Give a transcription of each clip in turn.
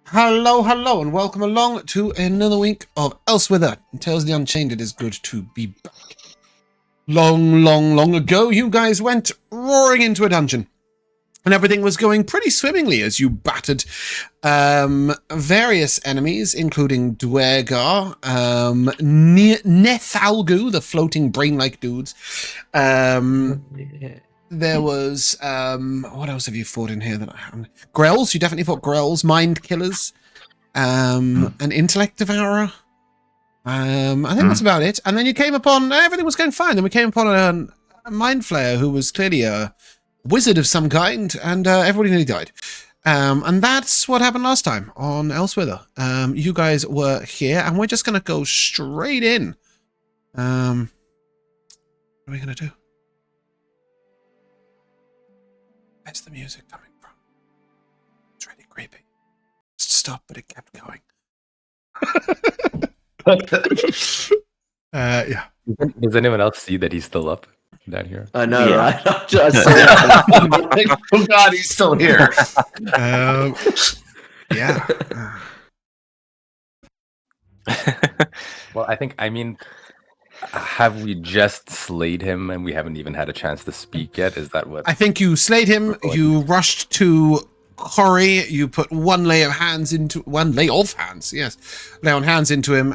Hello, hello, and welcome along to another week of Elsewhither. Tales of the Unchained, it is good to be back. Long ago, you guys went roaring into a dungeon. And everything was going pretty swimmingly as you battered various enemies, including Dwergar, Nethalgu, the floating brain-like dudes. There was, what else have you fought in here that I haven't? Grells, you definitely fought Grells, Mind Killers, an Intellect Devourer. I think that's about it. And then you came upon, everything was going fine. Then we came upon a Mind Flayer who was clearly a wizard of some kind, and everybody nearly died. And that's what happened last time on Elsewhither. You guys were here, and we're just going to go straight in. What are we going to do? Where's the music coming from? It's really creepy. Just stopped, but it kept going. Yeah. Does anyone else see that he's still up down here? I know, Yeah. right? Oh God, he's still here. Yeah. Well, have we just slayed him and we haven't even had a chance to speak yet? Is that what? I think you slayed him. You rushed to Corrie. You put one lay on hands into him,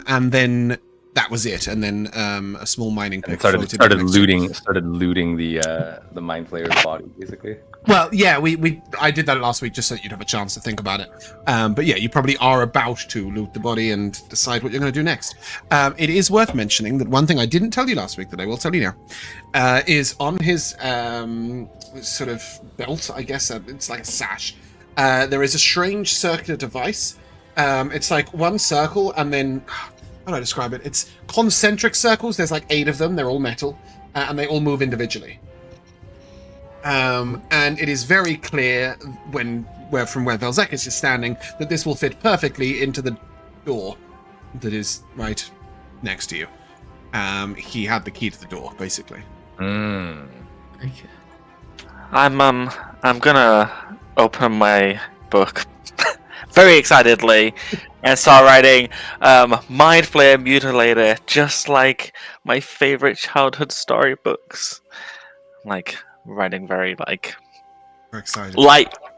and then that was it. And then a small mining pick started looting the Mind Flayer's body, basically. Well, yeah, I did that last week just so that you'd have a chance to think about it. But yeah, you probably are about to loot the body and decide what you're going to do next. It is worth mentioning that one thing I didn't tell you last week that I will tell you now is on his sort of belt, I guess, it's like a sash. There is a strange circular device. It's like one circle and then, how do I describe it? It's concentric circles. There's like 8 of them. They're all metal and they all move individually. And it is very clear from where Vel'zekiss is standing that this will fit perfectly into the door that is right next to you. He had the key to the door, basically. Okay. I'm gonna open my book very excitedly and start writing Mind Flayer Mutilator, just like my favorite childhood storybooks. Like writing very We're excited.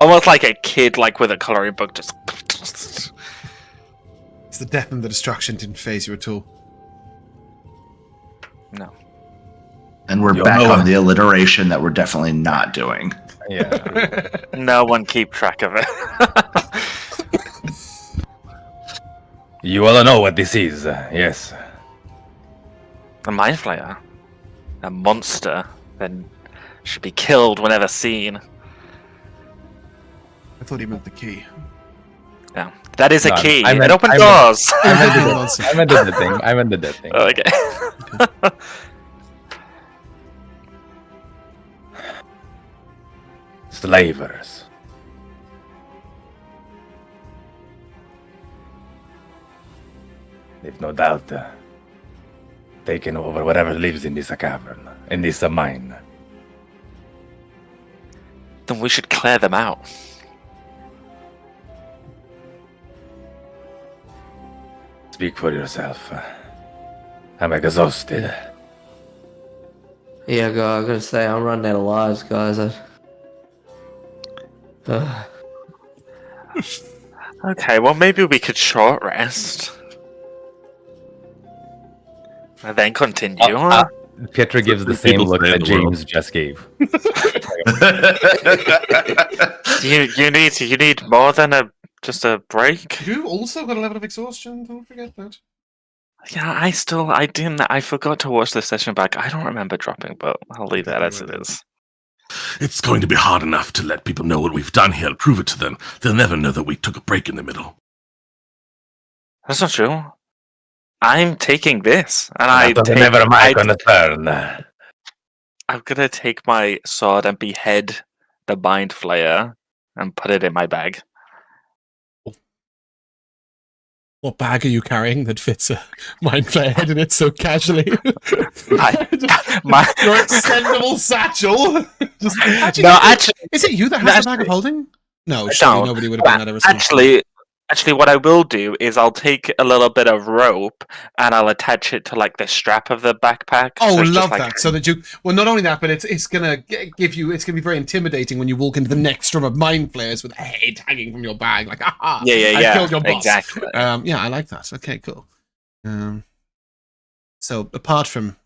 almost like a kid, like with a coloring book. Just It's the death and the destruction didn't phase you at all. no. And we're back on the alliteration that we're definitely not doing. Yeah. No one keep track of it. You all know what this is, yes. A Mind Flayer, a monster, then should be killed whenever seen. I thought he meant the key. Yeah, that is a key. It opens I doors. I meant the dead thing. Okay. Slavers. They've no doubt taken over whatever lives in this cavern, in this mine. Then we should clear them out. Speak for yourself. I'm exhausted. Yeah, I gotta say, I'm running out of lives, guys. Okay, well maybe we could short rest. And then continue. Pietro gives the same look that James just gave. You need more than just a break. You also got a level of exhaustion, don't forget that. Yeah, I forgot to watch the session back. I don't remember dropping, but I'll leave that as it is. It's going to be hard enough to let people know what we've done here and prove it to them. They'll never know that we took a break in the middle. That's not true. I'm taking this, and Never mind on the turn. I'm gonna take my sword and behead the Mind Flayer and put it in my bag. What bag are you carrying that fits a Mind Flayer head in it so casually? My Your extendable satchel. Actually, no, actually, is it you that has the bag of holding? No, surely nobody would have been that ever. Actually, Actually, what I will do is I'll take a little bit of rope and I'll attach it to like the strap of the backpack. Oh, so it's love just, like, that! So that you, well, not only that, but it's gonna give you, it's gonna be very intimidating when you walk into the next strum of mind flayers with a head hanging from your bag, like, aha! I killed your boss. Exactly. Yeah, I like that. Okay, cool. So apart from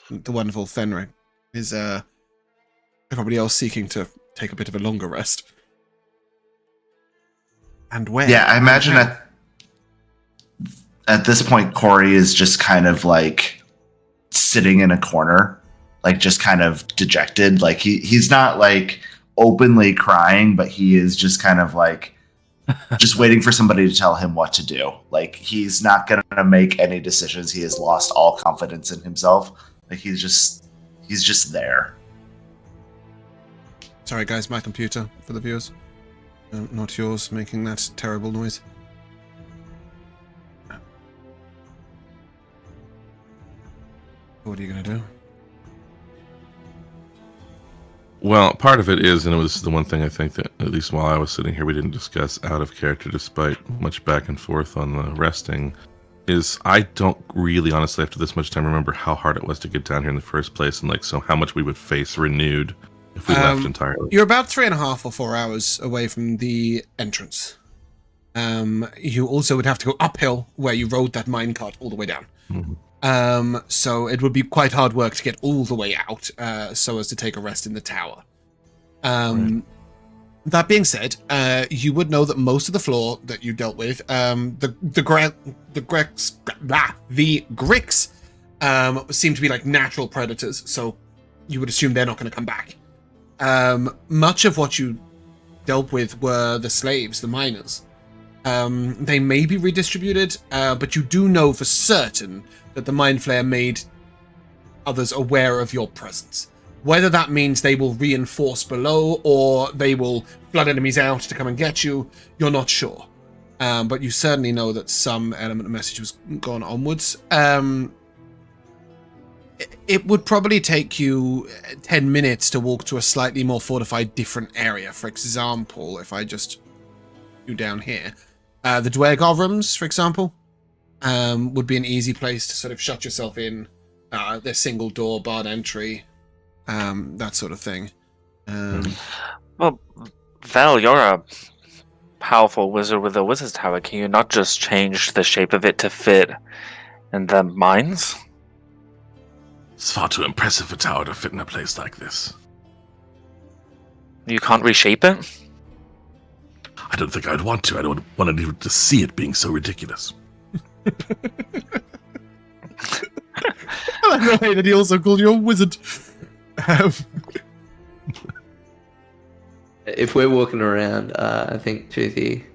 the wonderful Fenrir, is everybody else seeking to take a bit of a longer rest? And where? Yeah, I imagine at this point, Corrie is just kind of like sitting in a corner, like just kind of dejected. Like he's not like openly crying, but he is just kind of like just waiting for somebody to tell him what to do. Like he's not going to make any decisions. He has lost all confidence in himself. Like he's just there. Sorry, guys, my computer for the viewers. Not yours, making that terrible noise. What are you going to do? Well, part of it is, and it was the one thing I think that, at least while I was sitting here, we didn't discuss out of character despite much back and forth on the resting, is I don't really, honestly, after this much time, remember how hard it was to get down here in the first place, and like, so how much we would face renewed if we left entirely. You're about 3.5 or 4 hours away from the entrance. You also would have to go uphill where you rode that minecart all the way down. Mm-hmm. So it would be quite hard work to get all the way out, so as to take a rest in the tower. Right. That being said, you would know that most of the floor that you dealt with, the Gricks seem to be like natural predators, so you would assume they're not going to come back. Much of what you dealt with were the slaves, the miners. They may be redistributed, but you do know for certain that the Mind Flayer made others aware of your presence. Whether that means they will reinforce below or they will flood enemies out to come and get you, you're not sure. But you certainly know that some element of message was gone onwards. It would probably take you 10 minutes to walk to a slightly more fortified, different area. For example, if I just do down here, the Dwergar rooms, for example, would be an easy place to sort of shut yourself in. There's single door, barred entry, that sort of thing. Well, Vel, you're a powerful wizard with a wizard's tower. Can you not just change the shape of it to fit in the mines? It's far too impressive a tower to fit in a place like this. You can't reshape it? I don't think I'd want to. I don't want anyone to see it being so ridiculous. I like the way that he also called you a wizard. If we're walking around, I think Toothy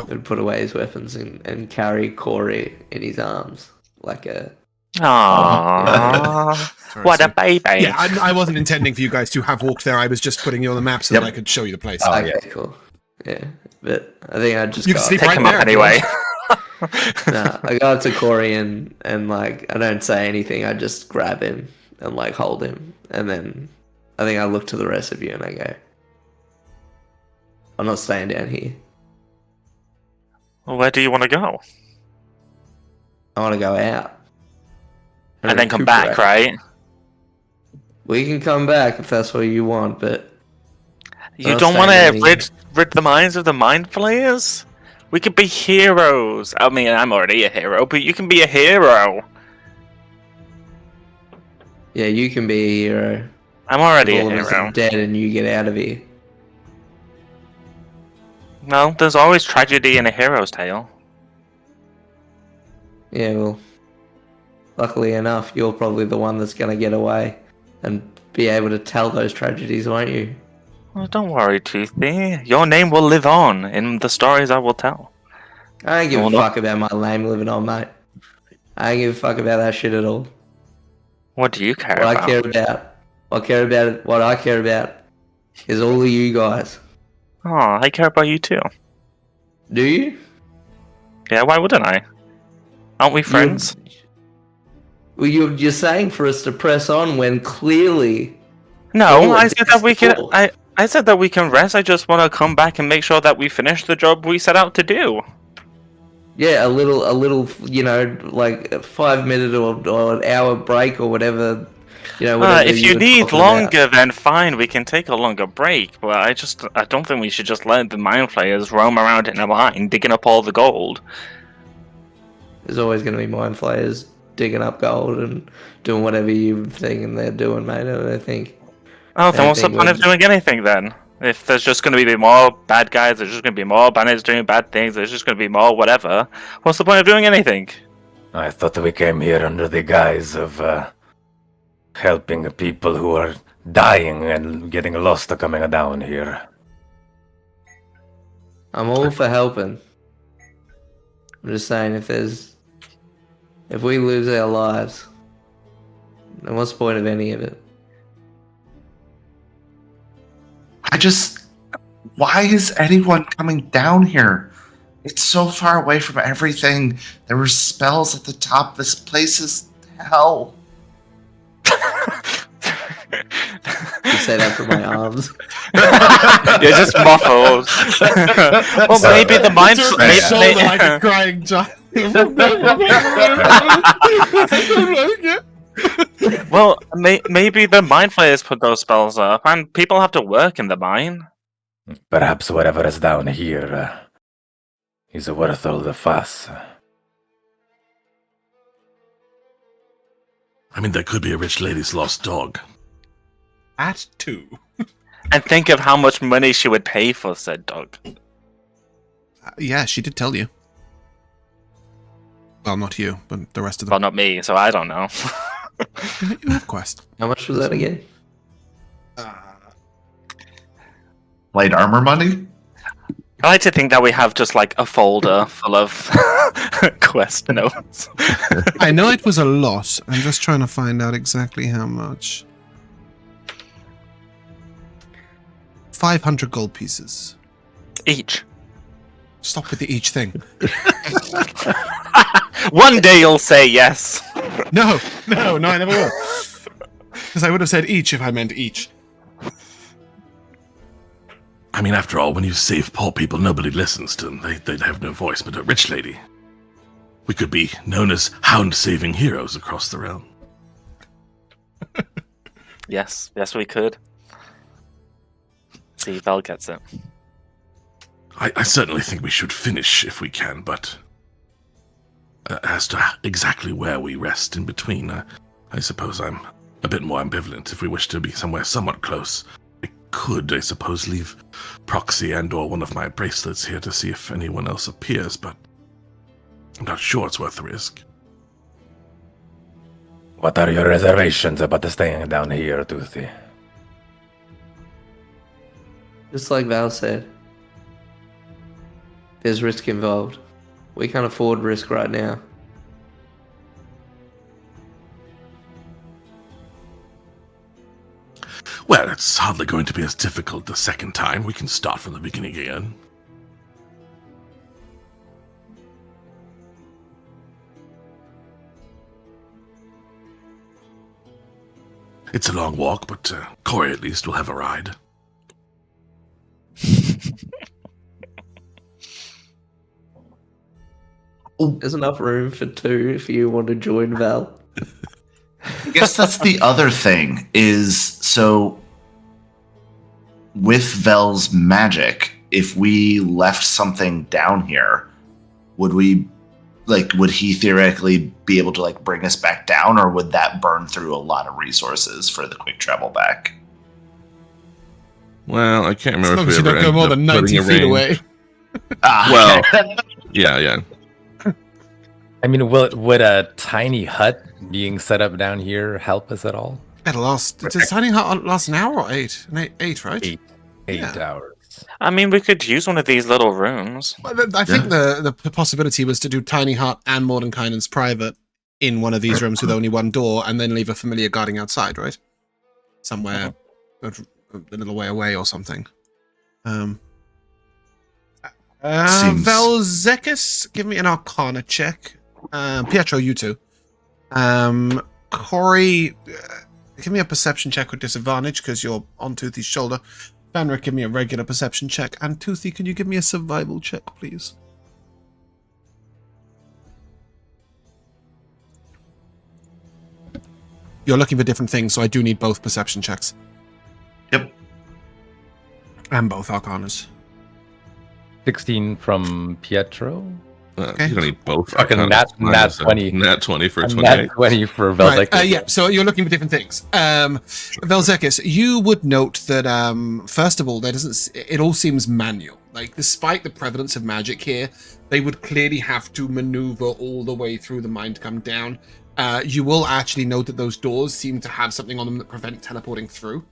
would put away his weapons and carry Corrie in his arms like a... Aww, what a baby! Yeah, I wasn't intending for you guys to have walked there. I was just putting you on the map so that I could show you the place. Okay, cool. Yeah, but I think I'd just you can sleep Take right him there up anyway. No, I go up to Corrie and like I don't say anything. I just grab him and like hold him, and then I think I look to the rest of you and I go, "I'm not staying down here. Well, where do you want to go? I want to go out." And then come back, right? We can come back if that's what you want, but You don't want to rid the minds of the mind flayers? We could be heroes. I mean, I'm already a hero, but you can be a hero. Yeah, you can be a hero. I'm already If a all of us hero. are dead and you get out of here. No, there's always tragedy in a hero's tale. Yeah, well, luckily enough, you're probably the one that's going to get away and be able to tell those tragedies, won't you? Well, don't worry, Toothy. Your name will live on in the stories I will tell. I don't give a fuck about my name living on, mate. I don't give a fuck about that shit at all. What do you care What about? What I care about is all of you guys. Oh, I care about you too. Do you? Yeah, why wouldn't I? Aren't we friends? Well, you're saying for us to press on when clearly... No, all I of said this that we could. thought. I I said that we can rest. I just want to come back and make sure that we finish the job we set out to do. Yeah, a little, you know, like a 5 minute or an hour break or whatever. You know, whatever If you were need talking about. longer, then fine, we can take a longer break. But I don't think we should just let the mind flayers roam around in a mine, digging up all the gold. There's always going to be mind flayers digging up gold and doing whatever you thinking they're doing, mate. I don't think. Oh, then what's the point of doing anything then? If there's just going to be more bad guys, there's just going to be more bandits doing bad things, there's just going to be more whatever. What's the point of doing anything? I thought we came here under the guise of helping people who are dying and getting lost coming down here. I'm all for helping. I'm just saying, if we lose our lives, then what's the point of any of it? Why is anyone coming down here? It's so far away from everything. There were spells at the top. This place is hell. You say that for my arms. You're just muffled. Well, maybe the mind Shoulder like a crying giant. Well, maybe the mind flayers put those spells up, and people have to work in the mine. Perhaps whatever is down here is worth all the fuss. I mean, there could be a rich lady's lost dog. At 2. And think of how much money she would pay for said dog. Yeah, she did tell you. Well, not you, but the rest of them. Well, not me, so I don't know. You have quest. How much was that again? Light armor money? I like to think that we have just like a folder full of quest notes. I know it was a lot. I'm just trying to find out exactly how much. 500 gold pieces. Each. Stop with the each thing. One day you'll say yes. No, I never will. Because I would have said each if I meant each. I mean, after all, when you save poor people, nobody listens to them. They'd have no voice, but a rich lady. We could be known as hound-saving heroes across the realm. Yes, we could. See, Vel gets it. I certainly think we should finish if we can, but as to exactly where we rest in between, I suppose I'm a bit more ambivalent. If we wish to be somewhere somewhat close, I could, I suppose, leave proxy and/or one of my bracelets here to see if anyone else appears, but I'm not sure it's worth the risk. What are your reservations about staying down here, Toothy? Just like Val said, there's risk involved. We can't afford risk right now. Well, it's hardly going to be as difficult the second time. We can start from the beginning again. It's a long walk, but Corrie at least will have a ride. There's enough room for 2 if you want to join Val. I guess that's the other thing is, so with Vel's magic, if we left something down here, would he theoretically be able to bring us back down, or would that burn through a lot of resources for the quick travel back? Well, I can't remember As long if as we you ever don't go more than 90 feet away. Well, yeah. I mean, would a tiny hut being set up down here help us at all? It'll last. Does tiny hut last an hour or 8? Eight, right? Eight Yeah. hours. I mean, we could use one of these little rooms. Well, I think the possibility was to do tiny hut and Mordenkainen's private in one of these rooms with only one door, and then leave a familiar guarding outside, right? Somewhere a little way away or something. Vel'zekiss, give me an Arcana check. Pietro, you two. Corrie, give me a perception check with disadvantage because you're on Toothy's shoulder. Fenric, give me a regular perception check. And Toothy, can you give me a survival check, please? You're looking for different things, so I do need both perception checks. Yep. And both Arcanas. 16 from Pietro. Okay. You don't need both. Fucking Arcanas. nat 20. Nat 20 for a And 28. Nat 20 for Vel'zekiss. Right, yeah, so you're looking for different things. Vel'zekiss, you would note that, first of all, it all seems manual. Like, despite the prevalence of magic here, they would clearly have to maneuver all the way through the mine to come down. You will actually note that those doors seem to have something on them that prevent teleporting through.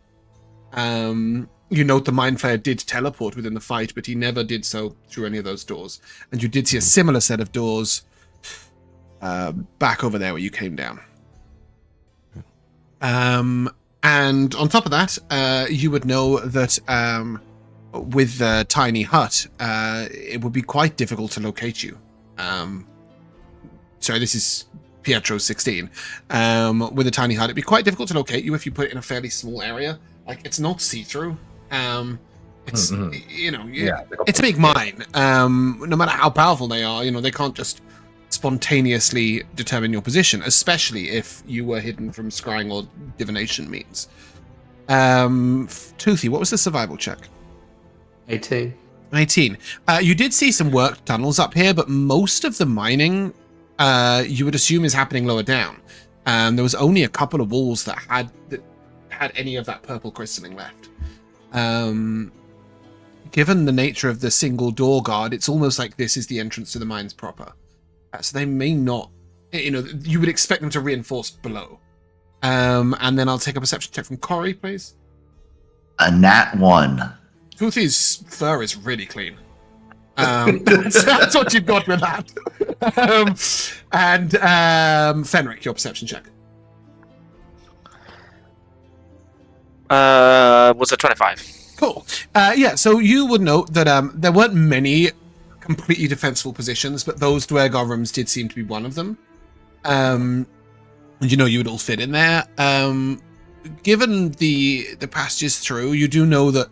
You note the Mind Flayer did teleport within the fight, but he never did so through any of those doors. And you did see a similar set of doors back over there where you came down. And on top of that, you would know that with the tiny hut, it would be quite difficult to locate you. Sorry, this is Pietro 16. With a tiny hut, it'd be quite difficult to locate you if you put it in a fairly small area. Like, it's not see-through. It's it's a big mine. No matter how powerful they are, they can't just spontaneously determine your position, especially if you were hidden from scrying or divination means. Toothy, what was the survival check? 18. 18. You did see some worked tunnels up here, but most of the mining you would assume is happening lower down. There was only a couple of walls that had any of that purple crystalline left. Given the nature of the single door guard, it's almost like this is the entrance to the mines proper. So they may not, you would expect them to reinforce below. And then I'll take a perception check from Corrie, please. A nat 1. Toothy's fur is really clean. That's what you've got with that. Fenric, your perception check. Was it 25? Cool. So you would note that there weren't many completely defensible positions, but those Dwergar rooms did seem to be one of them. And you would all fit in there. Given the passages through, you do know that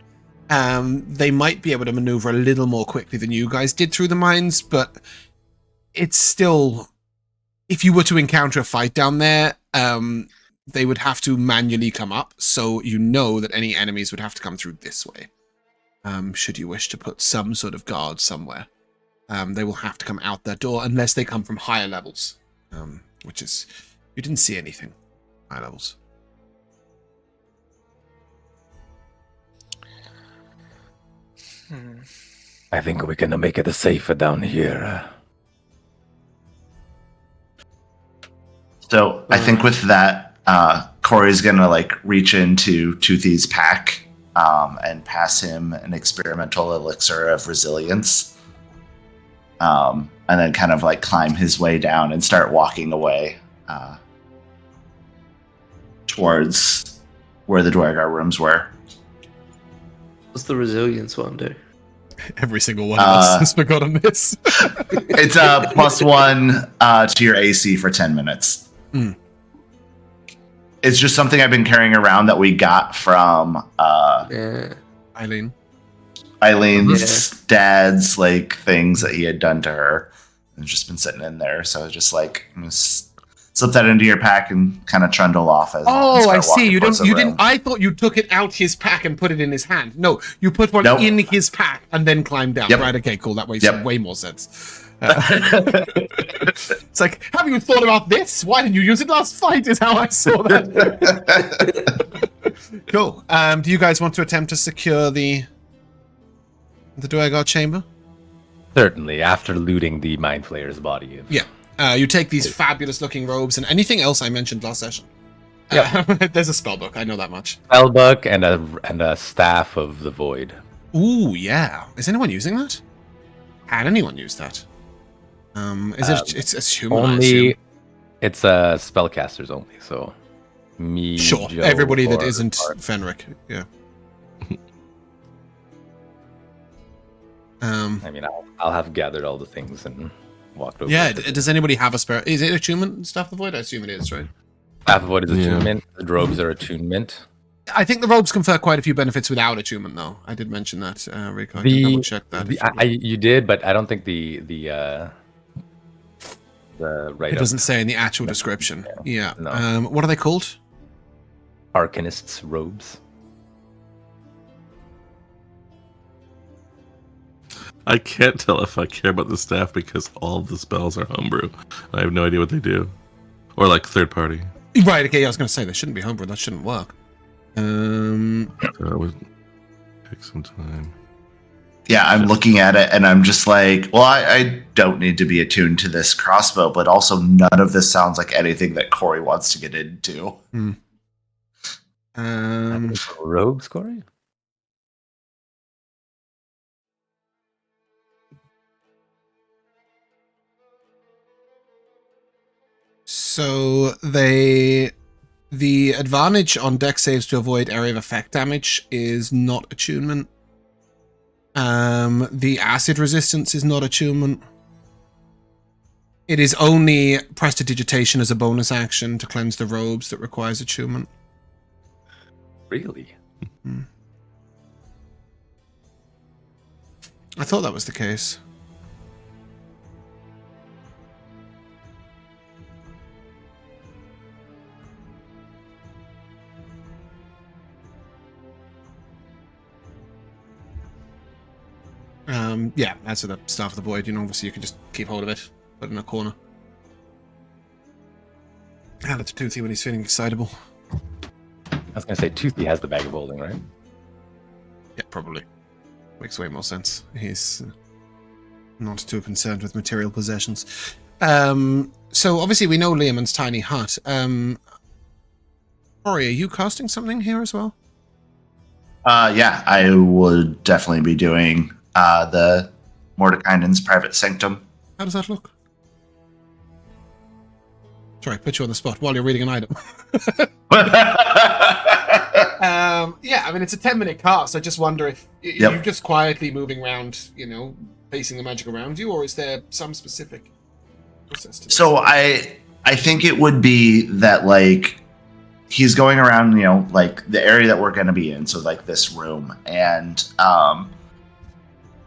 they might be able to maneuver a little more quickly than you guys did through the mines, but it's still, if you were to encounter a fight down there, they would have to manually come up, so you know that any enemies would have to come through this way. Should you wish to put some sort of guard somewhere, they will have to come out their door unless they come from higher levels, which is, you didn't see anything high levels. I think we can make it safer down here. So I think with that, Corey's gonna reach into Toothy's pack and pass him an experimental elixir of resilience, and then kind of climb his way down and start walking away towards where the Dwergar rooms were. What's the resilience one do? Every single one of us has forgotten this. It's a +1 to your AC for 10 minutes. Mm. It's just something I've been carrying around that we got from Eileen's dad's things that he had done to her. It's just been sitting in there, so it's just I'm gonna slip that into your pack and kind of trundle off as. I see. You didn't. I thought you took it out his pack and put it in his hand. No, you put one in his pack and then climbed down. Yep. Right? Okay, cool. That makes way more sense. It's have you thought about this? Why didn't you use it last fight? Is how I saw that. Cool. Do you guys want to attempt to secure the Dwergar chamber? Certainly, after looting the Mind Flayer's body. Yeah. You take these fabulous-looking robes and anything else I mentioned last session. Yep. There's a spellbook. I know that much. Spellbook and a staff of the void. Ooh, yeah. Is anyone using that? Can anyone use that? It's human? Only, it's spellcasters only. So, me, sure. Joe, Everybody that isn't Fenric. Yeah. I'll have gathered all the things and walked over. Yeah. Does anybody have a spare? Is it attunement stuff? The void? I assume it is, right? Staff of Void is attunement. The robes are attunement. I think the robes confer quite a few benefits without attunement, though. I did mention that, Rico. I can double check that. You did, but I don't think the right. It doesn't say in the actual description. Yeah. No. What are they called? Arcanist's robes. I can't tell if I care about the staff because all of the spells are homebrew. I have no idea what they do. Or like third party. Right, okay, I was going to say they shouldn't be homebrew. That shouldn't work. So it would take some time. Yeah, I'm looking at it and I'm just like, well, I don't need to be attuned to this crossbow, but also none of this sounds like anything that Corrie wants to get into. Robes, Corrie? So the advantage on dex saves to avoid area of effect damage is not attunement. The acid resistance is not attunement. It is only prestidigitation as a bonus action to cleanse the robes that requires attunement. Really? I thought that was the case. Yeah, that's the Staff of the Void. Obviously you can just keep hold of it, put it in a corner. Hand it to Toothy when he's feeling excitable. I was going to say, Toothy has the bag of holding, right? Yeah, probably. Makes way more sense. He's not too concerned with material possessions. So obviously we know Liamon's tiny hut. Corrie, are you casting something here as well? Yeah, I would definitely be doing the Mordekainen's private sanctum. How does that look? Sorry, put you on the spot while you're reading an item. Yeah, I mean, it's a 10-minute cast. I just wonder if you're just quietly moving around, facing the magic around you, or is there some specific process to this? So I think it would be that, like, he's going around, like the area that we're going to be in, so like this room, and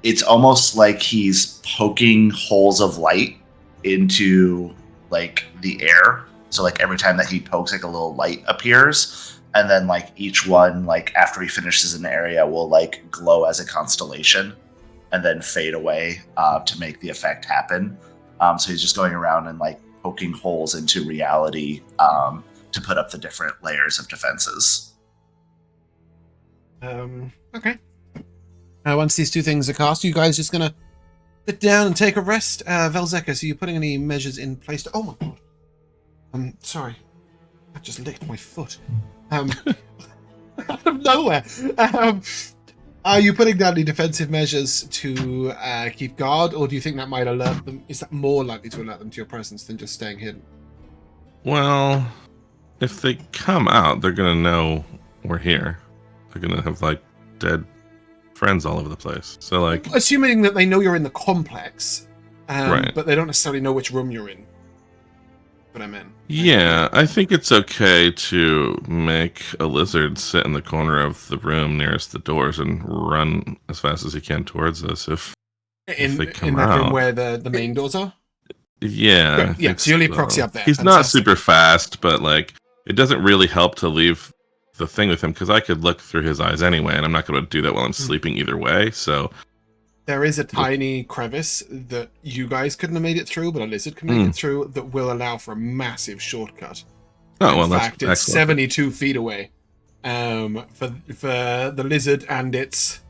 it's almost like he's poking holes of light into like the air. So like every time that he pokes, like a little light appears, and then like each one, like after he finishes an area, will like glow as a constellation and then fade away to make the effect happen. So he's just going around and like poking holes into reality to put up the different layers of defenses. Okay. Once these two things are cast, you guys just gonna sit down and take a rest. Vel'zekiss, are you putting any measures in place to... Oh my god. I'm sorry. I just licked my foot. Out of nowhere. Are you putting down any defensive measures to keep guard, or do you think that might alert them? Is that more likely to alert them to your presence than just staying hidden? Well, if they come out, they're gonna know we're here. They're gonna have like dead friends all over the place. So like, assuming that they know you're in the complex, right, but they don't necessarily know which room you're in. But I'm in. Yeah, I think it's okay to make a lizard sit in the corner of the room nearest the doors and run as fast as he can towards us if they come in that out. room where the main doors are. Yeah, yeah. So you leave proxy up there. He's not super fast, but like it doesn't really help to leave the thing with him because I could look through his eyes anyway, and I'm not going to do that while I'm sleeping either way. So there is a tiny crevice that you guys couldn't have made it through, but a lizard can make it through that will allow for a massive shortcut. Oh, well, in fact, that's it's 72 feet away for the lizard, and it's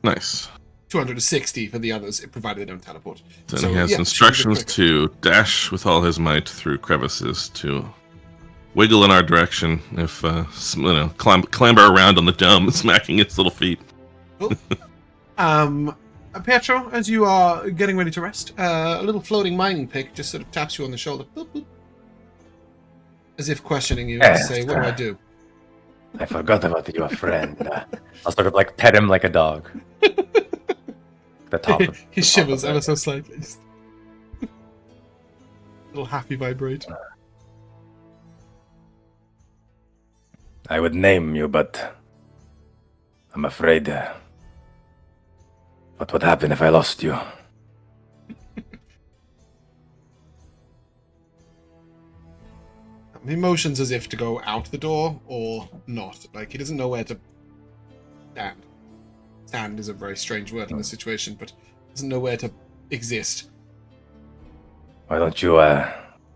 nice. 260 for the others, provided they don't teleport. Then he has instructions to dash with all his might through crevices to wiggle in our direction if clamber around on the dome, smacking its little feet. Cool. Pietro, as you are getting ready to rest, a little floating mining pick just sort of taps you on the shoulder, boop, boop, as if questioning you to say, "What do I do?" I forgot about your friend. I'll sort of like pet him like a dog. The top. He shivers ever so slightly. Little happy vibrate. I would name you, but I'm afraid. What would happen if I lost you? The motions as if to go out the door or not. Like, he doesn't know where to stand. Stand is a very strange word in this situation, but doesn't know where to exist. Why don't you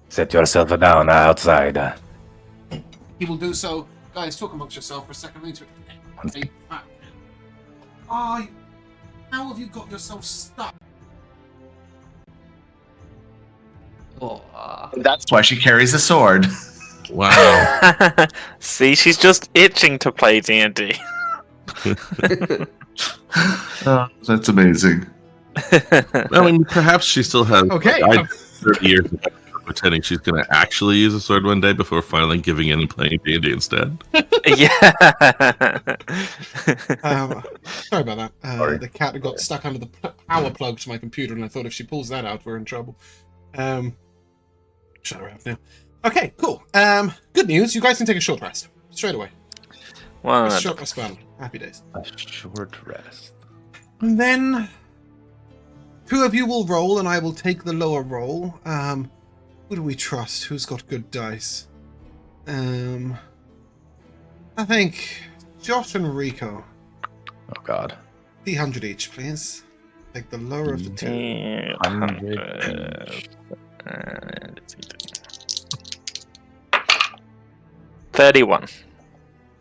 set yourself down outside? He will do so. Guys, talk amongst yourself for a second. How have you got yourself stuck? That's why she carries a sword. Wow. See, she's just itching to play D&D. That's amazing. I mean, perhaps she still has. Okay. Like, 30 years of pretending she's going to actually use a sword one day before finally giving in and playing D&D instead. Yeah. Sorry about that. Sorry. The cat got stuck under the power plug to my computer, and I thought if she pulls that out, we're in trouble. Shut her up now. Okay, cool. Good news. You guys can take a short rest straight away. Well, A short rest battle. Happy days. A short rest. And then 2 of you will roll, and I will take the lower roll. Who do we trust? Who's got good dice? I think Josh and Rico. Oh God. 300 each, please. Take the lower of the 2. 100. 31.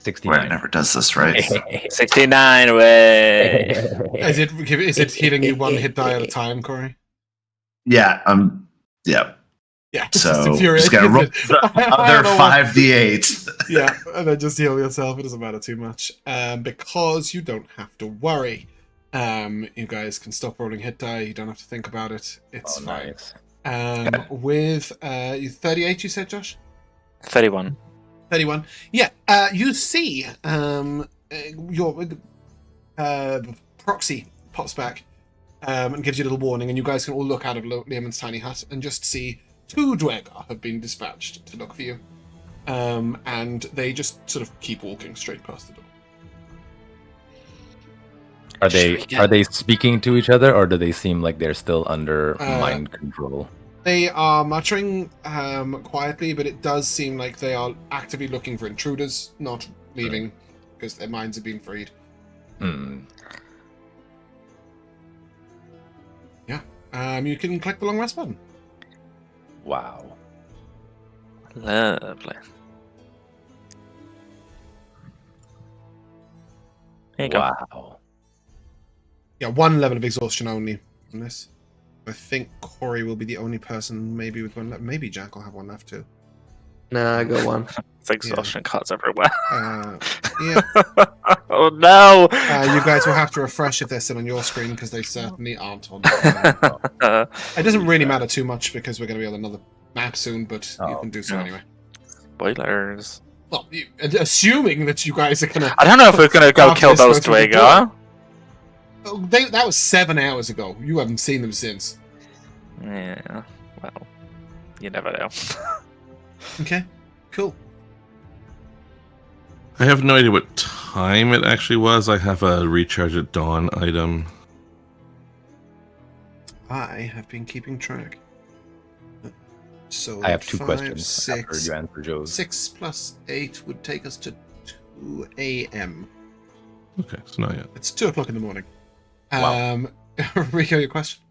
69. Right, never does this right. 69 way. Is it hitting you 1 hit die at a time, Corey? Yeah, yeah. Yeah. So It's just gotta roll infuriating. the other 5d8. Yeah, and then just heal yourself. It doesn't matter too much. Because you don't have to worry. You guys can stop rolling hit die. You don't have to think about it. It's fine. Nice. With you 38, you said, Josh? 31. 31. Yeah. You see your proxy pops back and gives you a little warning, and you guys can all look out of Liam's tiny hut and just see 2 Dwegar have been dispatched to look for you. And they just sort of keep walking straight past the door. Are they speaking to each other, or do they seem like they're still under mind control? They are muttering quietly, but it does seem like they are actively looking for intruders, not leaving because their minds have been freed. Yeah. You can click the long rest button. Wow. Lovely. There you go. Wow. Yeah, 1 level of exhaustion only on this. I think Corey will be the only person maybe with 1 left. Maybe Jack will have 1 left too. Nah, I got 1. It's exhaustion cards everywhere. Yeah. Oh no! You guys will have to refresh if they're still on your screen because they certainly aren't on mine. It doesn't really matter too much because we're going to be on another map soon, but you can do so anyway. Spoilers. Well, assuming that you guys are going to... I don't know if we're gonna go kill those Dwegar. That was 7 hours ago. You haven't seen them since. Yeah, well, you never know. Okay, cool. I have no idea what time it actually was. I have a recharge at dawn item. I have been keeping track. So I have 2 5, questions. 6, After you answer Joe's. 6 plus 8 would take us to 2 a.m. Okay, so not yet. It's 2 o'clock in the morning. Wow. Rico, your question?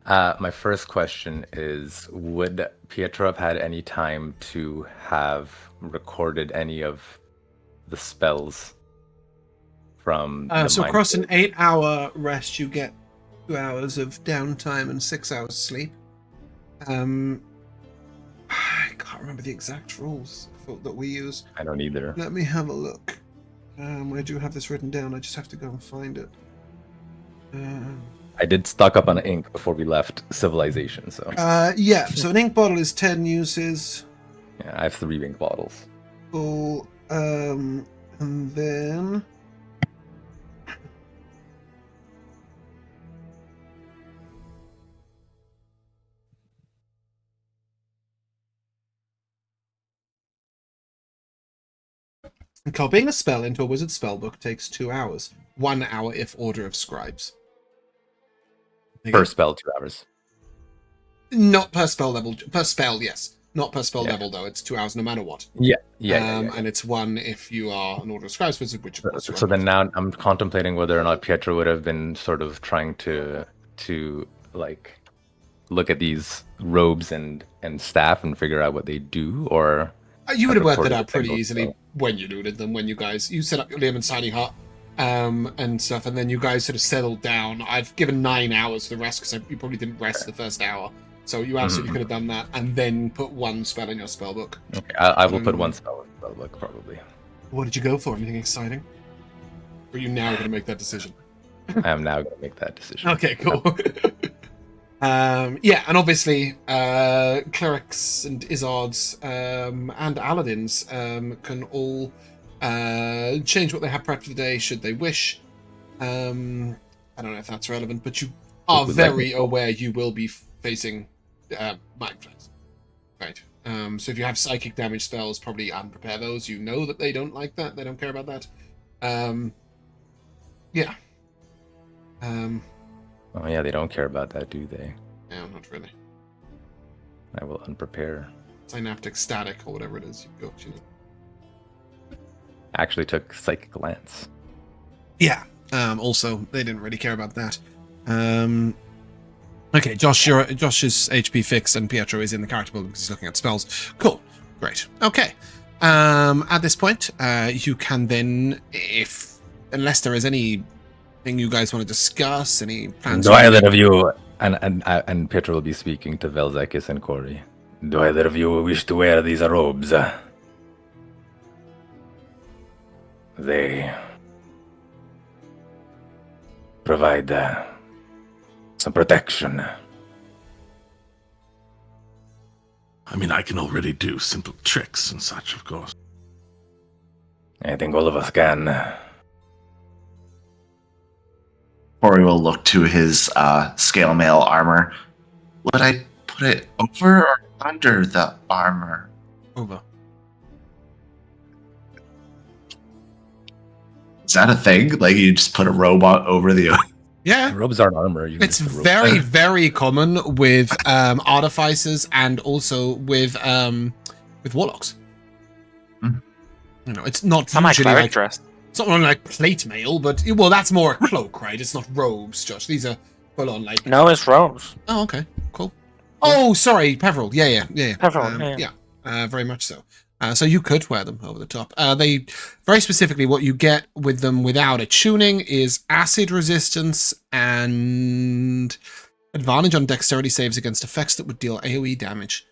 My first question is, would Pietro have had any time to have recorded any of the spells from the So mind across an state? 8-hour rest, you get 2 hours of downtime and 6 hours sleep. I can't remember the exact rules that we use. I don't either. Let me have a look. I do have this written down. I just have to go and find it. I did stock up on ink before we left Civilization, so Yeah, so an ink bottle is 10 uses. yeah, I have 3 ink bottles. Cool. And then... Copying a spell into a wizard spellbook takes 2 hours. 1 hour if order of scribes. Per spell, 2 hours. Not per spell level. Per spell, yes. Not per spell Yeah. level, though. It's 2 hours no matter what. Yeah. And it's 1 if you are an order of scribes wizard, which of course you So are then not. now I'm contemplating whether or not Pietro would have been sort of trying to like look at these robes and staff and figure out what they do, or You would have worked it recorded out a pretty single easily spell. when you looted them, when you set up your Learman's Tiny Hut and stuff, and then you guys sort of settled down. I've given 9 hours for the rest because you probably didn't rest the first hour. So you absolutely could have done that and then put 1 spell in your spellbook. Okay, I will put 1 spell in the spellbook probably. What did you go for? Anything exciting? Or are you now going to make that decision? I am now going to make that decision. Okay, cool. Yeah, and obviously, clerics and Izzards and Paladins can all change what they have prepped for the day should they wish. I don't know if that's relevant, but you are very aware you will be facing mind flares. Right. So if you have psychic damage spells, probably unprepare those. You know that they don't like that. They don't care about that. Yeah. Oh yeah, they don't care about that, do they? No, not really. I will unprepare. Synaptic static or whatever it is you've got, you know. I actually took Psychic Lance. Yeah. Also, they didn't really care about that. Okay, Josh's HP fixed and Pietro is in the character builder because he's looking at spells. Cool. Great. Okay. At this point, you can then, unless there is anything you guys want to discuss, any plans. Do either of you, and Pietro will be speaking to Vel'zekiss and Corrie. Do either of you wish to wear these robes? They provide some protection. I mean, I can already do simple tricks and such, of course. I think all of us can. Corey will look to his scale mail armor. Would I put it over or under the armor? Over. Is that a thing? Like you just put a robot over the... Yeah. Robes aren't armor. You can It's just put robes. very, very common with artificers and also with warlocks. Mhm. You know, it's not Not my usually cleric like dress. it's not like plate mail, but well, that's more a cloak, right? It's not robes, Josh. These are full on like. No, it's robes. Oh, okay, cool. Oh, sorry, Peveril. Yeah. Peveril, yeah. Very much so. So you could wear them over the top. They very specifically what you get with them without a tuning is acid resistance and advantage on dexterity saves against effects that would deal AoE damage.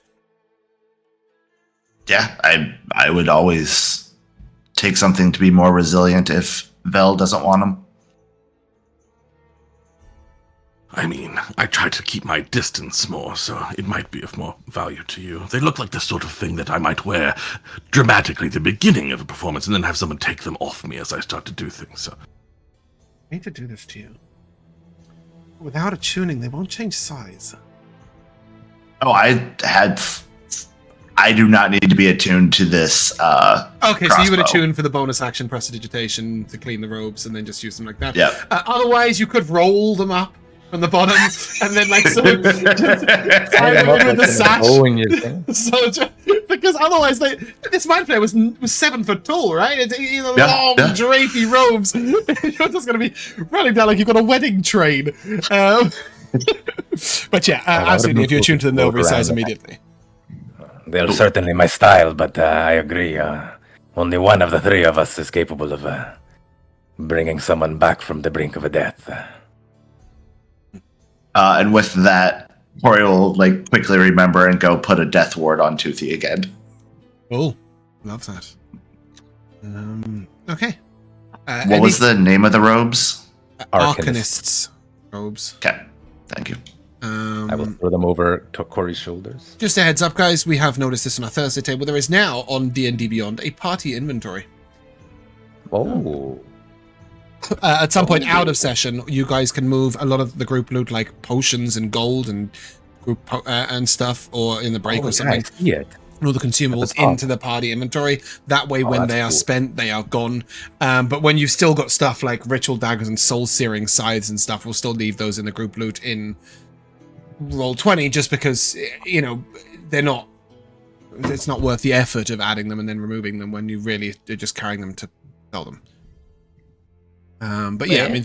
Yeah, I would always take something to be more resilient if Vel doesn't want them. I mean, I try to keep my distance more, so it might be of more value to you. They look like the sort of thing that I might wear dramatically at the beginning of a performance and then have someone take them off me as I start to do things. So I hate to do this to you. Without a tuning, they won't change size. Oh, I do not need to be attuned to this. Okay, so you would crossbow. attune for the bonus action prestidigitation to clean the robes and then just use them like that. Yeah. Otherwise, you could roll them up from the bottom and then like sort of just tie them in with the sash. So because otherwise, this mind flayer was 7 foot tall, right? It's long, drapey robes. You're just going to be running down like you've got a wedding train. But yeah, absolutely. If you attune to them, they'll resize immediately. They're certainly my style, but I agree. Only one of the three of us is capable of bringing someone back from the brink of a death. And with that, Corey will like quickly remember and go put a death ward on Toothy again. Oh, love that. Okay. What was the name of the robes? Arcanists robes. Okay, thank you. I will throw them over to Corey's shoulders. Just a heads up, guys. We have noticed this on our Thursday table. There is now on D&D Beyond a party inventory. Oh. At some point out of session, you guys can move a lot of the group loot, like potions and gold and group and stuff, or in the break or something. I see it. and all the consumables top. into the party inventory. That way, Oh, when that's they are cool. spent, they are gone. But when you've still got stuff like ritual daggers and soul-searing scythes and stuff, we'll still leave those in the group loot in Roll20, just because, you know, it's not worth the effort of adding them and then removing them when you really are just carrying them to sell them. But yeah, I mean,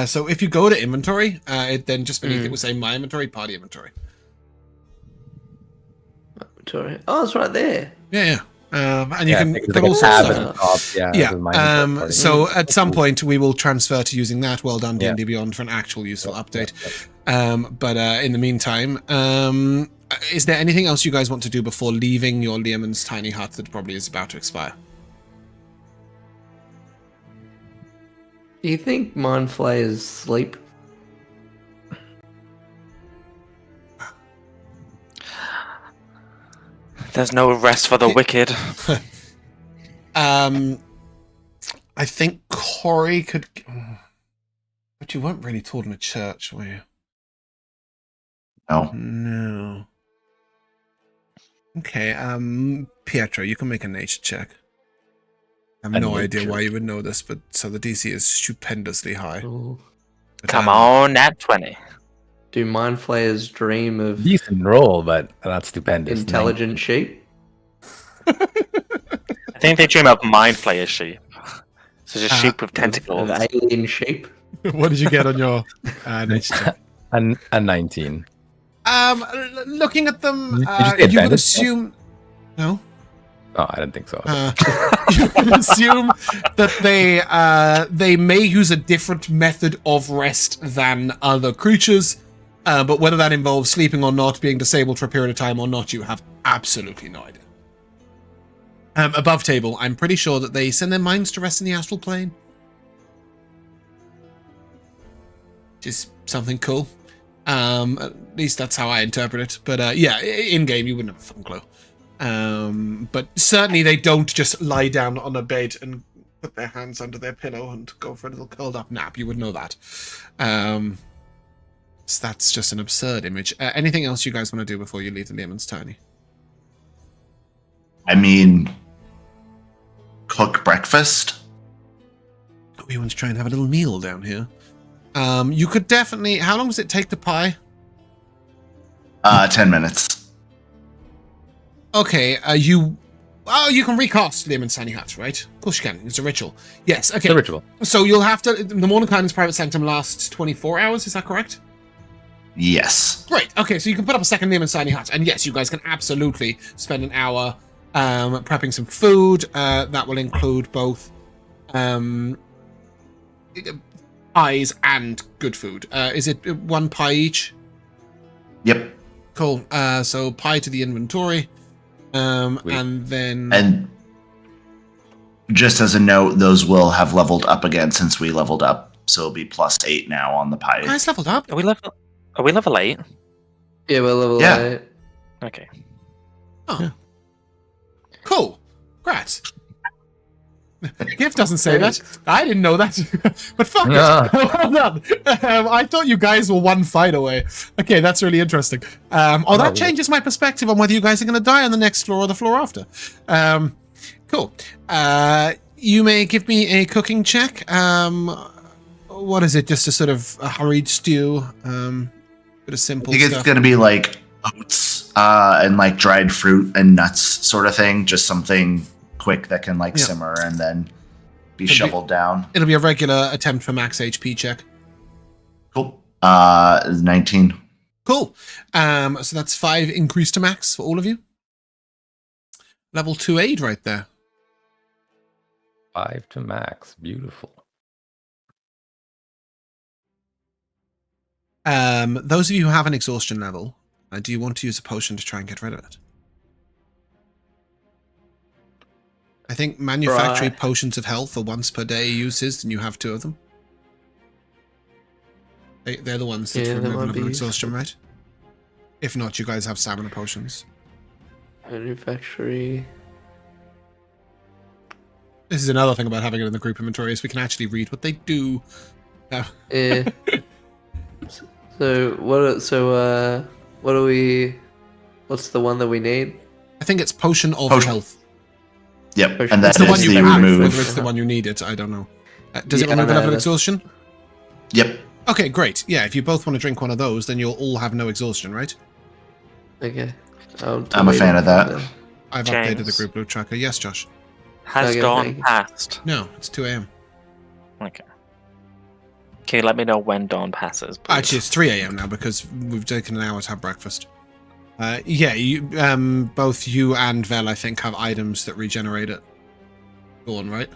so if you go to inventory, it then just beneath it will say my inventory, party inventory. Oh, it's right there. Yeah. And you can I think put there's all like a sorts tab of at stuff. the top. Yeah. there's my inventory party. So at some point we will transfer to using that. Well done, Yeah. D&D Beyond, for an actual useful update. Yep. But in the meantime, is there anything else you guys want to do before leaving your Leomund's tiny hut that probably is about to expire? Do you think Mind Flayers sleep? There's no rest for the wicked. I think Corrie could... But you weren't really taught in a church, were you? No. No. Okay, Pietro, you can make a nature check. I have no idea why you would know this, but so the DC is stupendously high. But, Come on, nat 20. Do Mind Flayers dream of Decent roll, but not stupendous. intelligent sheep? I think they dream of mind flayer sheep. So just sheep with tentacles. Of alien sheep? What did you get on your nature check? A 19. Looking at them, Did you say you would advantage? assume... No? Oh, I didn't think so. You would assume that they may use a different method of rest than other creatures, but whether that involves sleeping or not, being disabled for a period of time or not, you have absolutely no idea. Above table, I'm pretty sure that they send their minds to rest in the astral plane. Just something cool. At least that's how I interpret it. But yeah, in-game, you wouldn't have a fucking clue. But certainly they don't just lie down on a bed and put their hands under their pillow and go for a little curled up nap. You would know that. So that's just an absurd image. Anything else you guys want to do before you leave the Leomund's Tiny? I mean, cook breakfast. We want to try and have a little meal down here. You could definitely... How long does it take to pie? 10 minutes. Okay, you can recast Leomund's Tiny Hut, right? Of course you can. It's a ritual. Yes, okay. The ritual. So you'll have to... The Mordenkainen's private sanctum lasts 24 hours, is that correct? Yes. Great. Okay, so you can put up a second Leomund's Tiny Hut. And yes, you guys can absolutely spend an hour prepping some food. That will include both pies and good food. Is it one pie each? Yep. Cool. So pie to the inventory. And then... And just as a note, those will have leveled up again since we leveled up. So it'll be +8 now on the pie. Guys leveled up. Are we level 8? Yeah, we're level Yeah. 8. Okay. Oh. Yeah. Cool. Congrats. Gift doesn't say that. I didn't know that. But fuck it. Well done. I thought you guys were one fight away. Okay, that's really interesting. That changes my perspective on whether you guys are going to die on the next floor or the floor after. Cool. You may give me a cooking check. What is it? Just a sort of a hurried stew. Bit of simple I think stuff. it's going to be like oats and like dried fruit and nuts sort of thing. Just something quick that can like simmer and then be shoveled down. It'll be a regular attempt for max HP check. Cool. 19. Cool. So that's 5 increase to max for all of you. Level 2 aid right there. 5 to max. Beautiful. Those of you who have an exhaustion level, do you want to use a potion to try and get rid of it? I think manufacturing potions of health are once per day uses, and you have 2 of them. They're the ones that remove level exhaustion, right? If not, you guys have stamina potions. Manufactory. This is another thing about having it in the group inventory, is we can actually read what they do. Yeah. So what do we? What's the one that we need? I think it's Potion of Potion. Health. Yep, Potion. and It's that the one is you the have, remove. whether it's the one you need it, I don't know. Does it Yeah, remove a no, level of that's- exhaustion? Yep. Okay, great. Yeah, if you both want to drink one of those, then you'll all have no exhaustion, right? Okay. I'm a fan of that. I've James. updated the group load tracker. Yes, Josh. Has Okay, dawn thank you. passed? No, it's 2 a.m. Okay. Can you let me know when dawn passes, please? Actually, it's 3 a.m. now because we've taken an hour to have breakfast. Yeah, you, both you and Vel, I think, have items that regenerate at dawn, right?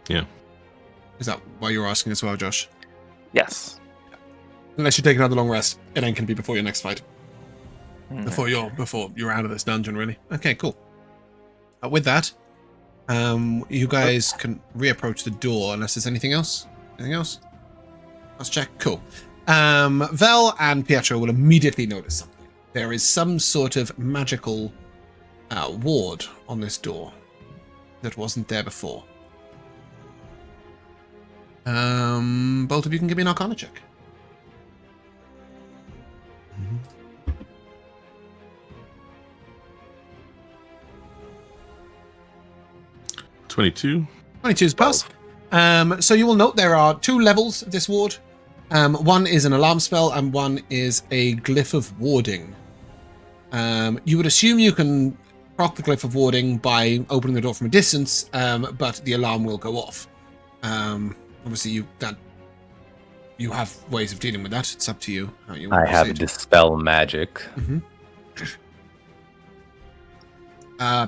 Yeah. Is that why you're asking as well, Josh? Yes. Unless you take another long rest, it then can be before your next fight. Mm. Before you're out of this dungeon, really. Okay, cool. With that, you guys can reapproach the door unless there's anything else. Anything else? Let's check. Cool. Vel and Pietro will immediately notice something. There is some sort of magical ward on this door that wasn't there before. Both of you can give me an Arcana check. Mhm. 22. 22's pass. So you will note there are 2 levels of this ward. One is an alarm spell and one is a glyph of warding. You would assume you can proc the glyph of warding by opening the door from a distance, but the alarm will go off. Obviously, you have ways of dealing with that. It's up to you how you want I to have proceed. dispel magic.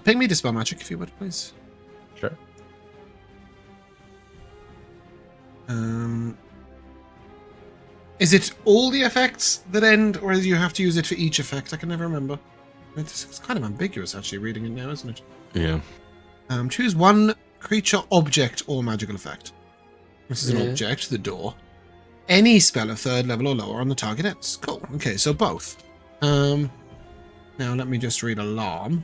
Ping me dispel magic if you would, please. Sure. Is it all the effects that end, or do you have to use it for each effect? I can never remember. It's kind of ambiguous, actually, reading it now, isn't it? Yeah. Choose one creature, object, or magical effect. This is an Yeah. object, the door. Any spell of 3rd level or lower on the target ends. Cool. Okay, so both. Now let me just read alarm.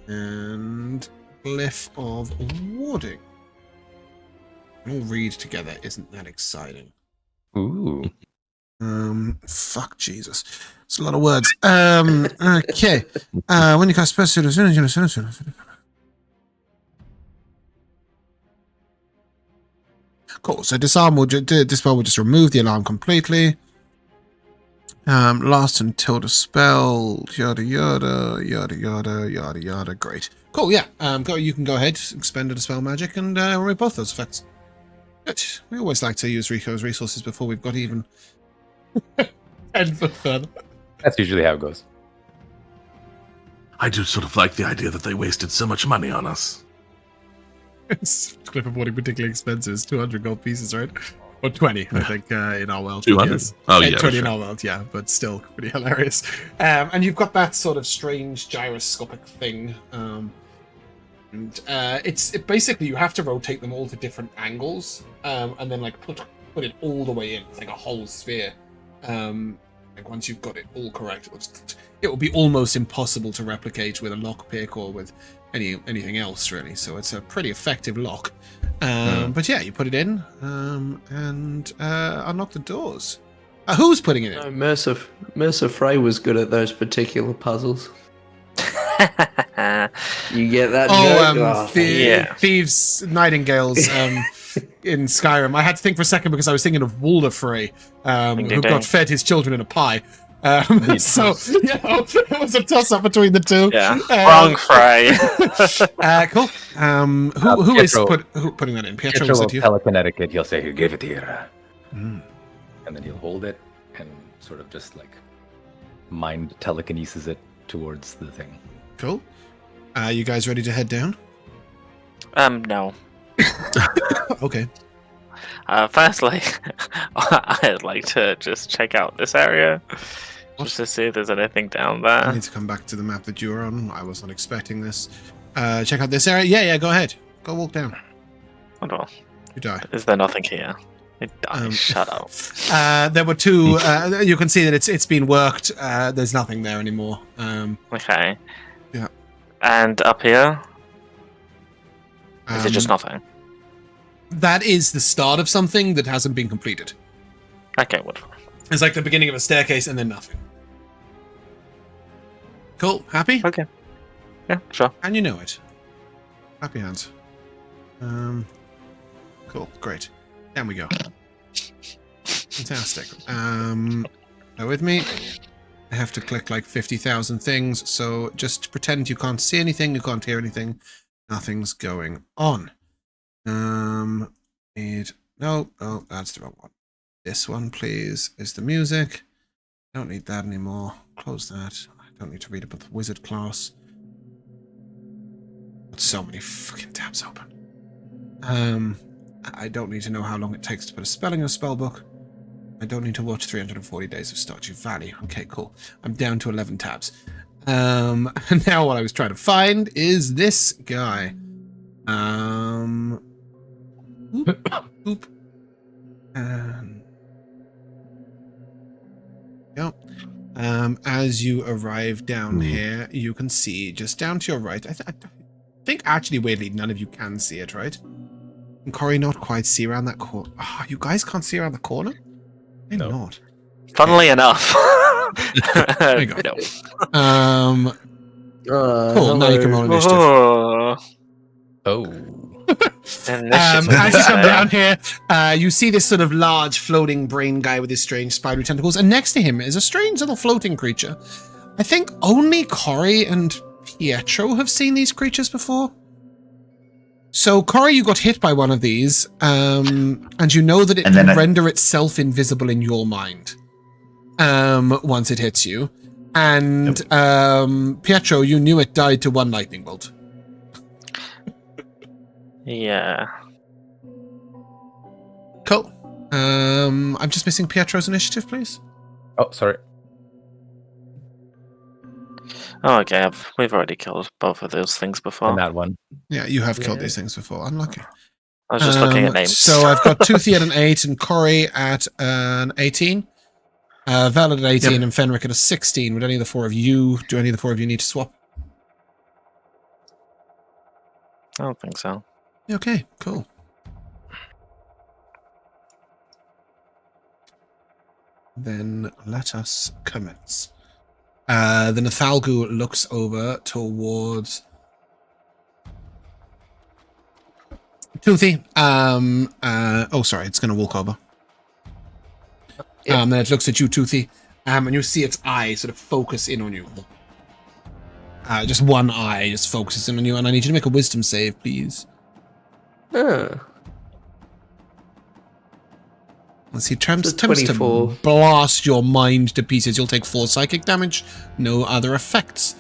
And glyph of warding. All read together isn't that exciting. Ooh. Fuck Jesus. It's a lot of words. Okay. When you cast spell, cool. So dispel will just remove the alarm completely. Last until the spell. Yada yada yada yada yada yada. Great. Cool. Yeah. You can go ahead, expend a dispel magic, and remove both those effects. Good. We always like to use Rico's resources before we've got even 10 foot further. That's usually how it goes. I do sort of like the idea that they wasted so much money on us. Clip of warding particularly expensive. It's 200 gold pieces, right? Or 20, I think, in our world. 200? Yes. Oh, yeah, 20 in sure. our world, yeah, but still pretty hilarious. And you've got that sort of strange gyroscopic thing. And it's basically you have to rotate them all to different angles, and then like put it all the way in. It's like a whole sphere. Like once you've got it all correct, it will be almost impossible to replicate with a lockpick or with anything else really. So it's a pretty effective lock. But yeah, you put it in and unlock the doors. Who's putting it in? No, Mercer Frey was good at those particular puzzles. You get that? joke? yeah. Thieves, Nightingales in Skyrim. I had to think for a second because I was thinking of Walder Frey, Ding, who ding, got ding. fed his children in a pie. So it was a toss-up between the two. Yeah. Wrong fray. Cool. Who is Pietro- putting that in? Pietro, Pietro was will it you? telekinetic it. He'll say, "Here, give it here," Mm. and then he'll hold it and sort of just like mind telekinesis it towards the thing. Cool. You guys ready to head down? No. Okay. Firstly, I'd like to just check out this area, just to see if there's anything down I there. need to come back to the map that you were on. I was not expecting this. Check out this area. Yeah, go ahead. Go walk down. Hold on. You die. Is there nothing here? Shut up. There were 2. You can see that it's been worked. There's nothing there anymore. Okay. Yeah. And up here, is it just nothing? That is the start of something that hasn't been completed. Okay, whatever. It's like the beginning of a staircase and then nothing. Cool. Happy? Okay. Yeah, sure. And you know it. Happy hands. Cool. Great. Down we go. Fantastic. Bear with me. I have to click like 50,000 things, so just pretend you can't see anything, you can't hear anything. Nothing's going on. No, that's the wrong one. This one, please, is the music. Don't need that anymore. Close that. I don't need to read about the wizard class. Got so many fucking tabs open. I don't need to know how long it takes to put a spell in your spellbook. I don't need to watch 340 Days of Stardew Valley. Okay, cool. I'm down to 11 tabs. And now what I was trying to find is this guy. Oop. And yeah. As you arrive down here, you can see just down to your right. I think actually, weirdly, none of you can see it, right? Can Corrie not quite see around that corner? Oh, you guys can't see around the corner? Why not? Funnily enough. There you go. No. Cool. Now you can roll initiative. Oh. As you come down here, you see this sort of large floating brain guy with his strange spidery tentacles, and next to him is a strange little floating creature. I think only Corrie and Pietro have seen these creatures before. So, Corrie, you got hit by one of these, and you know that it can render itself invisible in your mind once it hits you. And Pietro, you knew it died to one lightning bolt. Yeah. Cool. I'm just missing Pietro's initiative, please. Oh, sorry. Oh, okay. We've already killed both of those things before. And that one. Yeah, you have killed these things before. Unlucky. I was just looking at names. So I've got Toothy at an 8 and Corrie at an 18. Val at an 18 and Fenric at a 16. Do any of the four of you need to swap? I don't think so. Okay, cool. Then let us commence. The Nathalgu looks over towards Toothy. Sorry, it's going to walk over. Then it looks at you, Toothy, and you see its eye sort of focus in on you. Just one eye just focuses in on you, and I need you to make a wisdom save, please. Let's see, attempts to blast your mind to pieces. You'll take 4 psychic damage, no other effects.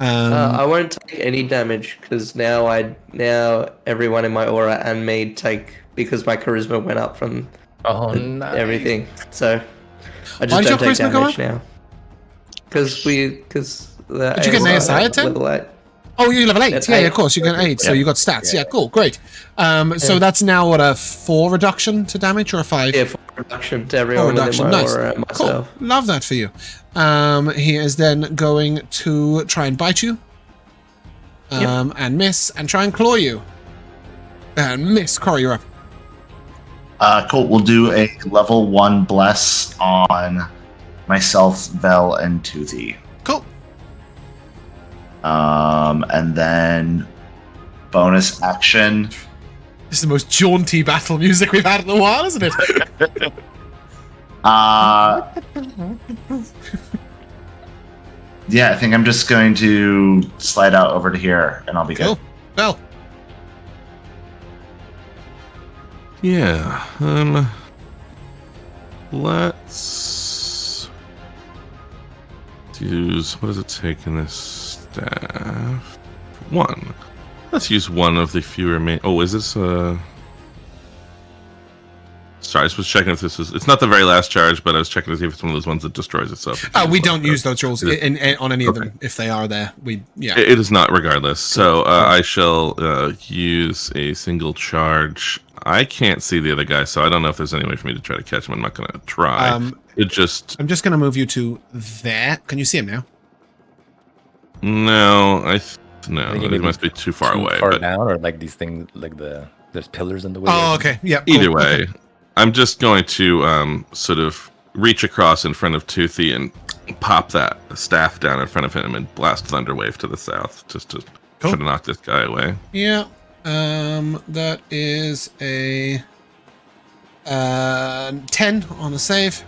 I won't take any damage because now everyone in my aura and me take, because my charisma went up from everything. So I just don't take damage now. Because did you get an ASI at 10? Level 8. Oh, you're level 8. Yeah, of course. You get 8, so you got stats. Yeah, cool, great. So that's now what, a 4 reduction to damage or a 5? Yeah, 4 reduction to everyone within my aura and myself. Cool. Love that for you. He is then going to try and bite you. And miss, and try and claw you. And miss. Corrie, you're up. Cool. We'll do a level 1 bless on myself, Vel, and Toothy. Cool. And then bonus action. This is the most jaunty battle music we've had in a while, isn't it? Yeah, I think I'm just going to slide out over to here, and I'll be good. Well. Yeah. Let's use. What does it take in this staff? 1. Let's use one of the fewer main. Oh, is this Sorry, I just was checking if this is. It's not the very last charge, but I was checking to see if it's one of those ones that destroys itself. We don't use those rolls on any of them if they are there. It is not, regardless. So I shall use a single charge. I can't see the other guy, so I don't know if there's any way for me to try to catch him. I'm not going to try. I'm just going to move you to there. Can you see him now? No, it must be too far away. Far down, or like these things, like there's pillars in the way. Oh, okay. Yeah. Either way, I'm just going to sort of reach across in front of Toothy and pop that staff down in front of him and blast Thunderwave to the south, just to try to knock this guy away. Yeah. That is a 10 on the save.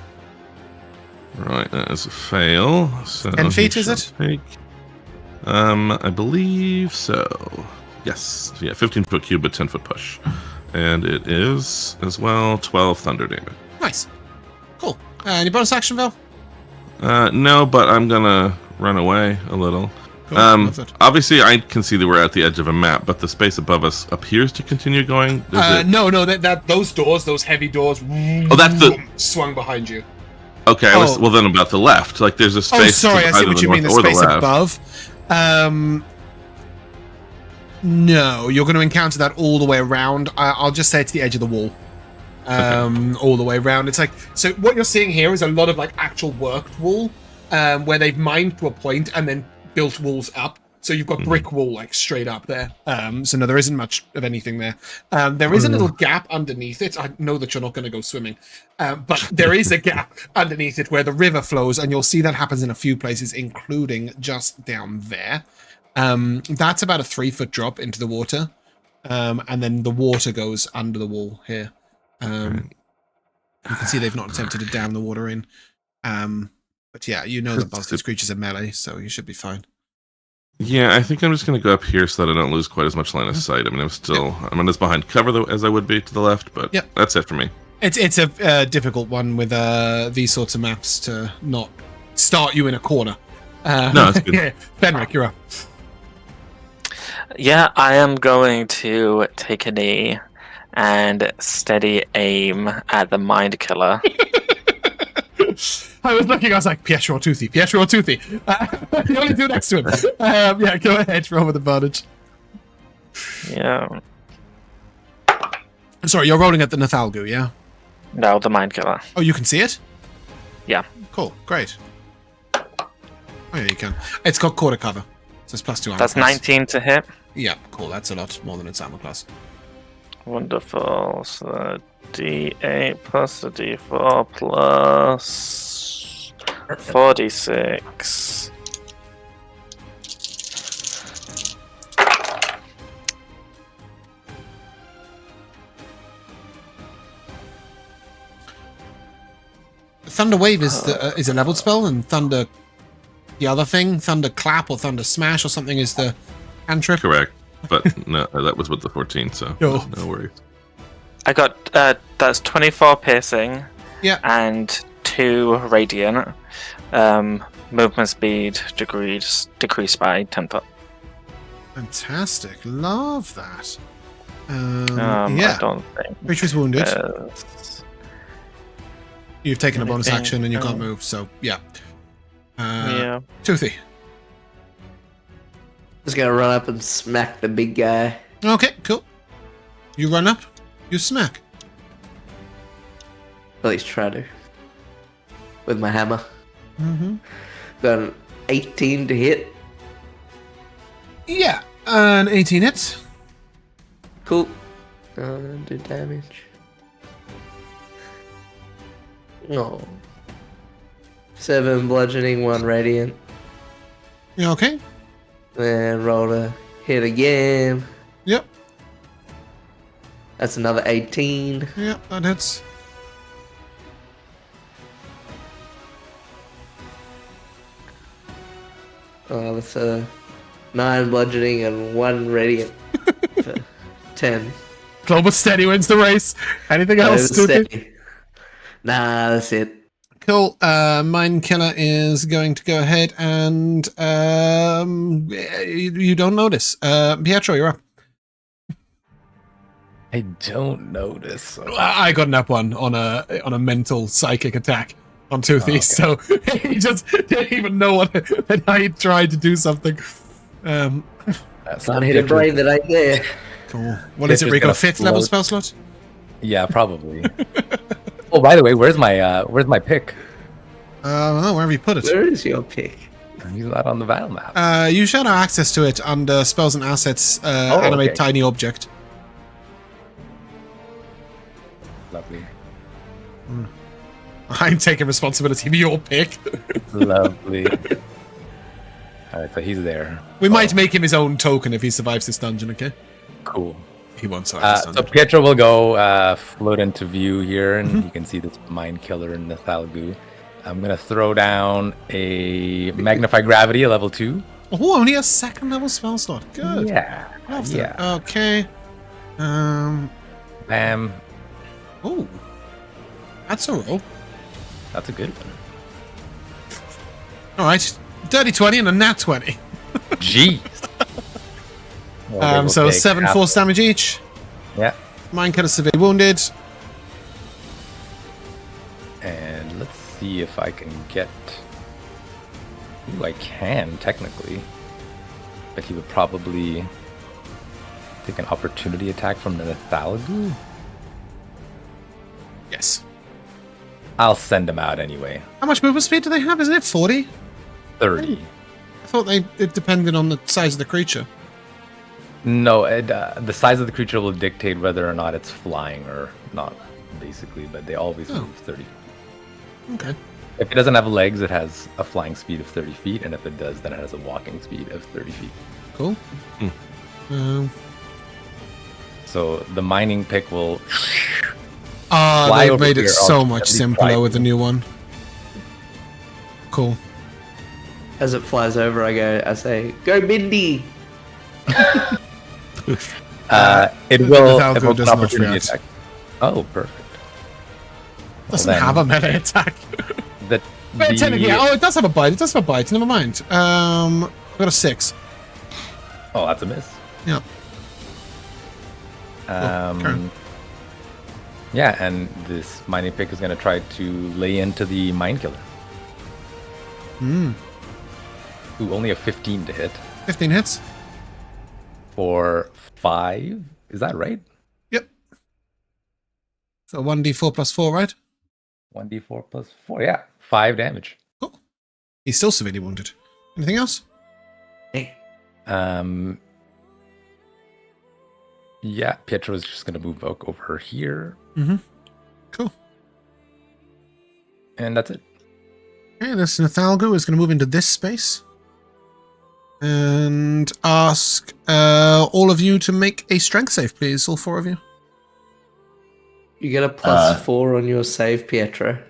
Right, that is a fail. So 10 feet, he is shall it? take- I believe so. Yes. Yeah, 15-foot cube, but 10-foot push. And it is, as well, 12 thunder damage. Nice. Cool. Any bonus action, Val? No, but I'm gonna run away a little. Cool. Love it. Obviously, I can see that we're at the edge of a map, but the space above us appears to continue going. No, those doors, those heavy doors. Oh, that's the swung behind you. Okay, well then about the left. Like there's a space. Oh, sorry, I see what you mean. The space above. No, you're going to encounter that all the way around. I'll just say it's the edge of the wall. All the way around. It's like, so what you're seeing here is a lot of like actual worked wall, where they've mined to a point and then built walls up. So you've got brick wall like straight up there. So no, there isn't much of anything there. There is a little gap underneath it. I know that you're not going to go swimming, but there is a gap underneath it where the river flows, and you'll see that happens in a few places, including just down there. That's about a 3-foot drop into the water, and then the water goes under the wall here. You can see they've not attempted to dam the water in. But yeah, you know that both these creatures are melee, so you should be fine. Yeah, I think I'm just going to go up here so that I don't lose quite as much line of sight. I mean, I'm not as behind cover as I would be to the left, but that's it for me. It's a difficult one with these sorts of maps to not start you in a corner. No, it's good. Yeah. Fenric, you're up. Yeah, I am going to take a knee and steady aim at the Mind Killer. I was looking, I was like, Pietro or Toothy. The only two next to him. Yeah, go ahead, roll with advantage. Yeah. Sorry, you're rolling at the Nathalgu, yeah? No, the Mind Killer. Oh, you can see it? Yeah. Cool, great. Oh, yeah, you can. It's got quarter cover, so it's +2 armor. That's class. 19 to hit. Yeah, cool, that's a lot more than its armor class. Wonderful. So D8 plus the D4 plus 46. Thunder Wave is a leveled spell, and Thunder, the other thing, Thunder Clap or Thunder Smash or something, is the cantrip. Correct. But no, that was with the 14, so Cool. no worries. I got that's 24 piercing. Yeah. And 2 radiant. Movement speed decreased by 10 foot. Fantastic. Love that. I don't think. Creature's wounded. You've taken a bonus action and you can't move, so yeah. Yeah. Toothy. Just gonna run up and smack the big guy. Okay, cool. You run up, you smack. At least try to. With my hammer. Mm-hmm. Got an 18 to hit. Yeah, an 18 hits. Cool. Do damage. No. 7 bludgeoning, 1 radiant. You okay? Then roll to hit again. Yep. That's another 18. Yep, that hits. That's 9 bludgeoning and 1 radiant. For 10. Global Steady wins the race. Anything else, Toothy? Steady. Nah, that's it. Cool. Mind Killer is going to go ahead and you don't notice. Pietro, you're up. I don't notice. I got an up one on a mental psychic attack on Toothy, so he just didn't even know that I tried to do something. That's Can't hit a brain that ain't there. Cool. What is it, Rico? 5th level spell slot? Yeah, probably. Oh, by the way, where's my pick? Oh, wherever you put it. Where is your pick? He's not on the battle map. You should have access to it under spells and assets. Animate okay. tiny object. Lovely. I'm taking responsibility for your pick. Lovely. Alright, so he's there. We might make him his own token if he survives this dungeon, okay? Cool. He won't survive this So dungeon. Pietro will go float into view here, and you can see this mind killer in the Thalgu. I'm gonna throw down a Magnify Gravity, a level 2. Oh, only a second level spell slot. Good. Yeah. Love Yeah. that. Okay. Bam. Oh. That's a roll. That's a good one. Alright. Dirty 20 and a nat 20. Jeez. Well, they will So take 7 half- force damage each. Yeah. Mine killer severely wounded. And let's see if I can get... Ooh, I can, technically. But he would probably take an opportunity attack from the Thalgu. Yes. I'll send him out anyway. How much movement speed do they have? Isn't it 40? 30. I thought it depended on the size of the creature. No, the size of the creature will dictate whether or not it's flying or not, basically. But they always move 30. Okay. If it doesn't have legs, it has a flying speed of 30 feet. And if it does, then it has a walking speed of 30 feet. Cool. So the mining pick will... Ah, Fly they've over made it here, so I'll much definitely simpler try with the to. new one. Cool. As it flies over, I say, "Go Mindy!" It will Without evoke does an not opportunity react. attack. Oh, perfect. Doesn't then- have a melee attack. The, Wait, technically, oh, it does have a bite. It does have a bite. Never mind. I've got a 6. Oh, that's a miss. Yeah. Karen. Yeah, and this mining pick is going to try to lay into the mine killer. Ooh, only a 15 to hit 15 hits. for 5. Is that right? Yep. So 1d4 plus 4, right? 1d4 plus 4. Yeah, 5 damage. Cool. He's still severely wounded. Anything else? Yeah, Pietro is just going to move over here, Cool. and that's it. Okay, this Nathalgu is going to move into this space and ask all of you to make a strength save, please. All 4 of you. You get a +4 on your save, Pietro.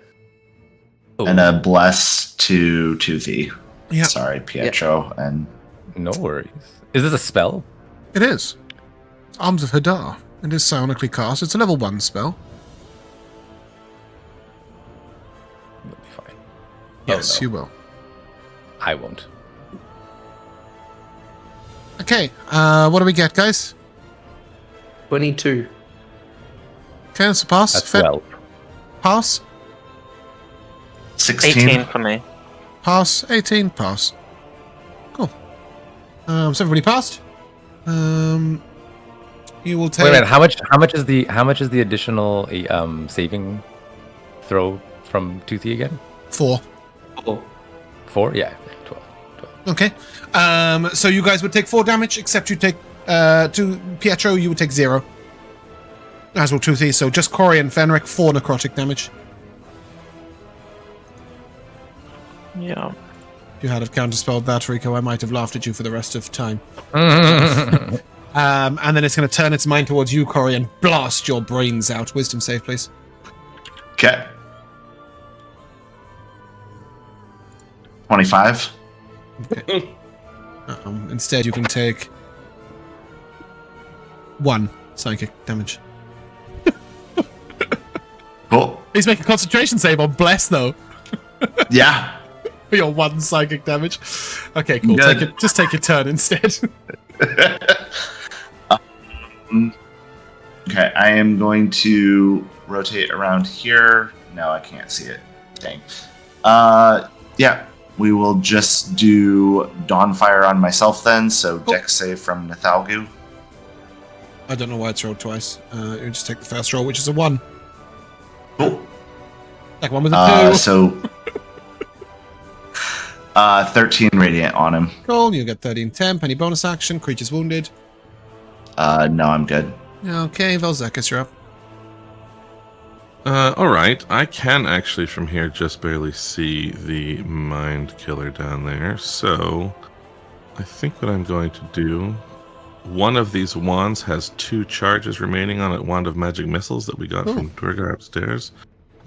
And a bless to Toothy. Yeah, Sorry, Pietro. And No worries. Is this a spell? it is. It's Arms of Hadar. It is psionically cast. It's a level 1 spell. That'll be fine. Yes, no. you will. I won't. Okay, what do we get, guys? 22. Okay, that's a pass. That's Fed- 12. Pass. 16. 18 for me. Pass. 18. Pass. Cool. So everybody passed. You will take. Wait a minute. How much is the additional saving throw from Toothy again? 4. Oh, 4? Yeah, 12. Okay. So you guys would take 4 damage, except you take to Pietro, you would take 0. As will Toothy, so just Corrie and Fenric, 4 necrotic damage. Yeah. If you had have counterspelled that, Rico, I might have laughed at you for the rest of time. And then it's going to turn its mind towards you, Corrie, and blast your brains out. Wisdom save, please. Okay. 25. Okay. Instead, you can take 1 psychic damage. Cool. He's making a concentration save on Bless, though, Yeah. for your 1 psychic damage. Okay, cool. Good. Just take your turn instead. Okay, I am going to rotate around here. No, I can't see it. Dang. Yeah, we will just do Dawnfire on myself then. So Dex save from Nathalgu. I don't know why it's rolled twice. You just take the first roll, which is a 1. Cool. Like one with a 2. So 13 radiant on him. Cool. You get 13 temp. Any bonus action? Creature's wounded. No, I'm good. Okay, Vel'zekiss, you're up. All right. I can actually from here just barely see the mind killer down there. So I think what I'm going to do, one of these wands has 2 charges remaining on it, wand of magic missiles that we got from Durgar upstairs.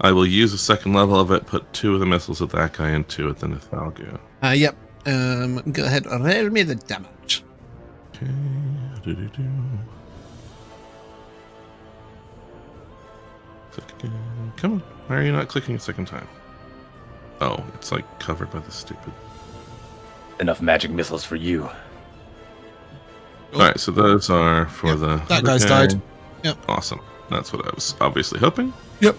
I will use a second level of it, put 2 of the missiles of that guy into it, then Nithalgu. Yep. Go ahead, roll me the damage. Okay. Do-do-do. Click again. Come on. Why are you not clicking a second time? Oh, it's like covered by the stupid. Enough magic missiles for you. Alright, so those are for the. That guy's died. Yep. Awesome. That's what I was obviously hoping. Yep.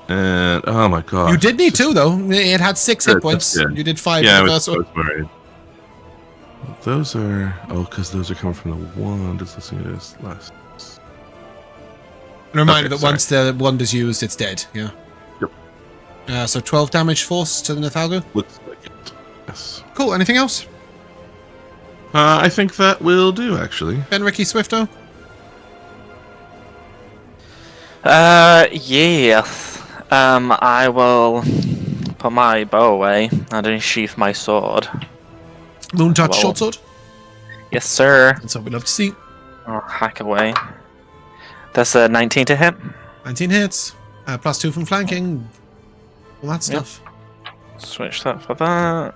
And oh my god. You did need 2 though. It had 6 hit points. Yeah. You did 5 Yeah, for I the was first one. worried. Those are because those are coming from the wand. It's listening to this last. A reminder Okay, that once the wand is used, it's dead. Yeah. Yep. So 12 damage force to the Nithalgu. Looks like it. Yes. Cool. Anything else? I think that will do actually. Ricky Swifto? Yes. I will put my bow away and unsheath my sword. Moon touch Hello. short sword. Yes, sir. That's what we love to see. I'll hack away. That's a 19 to hit. 19 hits. +2 from flanking. All that stuff. Switch that for that.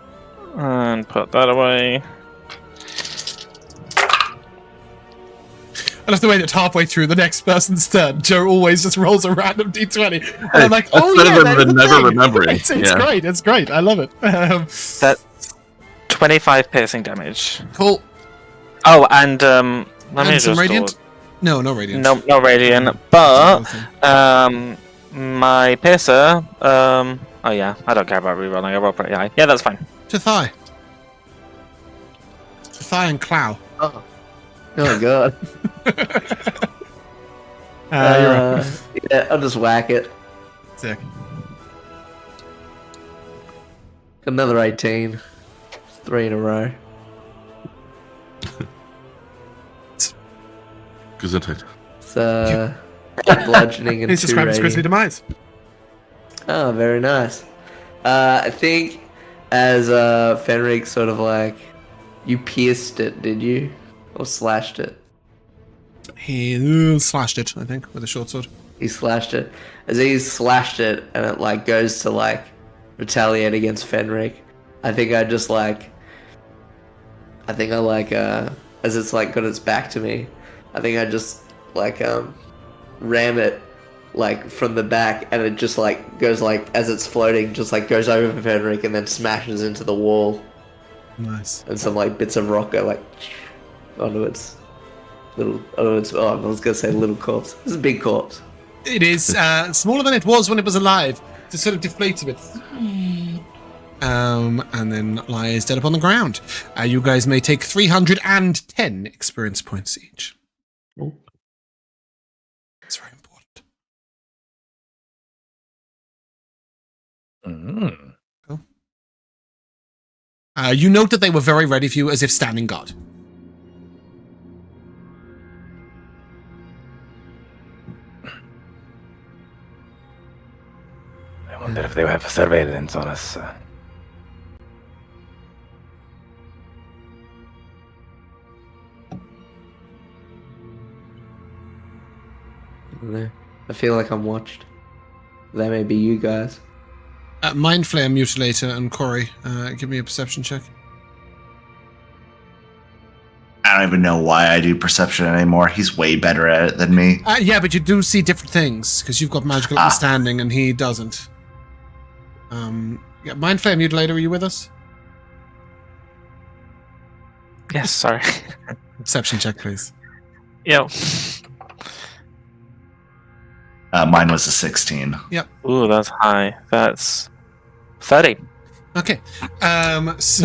And put that away. I love the way that halfway through the next person's turn, Joe always just rolls a random d20. And I'm like, That's oh better yeah, than that is a never thing. remembering. It's Yeah. great. It's great. I love it. That's 25 piercing damage. Cool. Oh, and let me And just some radiant? No radiant. No radiant. But my piercer. Oh yeah, I don't care about rerolling. I roll pretty high. Yeah, that's fine. To thigh. To thigh and clow. Oh god. You're up. Yeah, I'll just whack it. Sick. Another 18. 3 in a row. Gesundheit. It's bludgeoning and It's 2 described as grisly radiant. demise. Oh, very nice. I think as Fenric sort of like, you pierced it, did you? Or slashed it? He slashed it, I think, with a short sword. He slashed it. As he slashed it and it like goes to like retaliate against Fenric, I think I just like, as it's like got its back to me, I think I just like ram it like from the back, and it just like goes like, as it's floating, just like goes over Fenric and then smashes into the wall, Nice. and some like bits of rock go like onto its little, I was gonna say little corpse. It's a big corpse. It is smaller than it was when it was alive. It sort of deflates a bit. And then lies dead upon the ground. You guys may take 310 experience points each. Oh. That's very important. Cool. You note that they were very ready for you, as if standing guard. I wonder if they have surveillance on us. I feel like I'm watched. That may be you guys. Mind Flare, Mutilator, and Corrie, give me a perception check. I don't even know why I do perception anymore. He's way better at it than me. Yeah, but you do see different things, because you've got magical understanding and he doesn't. Yeah, Mind Flare, Mutilator, are you with us? Yes, sorry. Perception check, please. Yo. Mine was a 16. Ooh, that's high. That's 30. Okay. As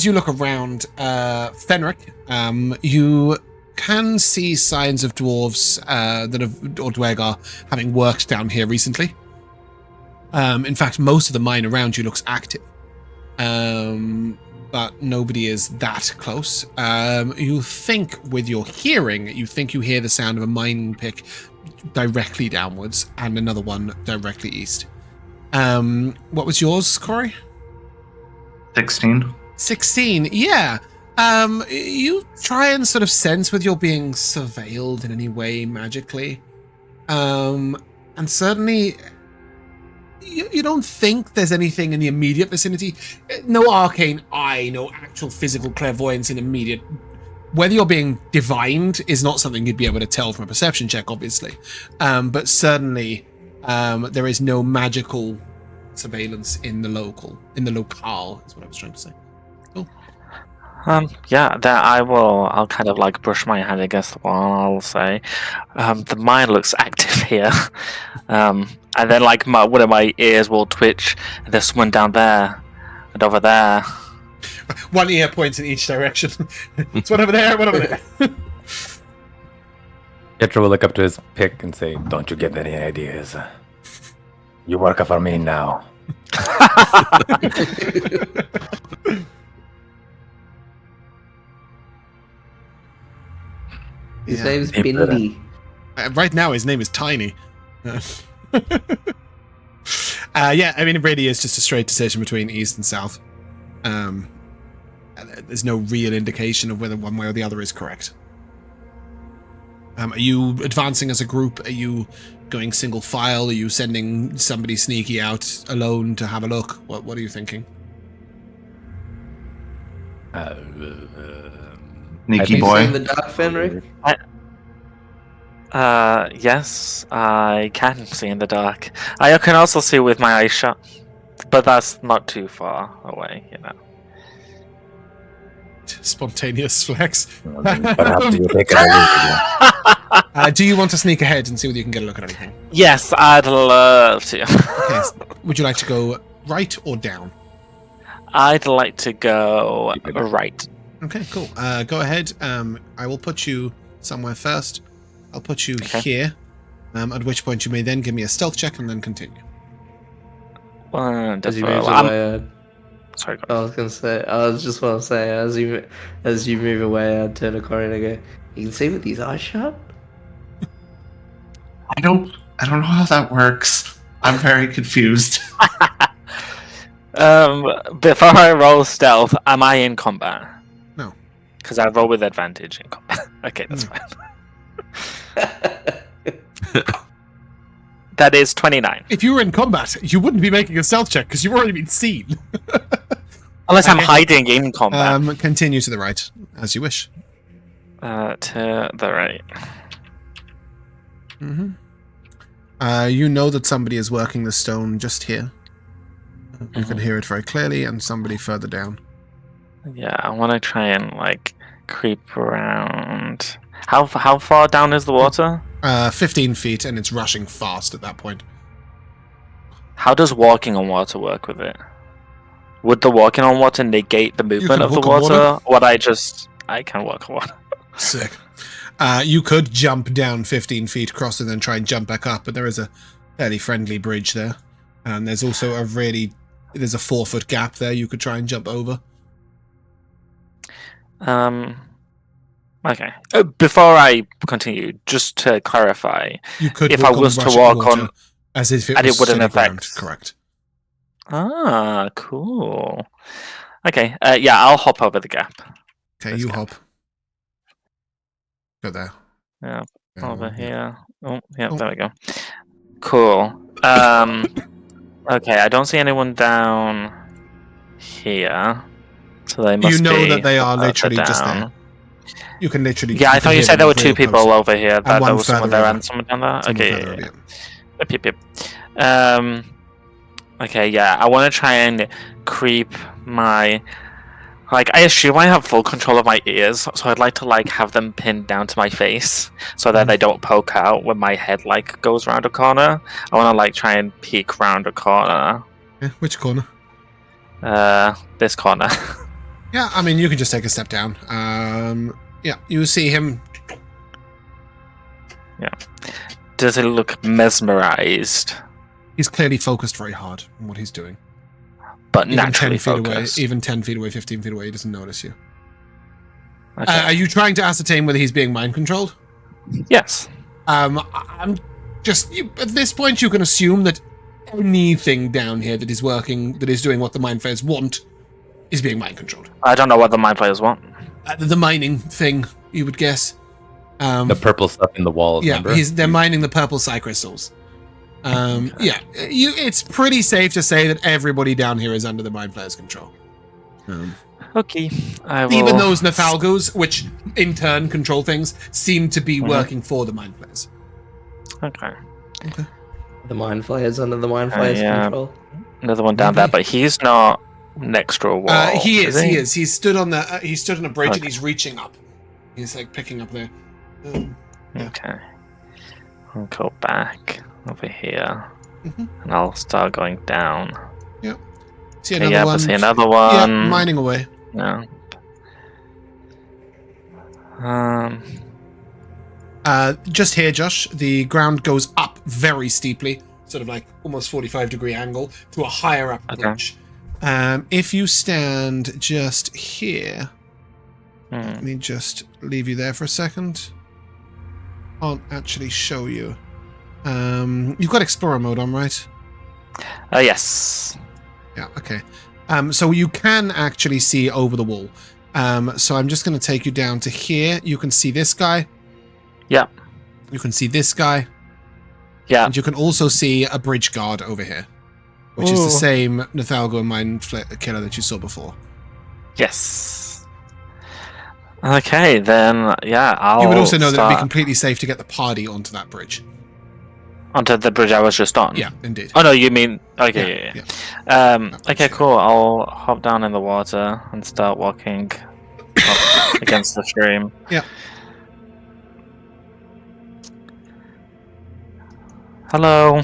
you look around, Fenric, you can see signs of dwarves or Dwergar having worked down here recently. In fact, most of the mine around you looks active. But nobody is that close. You think with your hearing, you hear the sound of a mining pick directly downwards, and another one directly east. What was yours, Corrie? 16. 16, yeah. You try and sort of sense whether you're being surveilled in any way magically. And certainly, you don't think there's anything in the immediate vicinity. No arcane eye, no actual physical clairvoyance in immediate. Whether you're being divined is not something you'd be able to tell from a perception check, obviously. But certainly, there is no magical surveillance in the locale is what I was trying to say. Cool. I'll kind of like brush my hand against the wall. I'll say, the mine looks active here. And then like one of my ears will twitch, and there's someone down there and over there. One ear points in each direction. It's one over there, one over there. Pietro will look up to his pick and say, "Don't you get any ideas? You work for me now." His name's Bindi. Right now, his name is Tiny. Yeah, I mean, it really is just a straight decision between east and south. There's no real indication of whether one way or the other is correct. Are you advancing as a group? Are you going single file? Are you sending somebody sneaky out alone to have a look? What are you thinking? Sneaky You boy. see in the dark, Fenric? Yes, I can see in the dark. I can also see with my eyes shut, but that's not too far away, you know. Spontaneous flex. Perhaps you take an Do you want to sneak ahead and see whether you can get a look at anything? Yes, I'd love to. Okay. Would you like to go right or down? I'd like to go right. Okay, cool. Go ahead. I will put you somewhere first. I'll put you here. At which point you may then give me a stealth check and then continue. As you Wonderful. move away, Sorry, go I on. was gonna say. I just want to say, as you move away, I'd turn to Corrie and I go, "You can see with these eyes shut." I don't know how that works. I'm very confused. Before I roll stealth, am I in combat? No. Because I roll with advantage in combat. Okay, that's fine. That is 29. If you were in combat, you wouldn't be making a stealth check because you've already been seen. Unless I'm Okay. hiding in combat. Continue to the right, as you wish. To the right. Mm-hmm. You know that somebody is working the stone just here. You can hear it very clearly, and somebody further down. Yeah, I want to try and like creep around. How far down is the water? 15 feet, and it's rushing fast at that point. How does walking on water work with it? Would the walking on water negate the movement can of the walk on water? Or I can walk on water. Sick. You could jump down 15 feet across and then try and jump back up, but there is a fairly friendly bridge there. And there's also there's a 4-foot gap there you could try and jump over. Okay. Before I continue, just to clarify, You could if walk I was on to rushing walk water on, as if it and was it wouldn't steady ground. affect. Correct. Cool. Okay. Yeah, I'll hop over the gap. Okay, Let's you go. hop. Go there. Yeah, over Yeah. here. Oh, yeah, Oh. there we go. Cool. Okay, I don't see anyone down here, so they must You know be that they are further literally just down. there. You can literally. Yeah, I can thought you hear said there them were two real people close. over here. That one there was someone further there over. and someone down there. Someone Okay, further yeah, over, yeah. Yep. Okay, yeah, I want to try and creep my. Like, I assume I have full control of my ears, so I'd like to like have them pinned down to my face so that they don't poke out when my head like goes around a corner. I want to like try and peek round a corner. Yeah, which corner? This corner. Yeah, I mean, you can just take a step down. Yeah, you see him. Does it look mesmerized, He's clearly focused very hard on what he's doing. but Even naturally 10 feet focused? away, even 10 feet away, 15 feet away, he doesn't notice you. Okay. Are you trying to ascertain whether he's being mind controlled? Yes. I'm just at this point you can assume that anything down here that is working, that is doing what the mind flayers want, is being mind controlled. I don't know what the mind players want. The mining thing, you would guess. The purple stuff in the walls. Yeah, remember? they're mining the purple psi crystals. Yeah, it's pretty safe to say that everybody down here is under the mind flayers' control. Okay. Even those Nathalgos, which in turn control things, seem to be working for the mind flayers. Okay. The mind flayers under the mind flayers control. Another one down there, but he's not next to a wall. He is. He stood on a bridge and he's reaching up. He's like picking up there. Okay. I'll go back over here, and I'll start going down. Yep. See another one. See another one. Yeah, mining away. Yeah. Just here, Josh, the ground goes up very steeply, sort of like almost 45-degree angle to a higher up bridge. If you stand just here, let me just leave you there for a second. Can't actually show you. You've got Explorer mode on, right? Yes. Yeah, okay. So you can actually see over the wall. So I'm just going to take you down to here. You can see this guy. Yeah. You can see this guy. Yeah. And you can also see a bridge guard over here, which is the same Nathalgo and Mind Killer that you saw before. Yes. Okay, then, yeah, You would also know that it'd be completely safe to get the party onto that bridge. Onto the bridge I was just on? Yeah, indeed. Oh, no, you mean... Okay, yeah. Okay, cool. I'll hop down in the water and start walking up against the stream. Yeah. Hello.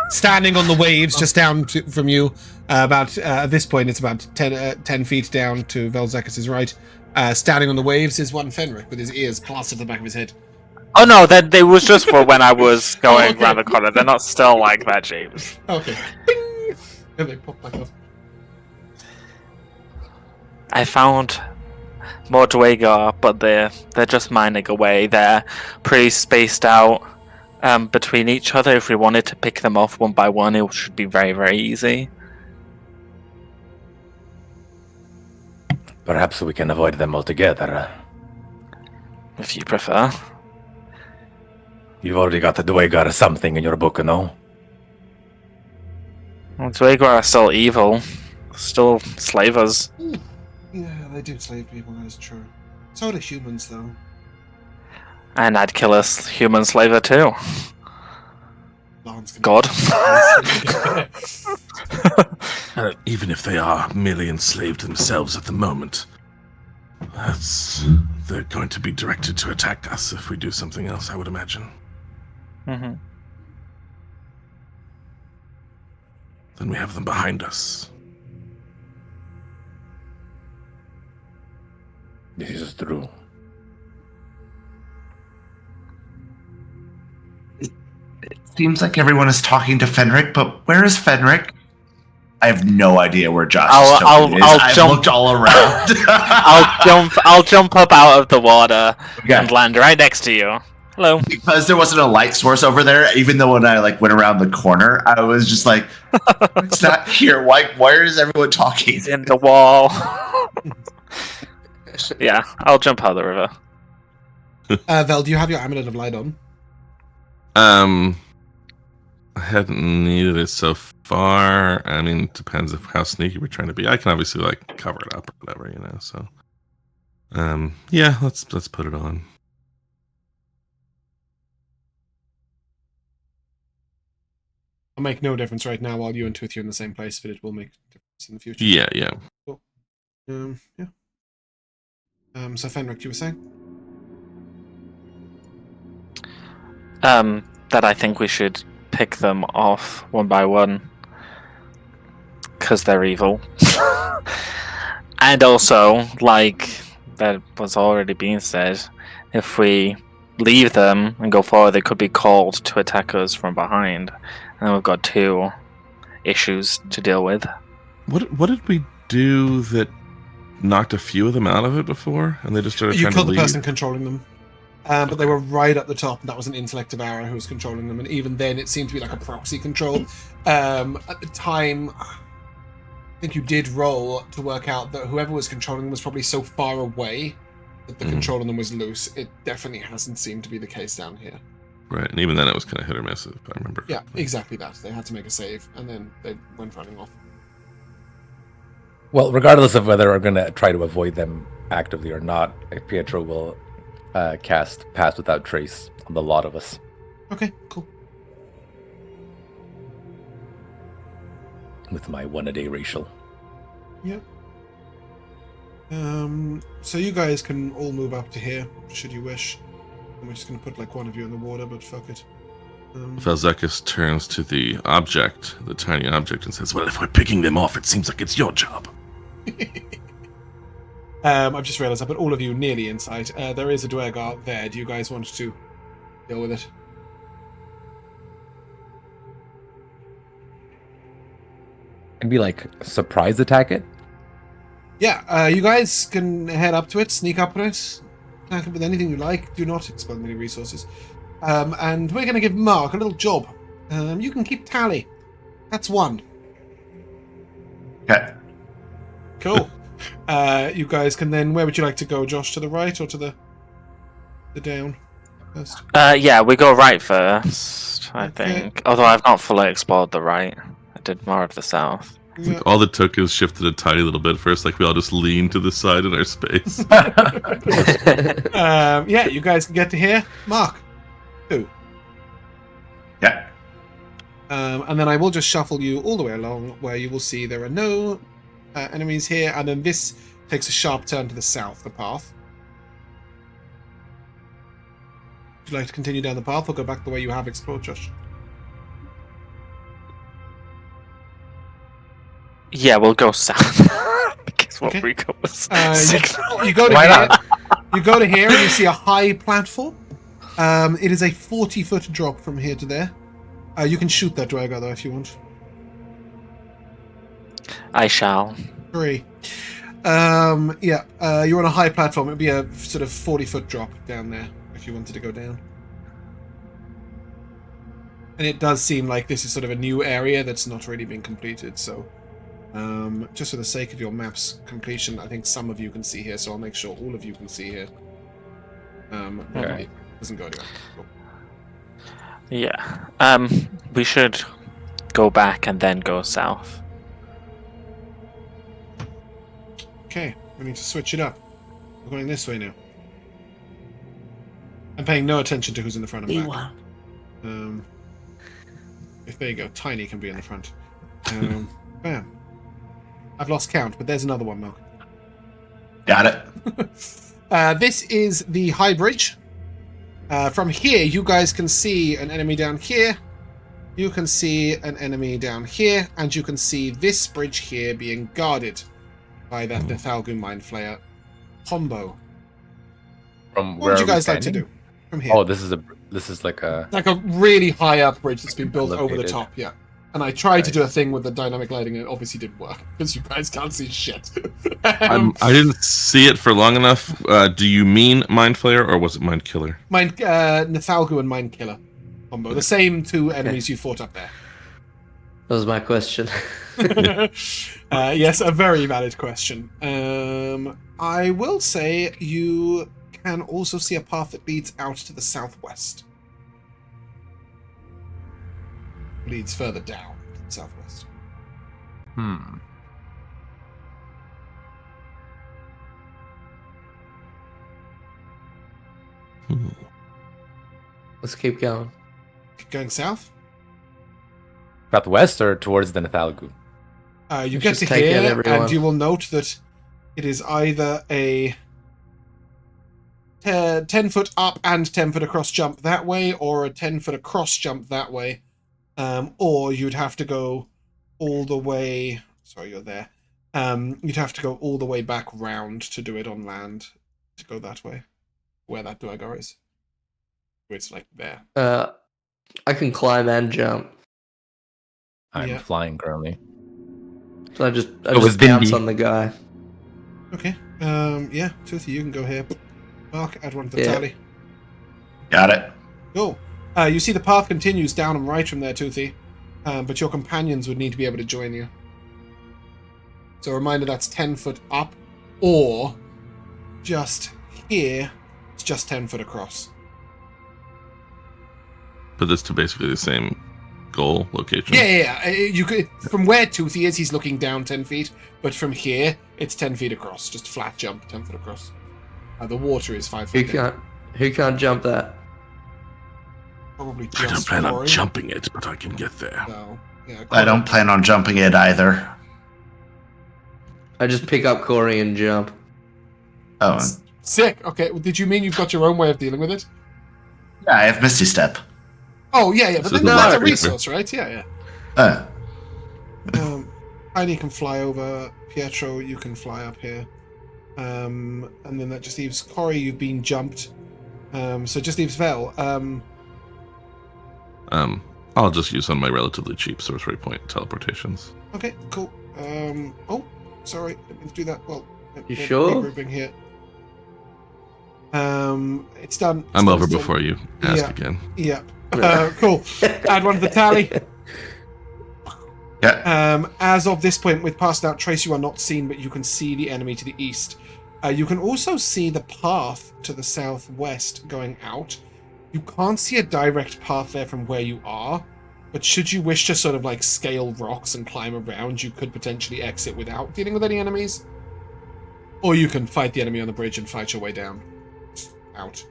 Standing on the waves just down from you, at this point it's about 10 feet down to Vel'zekiss' right. Standing on the waves is one Fenric with his ears plastered to the back of his head. Oh no, that they was just for when I was going around the corner. They're not still like that, James. Okay. Bing! And they pop back up. I found more Dwagar, but they're just mining away. They're pretty spaced out between each other. If we wanted to pick them off one by one, it should be very, very easy. Perhaps we can avoid them altogether. If you prefer. You've already got the Dwagar or something in your book, no? Well, Dwagar are still evil. Still slavers. Yeah, they do slave people, that is true. So do humans, though. And I'd kill a human slaver too. God. Even if they are merely enslaved themselves at the moment, they're going to be directed to attack us if we do something else, I would imagine. Mm-hmm. Then we have them behind us. This is true. It seems like everyone is talking to Fenric, but where is Fenric? I have no idea where Josh's token is. I've looked all around. I'll jump up out of the water and land right next to you. Hello. Because there wasn't a light source over there, even though when I went around the corner, I was just like, it's not here. Why is everyone talking? He's in the wall. Yeah, I'll jump out of the river. Vel, do you have your Amulet of Light on? I hadn't needed it so far. I mean, it depends of how sneaky we're trying to be. I can obviously cover it up or whatever, so. Yeah, let's put it on. It'll make no difference right now while you and Tooth are in the same place, but it will make a difference in the future. Yeah. Cool. Yeah. So Fenric, you were saying? That I think we should pick them off one by one. Because they're evil. And also, like that was already being said, if we leave them and go forward, they could be called to attack us from behind. And then we've got two issues to deal with. What did we do that knocked a few of them out of it before? And they just started You trying to killed the leave? person controlling them. But they were right at the top, and that was an intellect Devour who was controlling them. And even then, it seemed to be like a proxy control. At the time, I think you did roll to work out that whoever was controlling them was probably so far away that the control on them was loose. It definitely hasn't seemed to be the case down here. Right, and even then it was kind of hit or miss, if I remember Yeah, correctly. exactly that. They had to make a save, and then they went running off. Well, regardless of whether we're going to try to avoid them actively or not, Pietro will cast Pass Without Trace on the lot of us. Okay, cool. With my 1-a-day racial. Yep. So you guys can all move up to here, should you wish. I'm just going to put like one of you in the water, but fuck it. Vel'zekiss turns to the object, the tiny object, and says, "Well, if we're picking them off, it seems like it's your job." I've just realised I put all of you nearly inside. There is a Dwergar there. Do you guys want to deal with it? And be like, surprise attack it? Yeah, you guys can head up to it, sneak up on it, attack it with anything you like. Do not expend many resources. And we're going to give Mark a little job. You can keep tally. That's 1. Okay. Cool. You guys can then... Where would you like to go, Josh? To the right or to the down first? Yeah, we go right first, I Okay. think. Although I've not fully explored the right. I did more of the south. Yeah. All it took is shifted a tiny little bit first, like we all just leaned to the side in our space. Yeah, you guys can get to here. Mark. Who? Yeah. And then I will just shuffle you all the way along where you will see there are no enemies here. And then this takes a sharp turn to the south, the path. Would you like to continue down the path or go back the way you have explored, Josh? Yeah, we'll go south. Guess what Okay. Rico was You go to Why here. not? You go to here and you see a high platform. It is a 40-foot drop from here to there. You can shoot that Dwergar though if you want. I shall. 3. You're on a high platform. It'd be a sort of 40-foot drop down there if you wanted to go down. And it does seem like this is sort of a new area that's not really been completed, so just for the sake of your map's completion, I think some of you can see here, so I'll make sure all of you can see here. Okay. It doesn't go anywhere. Cool. Yeah. We should go back and then go south. Okay, we need to switch it up. We're going this way now. I'm paying no attention to who's in the front and back. There you go. Tiny can be in the front. Bam. I've lost count, but there's another one, Mark. Got it. This is the high bridge. From here, you guys can see an enemy down here. You can see an enemy down here, and you can see this bridge here being guarded by that Nethalgu Mind Flayer combo. From What where would you are we guys like to standing? do from here? Oh, this is like a... Like a really high up bridge that's been built over the Elevated. top, yeah. And I tried to do a Nice. thing with the dynamic lighting, and it obviously didn't work because you guys can't see shit. I didn't see it for long enough. Do you mean Mind Flayer or was it Mind Killer? Mind Nethalgu and Mind Killer combo, the same 2 enemies you fought up there. That was my question. Yes, a very valid question. I will say you can also see a path that leads out to the southwest. Leads further down to the southwest. Let's keep going. Keep going south. Southwest or towards the Nethalgu? You We get should to take here, out everyone. and you will note that it is either a 10-foot up and 10-foot across jump that way, or a 10-foot across jump that way. Or you'd have to go all the way... Sorry, you're there. You'd have to go all the way back round to do it on land, to go that way, where that Dwergar is. It's like there. I can climb and jump. I'm Yeah. flying currently. So I just it's bounce Bimby. on the guy. Okay. Yeah, Toothy, you can go here. Mark, add one to the Yeah. tally. Got it. Cool. You see the path continues down and right from there, Toothy, but your companions would need to be able to join you. So a reminder, that's 10 foot up, or just here, it's just 10 foot across. But that's to basically the same goal location. Yeah. You could, from where Toothy is, he's looking down 10 feet, but from here, it's 10 feet across. Just flat jump, 10 foot across. The water is 5 feet. Who can't jump that? Probably I don't just plan on Corrie. jumping it, but I can get there. So, yeah, I don't plan on jumping it either. I just pick up Corrie and jump. Oh, Sick. Okay, did you mean you've got your own way of dealing with it? yeah, I have Misty Step. Oh, yeah, but So then the that's a water- resource, right? Yeah. Uh, Heidi can fly over. Pietro, you can fly up here. And then that just leaves Corrie, you've been jumped. So it just leaves Vel. I'll just use one of my relatively cheap sorcery point teleportations. Okay, cool. Oh, sorry, didn't mean to do that. Well, You we're sure? regrouping here. It's done. I'm over It's done. before you ask Yeah. again. Yeah. Cool. Add one to the tally. yeah. As of this point, with passed out trace, you are not seen, but you can see the enemy to the east. You can also see the path to the southwest going out. You can't see a direct path there from where you are, but should you wish to sort of like scale rocks and climb around, you could potentially exit without dealing with any enemies. Or you can fight the enemy on the bridge and fight your way down. Out.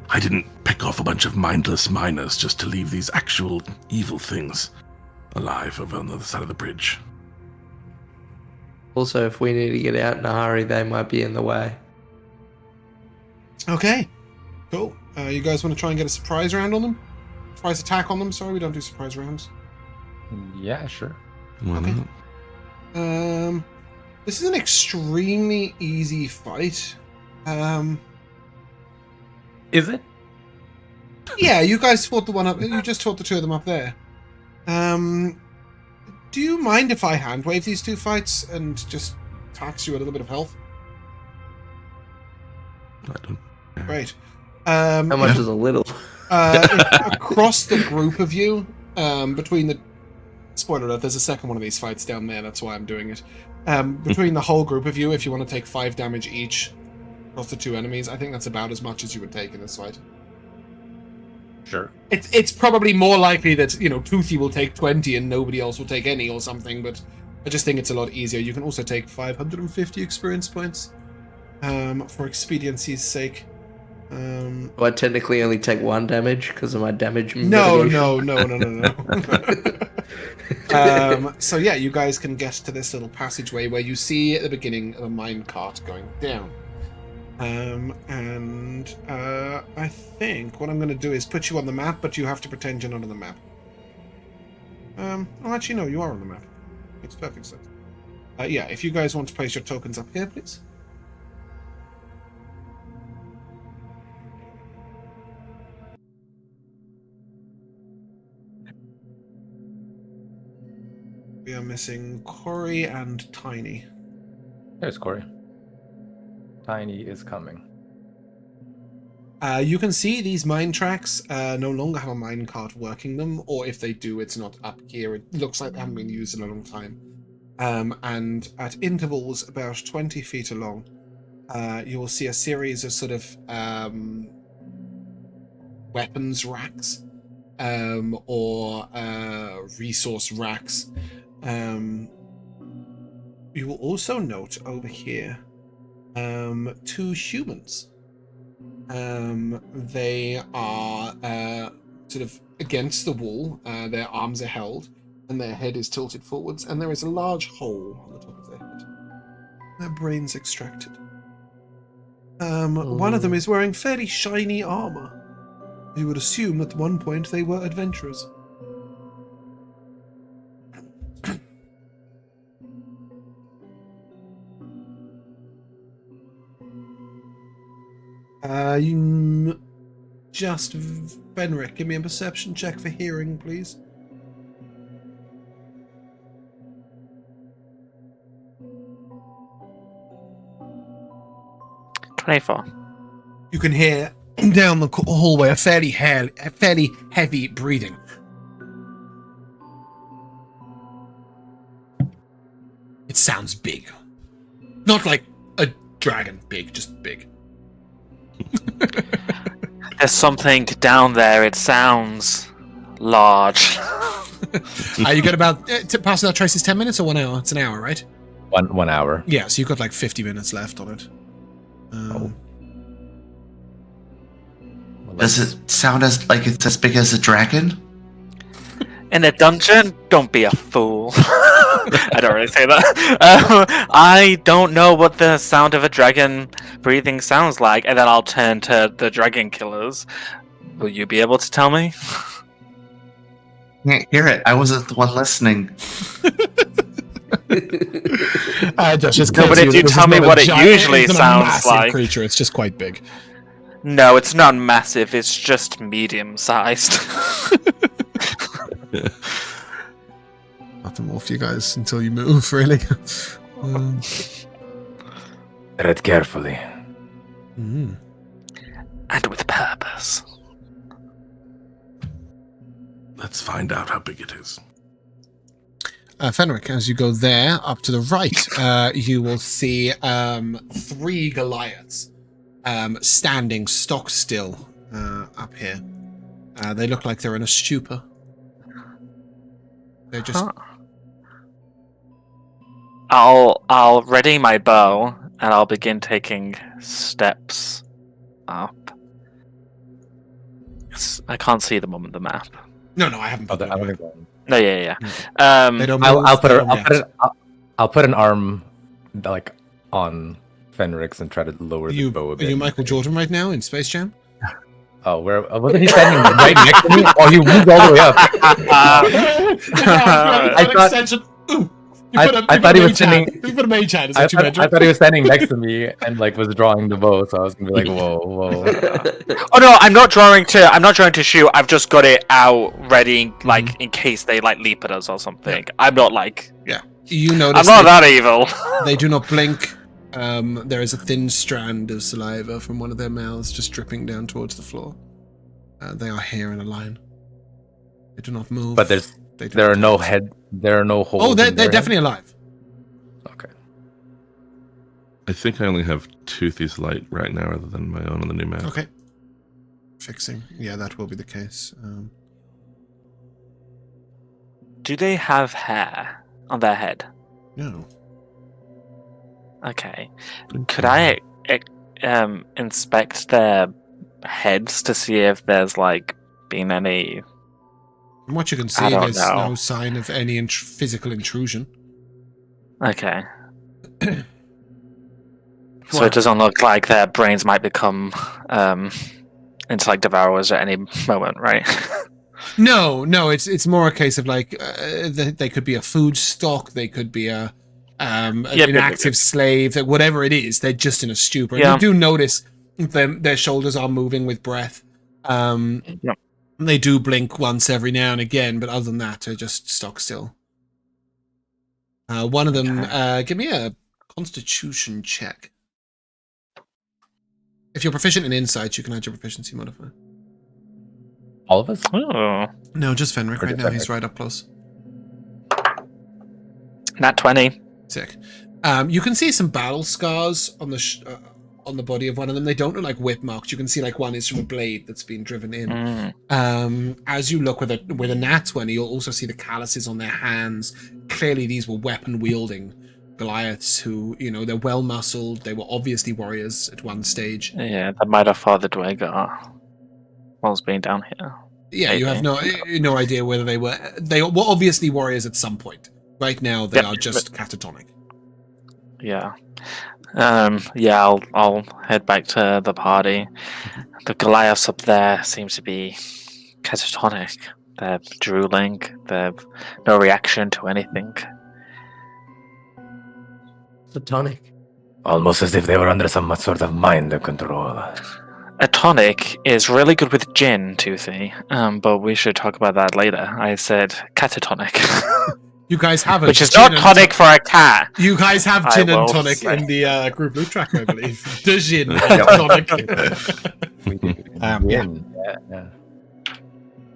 I didn't pick off a bunch of mindless miners just to leave these actual evil things alive over on the other side of the bridge. Also, if we need to get out in a hurry, they might be in the way. Okay. Cool. You guys want to try and get a surprise round on them? Surprise attack on them? Sorry, we don't do surprise rounds. Yeah, sure. Why Okay. not? This is an extremely easy fight. Is it? Yeah, you guys fought the one up. You just fought the two of them up there. Do you mind if I hand wave these two fights and just tax you a little bit of health? I don't. Great. How much is a little? Across the group of you, between the spoiler alert, there's a second one of these fights down there. That's why I'm doing it. Between the whole group of you, if you want to take 5 damage each across the two enemies, I think that's about as much as you would take in this fight. Sure. It's probably more likely that, Toothy will take 20 and nobody else will take any or something, but I just think it's a lot easier. You can also take 550 experience points for expediency's sake. Do I technically only take 1 damage because of my damage No. mitigation? So yeah, you guys can get to this little passageway where you see at the beginning of a minecart going down. I think what I'm going to do is put you on the map, but you have to pretend you're not on the map. Actually, no, you are on the map. Makes perfect sense. Yeah, if you guys want to place your tokens up here, please. We are missing Corrie and Tiny. There's Corrie. Tiny is coming. You can see these mine tracks no longer have a minecart working them, or if they do, it's not up here. It looks like they haven't been used in a long time. And at intervals about 20 feet along, you will see a series of sort of weapons racks or resource racks. You will also note over here 2 humans. They are sort of against the wall. Their arms are held, and their head is tilted forwards, and there is a large hole on the top of their head. Their brains extracted. One of them is wearing fairly shiny armor. You would assume at one point they were adventurers. Just Benric, give me a perception check for hearing, please. 24. You can hear down the hallway a fairly heavy breathing. It sounds big. Not like a dragon big, just big. There's something down there. It sounds large. You got about to pass that trace is 10 minutes or 1 hour? It's an hour, right? 1 hour. Yeah, so you've got like 50 minutes left on it. Does it sound like it's as big as a dragon? In a dungeon? Don't be a fool. I don't really say that. I don't know what the sound of a dragon breathing sounds like, and then I'll turn to the dragon killers. Will you be able to tell me? Can't hear it. I wasn't the one listening. Just No, but if you tell me what it usually sounds like. Creature, it's just quite big. No, it's not massive. It's just medium-sized. Nothing more for you guys until you move, really. Tread carefully. And with purpose. Let's find out how big it is. Fenric, as you go there, up to the right, you will see 3 Goliaths standing stock still up here. They look like they're in a stupor. They're just... I'll ready my bow, and I'll begin taking steps up. I can't see them on the map. No, I haven't. No, yeah. They don't move, I'll put an arm like on Fenric's and try to lower the bow a bit. Are you Michael Jordan right now in Space Jam? Oh, where wasn't he standing right next to me? Oh, he moved all the way up. I thought he was standing. You put a mage hand. I thought he was standing next to me and like was drawing the bow, so I was gonna be like, whoa. Oh no, I'm not drawing to shoot. I've just got it out ready, like in case they like leap at us or something. Yeah. I'm not like. Yeah, you notice. I'm not that evil. They do not blink. There is a thin strand of saliva from one of their mouths just dripping down towards the floor. They are here in a line. They do not move. But there are no holes. Oh, they're definitely alive. Okay. I think I only have Toothy's light right now, other than my own on the new map. Okay. Fixing. Yeah, that will be the case. Do they have hair on their head? No. Okay. Could I inspect their heads to see if there's like been any? From what you can see, there's no sign of any physical intrusion. Okay. So it doesn't look like their brains might become intellect devourers at any moment, right? No. It's more a case of like they could be a food stock, they could be an inactive slave, like whatever it is. They're just in a stupor. And you do notice their shoulders are moving with breath. They do blink once every now and again, but other than that, they're just stock still. One of them, give me a Constitution check. If you're proficient in insight, you can add your proficiency modifier. All of us? Oh. No, just Fenric right now. He's right up close. Nat 20. Sick. You can see some battle scars on the body of one of them. They don't look like whip marks. You can see like one is from a blade that's been driven in. As you look with a nat 20, you'll also see the calluses on their hands. Clearly, these were weapon-wielding Goliaths who, they're well-muscled. They were obviously warriors at one stage. Yeah, that might have fathered Dwagar whilst being down here. Yeah, maybe. You have no idea whether they were obviously warriors at some point. Right now, they are just catatonic. Yeah. I'll head back to the party. The Goliaths up there seem to be catatonic. They're drooling. They've no reaction to anything. The tonic. Almost as if they were under some sort of mind control. A tonic is really good with gin, Toothy. But we should talk about that later. I said catatonic. You guys have a which is gin not and tonic for a cat. You guys have I gin and will tonic say. in the group loot track, I believe. The gin and tonic. We do. Yeah. Yeah.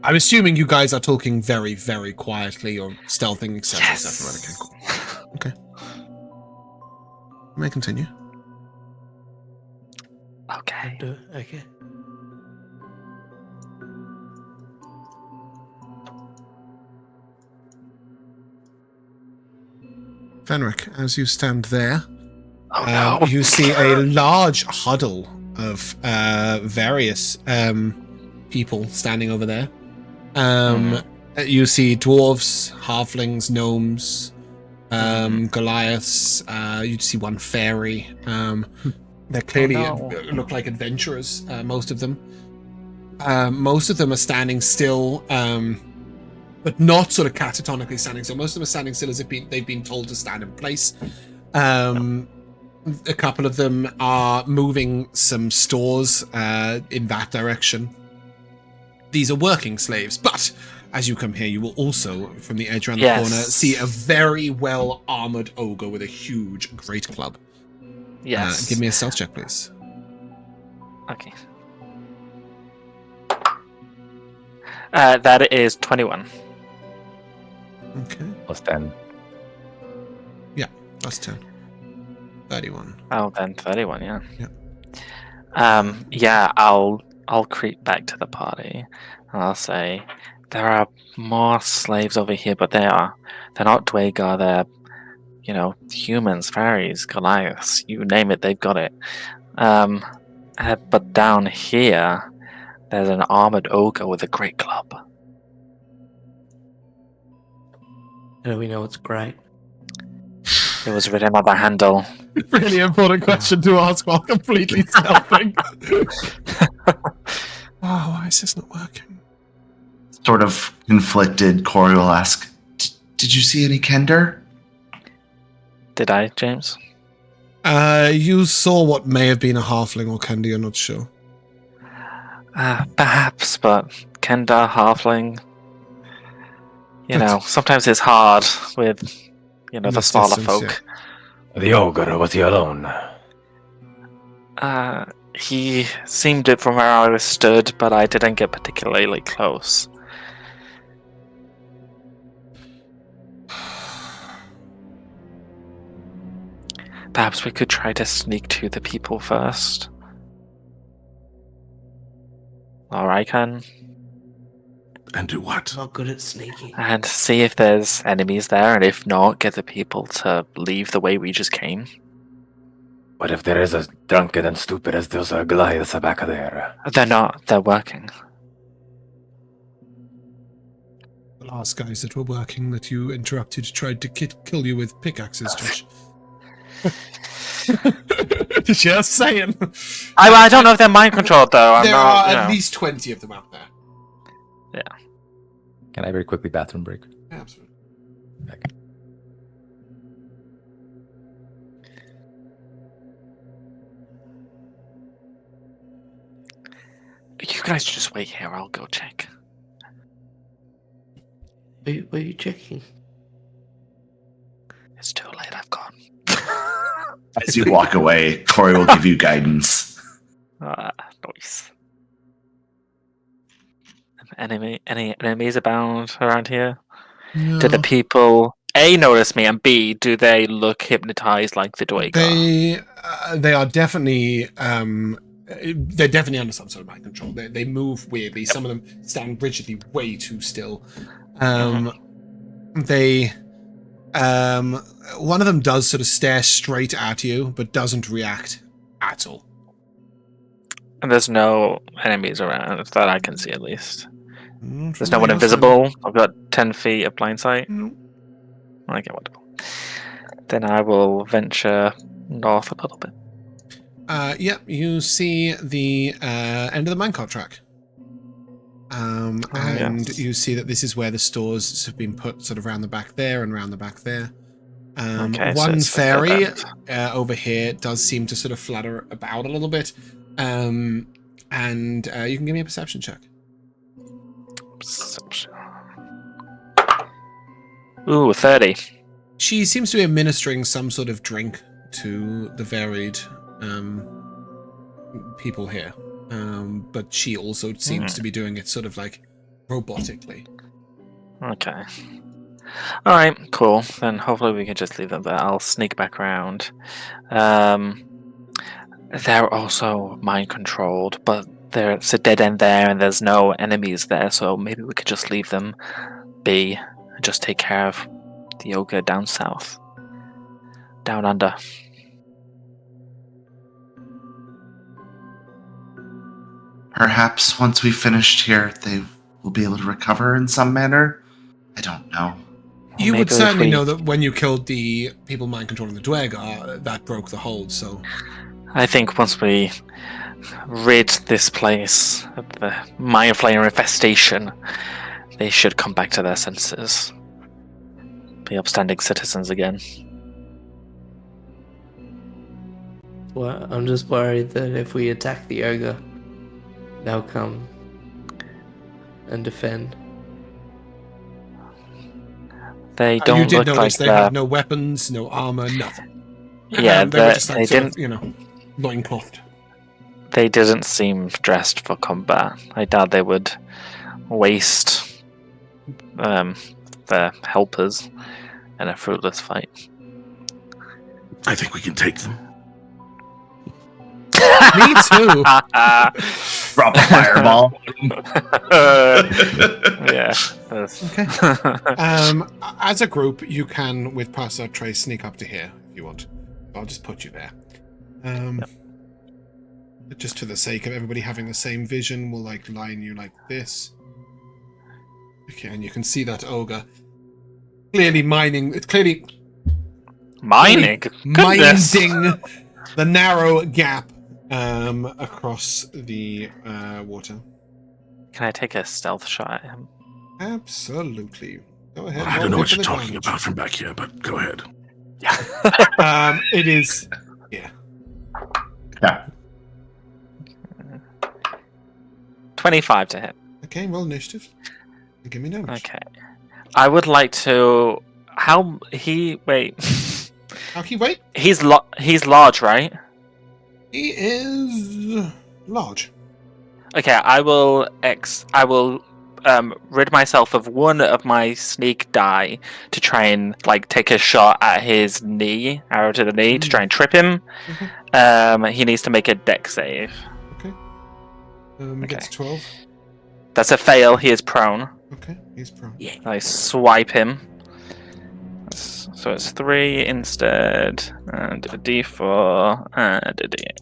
I'm assuming you guys are talking very, very quietly or stealthing, etc. Yes. etc. Okay, cool. You may continue. Okay. Okay. Fenric, as you stand there, Oh no. you see a large huddle of various people standing over there. You see dwarves, halflings, gnomes, Goliaths. You see one fairy. They clearly look like adventurers, most of them. Most of them are standing still, but not sort of catatonically standing still. Most of them are standing still as if they've been told to stand in place. A couple of them are moving some stores in that direction. These are working slaves, but as you come here, you will also, from the edge around the corner, see a very well-armored ogre with a huge great club. Yes. Give me a stealth check, please. Okay. That is 21. Okay. Plus 10. Yeah, plus 10. 31. Oh, then 31. Yeah. Yeah. Yeah. I'll creep back to the party, and I'll say there are more slaves over here, but they're not Dwagar. They're humans, fairies, Goliaths, you name it, they've got it. But down here, there's an armored ogre with a great club. How do we know it's great? It was written on the handle. Really important question to ask while completely stealthing. Oh, why is this not working? Sort of conflicted, Corrie will ask, did you see any Kender? Did I, James? You saw what may have been a halfling or candy, you're not sure. Perhaps, but Kenda, halfling. Sometimes it's hard with, the This smaller distance, folk. The ogre, was he alone? He seemed it from where I was stood, but I didn't get particularly close. Perhaps we could try to sneak to the people first. Or I can. And do what? Not good at sneaking. And see if there's enemies there, and if not, get the people to leave the way we just came. What if there is as drunken and stupid as those Goliaths back there? They're not. They're working. The last guys that were working that you interrupted tried to kill you with pickaxes, Josh. Just saying. I don't know if they're mind controlled though. There are at least 20 of them out there. Yeah. Can I very quickly bathroom break? Absolutely. Okay. You guys just wait here. I'll go check. Where are you checking? It's too late. I've gone. As you walk away, Corrie will give you guidance. Nice. Any enemies abound around here? No. Do the people A notice me, and B, do they look hypnotized like the Dwagar? They are definitely they're definitely under some sort of mind control. They move weirdly. Some of them stand rigidly way too still. They one of them does sort of stare straight at you, but doesn't react at all. And there's no enemies around that I can see, at least. There's no From one your invisible. I've got 10 feet of blind sight. No. Okay, wonderful. Then I will venture north a little bit. Yep, you see the end of the minecart track. And yes. you see that this is where the stores have been put sort of around the back there and around the back there. Okay, so one it's fairy like over here does seem to sort of flutter about a little bit. And you can give me a perception check. Perception. Ooh, 30. She seems to be administering some sort of drink to the varied people here. But she also seems to be doing it sort of like robotically. Okay. Alright, cool. Then hopefully we can just leave them there. I'll sneak back around. They're also mind controlled, but it's a dead end there and there's no enemies there, so maybe we could just leave them be and just take care of the ogre down south. Down under. Perhaps once we've finished here, they will be able to recover in some manner. I don't know. You would Maybe if certainly we- know that when you killed the people mind controlling the Dwergar, that broke the hold, so... I think once we rid this place of the mind flayer infestation, they should come back to their senses. Be upstanding citizens again. Well, I'm just worried that if we attack the ogre, they'll come and defend. They you don't did look notice like they have no weapons, no armor, nothing. Yeah, they were just they like sort of, didn't. loinclothed. They didn't seem dressed for combat. I doubt they would waste their helpers in a fruitless fight. I think we can take them. Me too. Drop a fireball. Yeah. Okay. As a group, you can, with pass out trace, sneak up to here if you want. I'll just put you there. Just for the sake of everybody having the same vision, we'll like line you like this. Okay, and you can see that ogre clearly mining. It's clearly Mining. Goodness. minding the narrow gap across the water. Can I take a stealth shot at him? Absolutely. Go ahead. I roll don't know hit what for you're the talking damage. about from back here, but go ahead. It is. Yeah. Yeah. 25 to hit. Okay, roll initiative. And give me damage. Okay. I would like to. How he wait? Okay, wait. He's large, right? He is large. Okay, I will rid myself of one of my sneak die to try and like take a shot at his knee, arrow to the knee, to try and trip him. Okay. He needs to make a dex save. Okay. Okay. Gets 12. That's a fail. He is prone. Okay, he's prone. I swipe him. So it's 3 instead, and a d4, and a d8.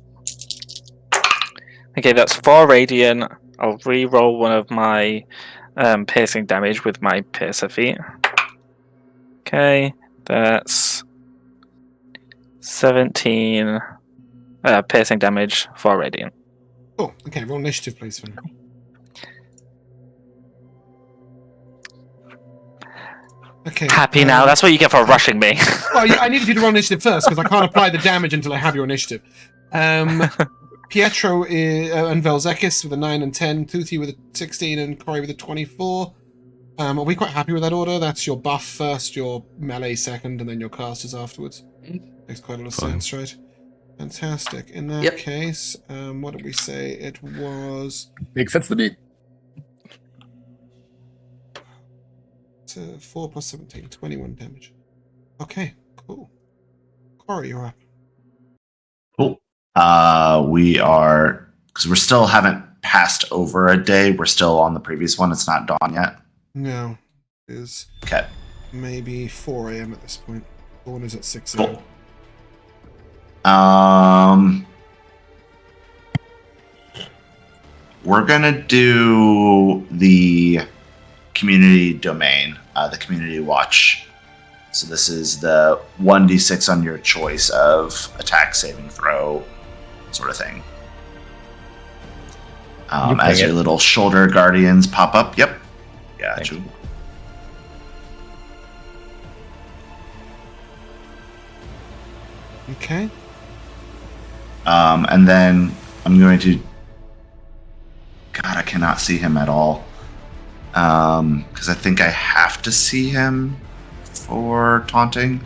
Okay, that's 4 radiant. I'll re-roll one of my piercing damage with my piercer feat. Okay, that's 17 piercing damage, 4 radiant. Oh, okay, roll initiative, please, Finn. Okay. Happy now. That's what you get for rushing me. Well, yeah, I needed you to roll initiative first because I can't apply the damage until I have your initiative. Pietro and Vel'zekiss with a 9 and 10, Tuthi with a 16, and Corrie with a 24. Are we quite happy with that order? That's your buff first, your melee second, and then your casters afterwards. Makes quite a lot of sense, right? Fantastic. In that case, what did we say? It was... Makes sense to me. 4 plus 17, 21 damage. Okay, cool. Corrie, you're up. Cool. We are, because we still haven't passed over a day. We're still on the previous one. It's not dawn yet. No, it is Okay. maybe 4 a.m. at this point. Dawn is at 6 Cool. a.m. We're gonna do the community domain, the community watch. So this is the 1d6 on your choice of attack, saving throw, sort of thing. As your little shoulder guardians pop up. Yep. Yeah. Thank you. Okay. And then I'm going to... God, I cannot see him at all. Because I think I have to see him for taunting.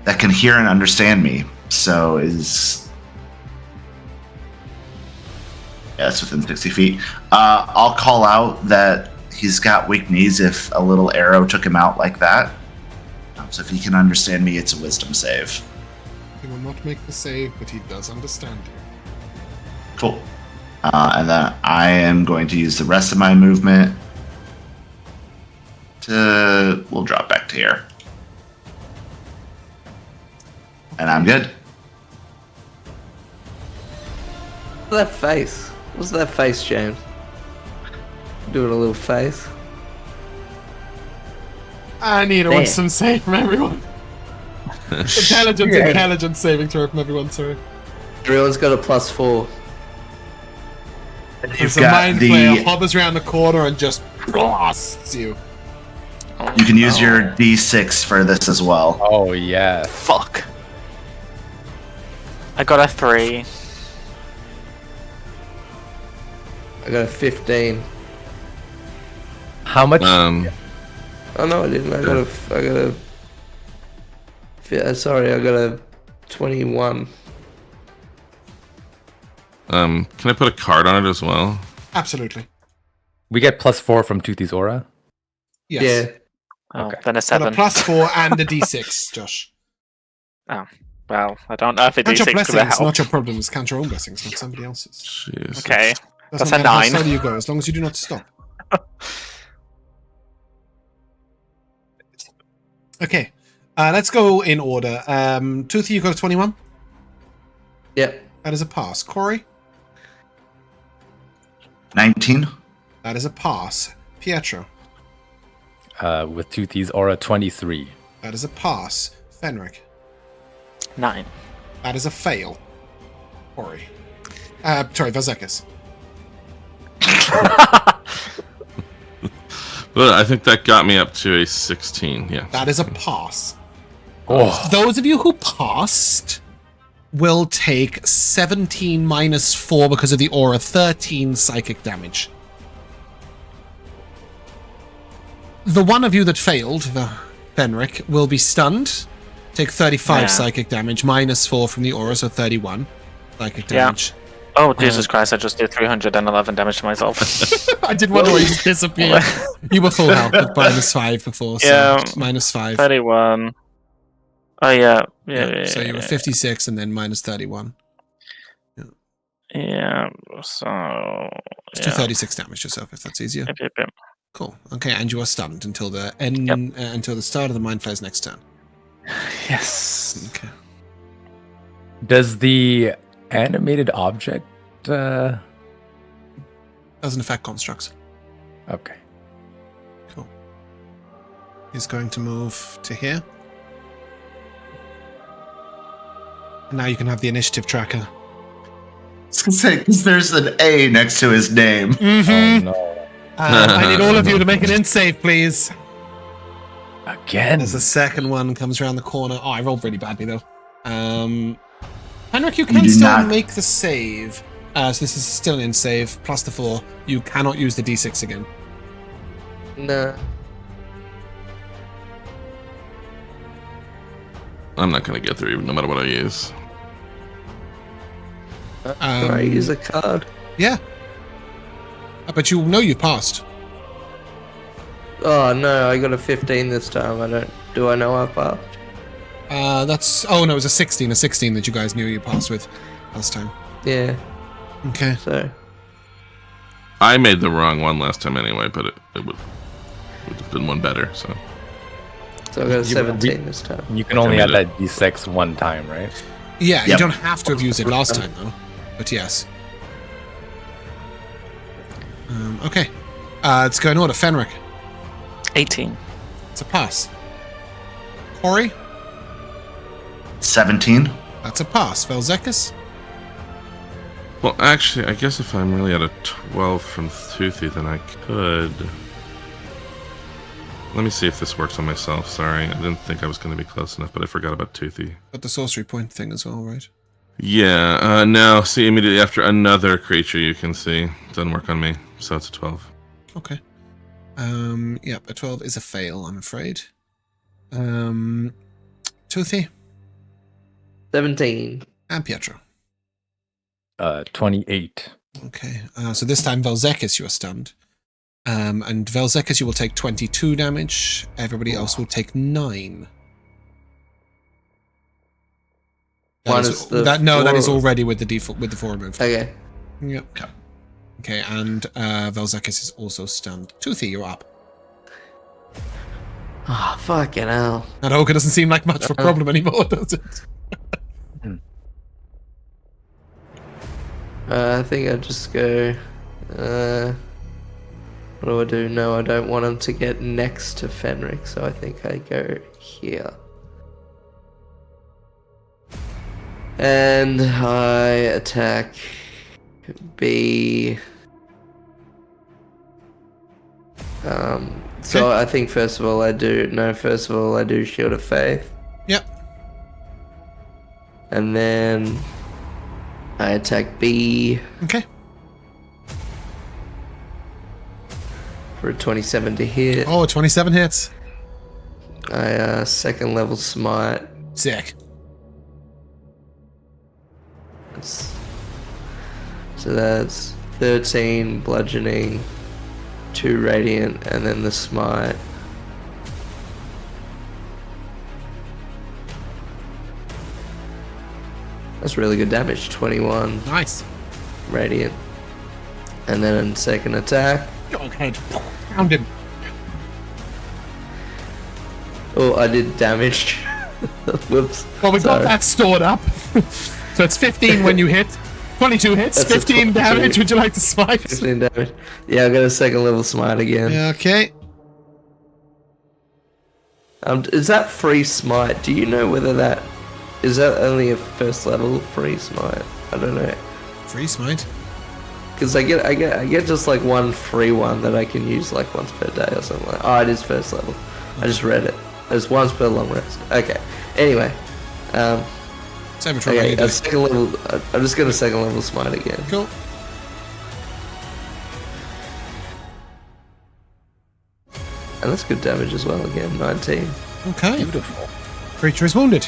That can hear and understand me. So is... Yeah, it's within 60 feet. I'll call out that he's got weak knees if a little arrow took him out like that. So if he can understand me, it's a wisdom save. He will not make the save, but he does understand you. Cool. And then I am going to use the rest of my movement to... We'll drop back to here. And I'm good. That face. What's that face, James? Doing a little face. I need a Damn. wisdom save from everyone. Intelligence saving throw from everyone, sorry. Everyone's got a +4. There's a mind player hovers around the corner and just blasts you. You can use your D6 for this as well. Oh, yeah. Fuck. I got a 3. I got a 15. How much? Oh no, I didn't. I got a. Sorry, I got a 21. Can I put a card on it as well? Absolutely. We get +4 from Toothy's aura. Yes. Yeah. Oh, Okay. then a Got 7. a +4 and a D6, Josh. Well, I don't know if a Count your D6 could blessings, help. not your problems. Count your own blessings, not somebody else's. Jeez. Okay. Doesn't That's a matter how 9. slowly you go, as long as you do not stop. Okay. Let's go in order. Toothy, you got a 21? Yep. That is a pass. Corrie? 19. That is a pass. Pietro? With Toothy's aura, 23. That is a pass. Fenric? 9. That is a fail. Corrie? Sorry, Vel'zekiss. But I think that got me up to a 16. Yeah. That is a pass. Oh, Those of you who passed will take 17 minus 4 because of the aura, 13 psychic damage. The one of you that failed, Fenric, will be stunned. Take 35 Yeah. psychic damage, minus 4 from the aura, so 31 psychic Yeah. damage. Oh, Jesus Christ, I just did 311 damage to myself. I did wonder why you just disappeared. You were full health with minus 5 before, so Yeah. minus 5. 31. Oh, yeah. So you were 56 and then minus 31. Yeah, so... Let's do 36 damage yourself if that's easier. Yep. Cool. Okay, and you are stunned until the end, until the start of the Mind Flayer's next turn. Yes. Okay. does the animated object... Doesn't affect constructs. Okay. Cool. He's going to move to here. And now you can have the initiative tracker. I was gonna say, because there's an A next to his name. Mm-hmm. Oh, no. I need all of you to make an int save, please. Again? As the second one comes around the corner. Oh, I rolled really badly, though. Henrik, you can do still not- make the save. So this is still an int save, plus the 4. You cannot use the d6 again. No. I'm not going to get through no matter what I use. Can I use a card? Yeah. But you know you passed. Oh no, I got a 15 this time. Do I know I passed? That's... Oh, no, it was a 16. A 16 that you guys knew you passed with last time. Yeah. Okay. So I made the wrong one last time anyway, but it would have been one better, so... I got a You- 17 this time. You can only add that d6 one time, right? Yeah, you Yep. don't have to have used it last time, though. But yes. Okay. Let's go in order. Fenric. 18. It's a pass. Corrie. 17. That's a pass. Vel'zekiss. Well, actually, I guess if I'm really at a 12 from Toothy, then I could... Let me see if this works on myself. Sorry, I didn't think I was going to be close enough, but I forgot about Toothy. Got the sorcery point thing as well, right? Yeah, no, see immediately after another creature you can see. Doesn't work on me, so it's a 12. Okay. Yep, a 12 is a fail, I'm afraid. Toothy 17. and Pietro. 28. Okay, so this time Vel'zekiss, you are stunned. And Vel'zekiss, you will take 22 damage. Everybody else will take 9. That is already with the default with the 4 removed. Okay. Yep. Okay, and Vel'zekiss is also stunned. Toothy, you're up. Oh, fucking hell. That ogre doesn't seem like much of a problem anymore, does it? I think I'd just go... what do I do? No, I don't want him to get next to Fenric, so I think I go here. And I attack B. So I think first of all I do Shield of Faith. Yep. And then I attack B Okay. for a 27 to hit. Oh, 27 hits. I second level smite. Sick. So that's 13 bludgeoning, 2 radiant, and then the smite. That's really good damage, 21 Nice. radiant. And then second attack. Okay. Pound him. Oh, I did damage. Whoops. Well, we've got Sorry. that stored up. So it's 15 when you hit. 22 hits, That's a 15 damage. 22. Would you like to smite? 15 damage. Yeah, I got a second level smite again. Okay. Is that free smite? Do you know whether that is that only a first level free smite? I don't know. Free smite. Because I get just like one free one that I can use like once per day or something like. Oh, it is first level. I just read it. It's once per long rest. Okay. Anyway, Save it for okay. rainy day. A second level. I'm just gonna second level smite again. Cool. And that's good damage as well. Again, 19. Okay. Beautiful. Creature is wounded.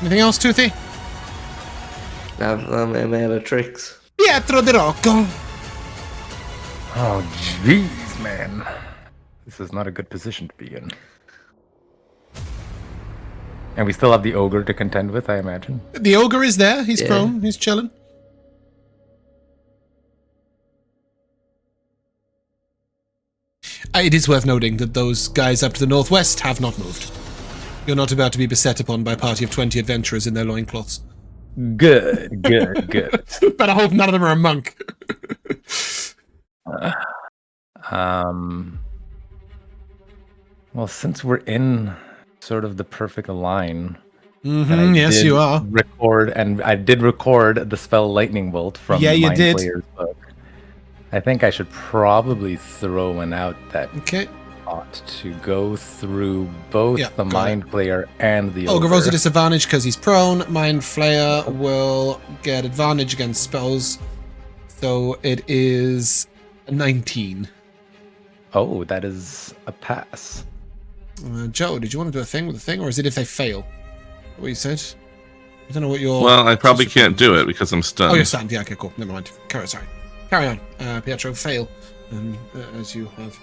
Anything else, Toothy? I'm out of tricks. Pietro di Rocco. Oh, jeez, man. This is not a good position to be in. And we still have the ogre to contend with, I imagine. The ogre is there. He's Yeah. prone. He's chilling. It is worth noting that those guys up to the northwest have not moved. You're not about to be beset upon by a party of 20 adventurers in their loincloths. Good, good. But I hope none of them are a monk. Well, since we're in sort of the perfect line, Mm-hmm, yes, you are. I did record the spell Lightning Bolt from Yeah, the you Mind did. Flayer's book. I think I should probably throw one out that Okay. ought to go through both Yeah, the go Mind Flayer and the Ogre ogre. rolls a disadvantage because he's prone. Mind Flayer will get advantage against spells. So it is a 19. Oh, that is a pass. Joe, did you want to do a thing with the thing, or is it if they fail? What you said? I don't know what your... Well, I probably can't do it because I'm stunned. Oh, you're stunned. Yeah, okay, cool. Never mind. Carry on. Pietro, fail. As you have...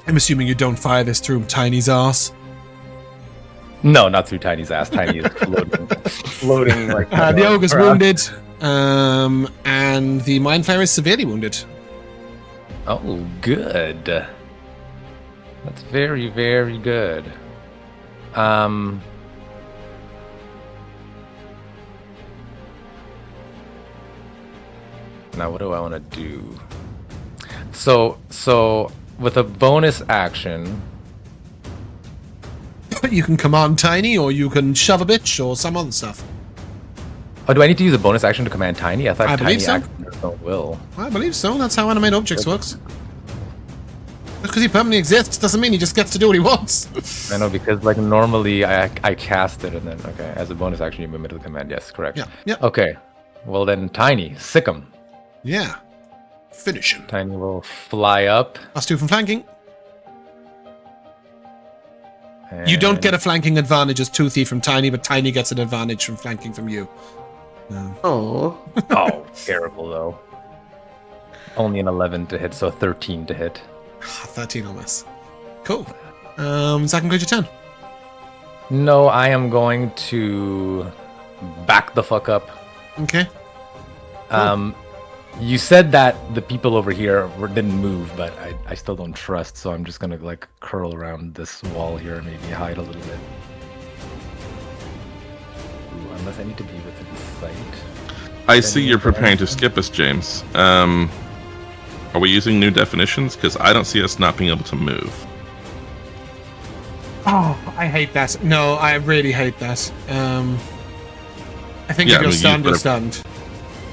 I'm assuming you don't fire this through Tiny's arse. No, not through Tiny's ass. Tiny is floating like... The ogre's wounded, and the Mind Flayer is severely wounded. Oh, good. That's very, very good. Now what do I want to do? So with a bonus action, You can command Tiny, or you can shove a bitch, or some other stuff. oh, do I need to use a bonus action to command Tiny? I thought I Tiny believe so. acts on its own will. I believe so. That's how animate objects works. Because he permanently exists doesn't mean he just gets to do what he wants. I know, because like normally I cast it and then as a bonus action you move into the command. Yes, correct. Yeah. Okay. Well then, Tiny, sick him. Yeah. Finish him. Tiny will fly up. +2 from flanking. You don't get a flanking advantage as Toothy from Tiny, but Tiny gets an advantage from flanking from you. Oh. Oh, terrible though. Only an 11 to hit, so 13 to hit. 13 or less. Cool. Second, grade your turn. No, I am going to back the fuck up. Okay. You said that the people over here didn't move, but I still don't trust, so I'm just gonna like curl around this wall here and maybe hide a little bit. Ooh, unless I need to be within sight. I see you're preparing to skip us, James. Are we using new definitions? Because I don't see us not being able to move. Oh, I hate that. No, I really hate that. I think if you're stunned, you're stunned.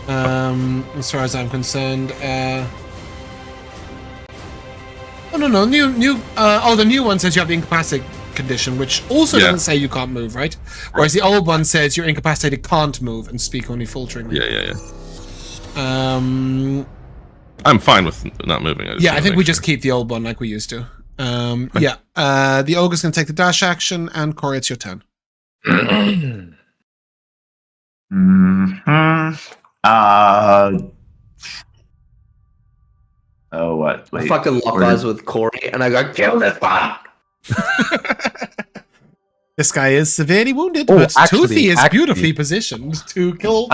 As far as I'm concerned. Oh no, new. The new one says you have the incapacitated condition, which also doesn't say you can't move, right? Whereas the old one says you're incapacitated, can't move, and speak only falteringly. Yeah. I'm fine with not moving. I think we just keep the old one like we used to. The ogre's going to take the dash action, and Corrie, it's your turn. What? Wait, I fucking lock eyes with Corrie, and I go, kill this one! This guy is severely wounded, Oh, but actually- Toothy is beautifully positioned to kill.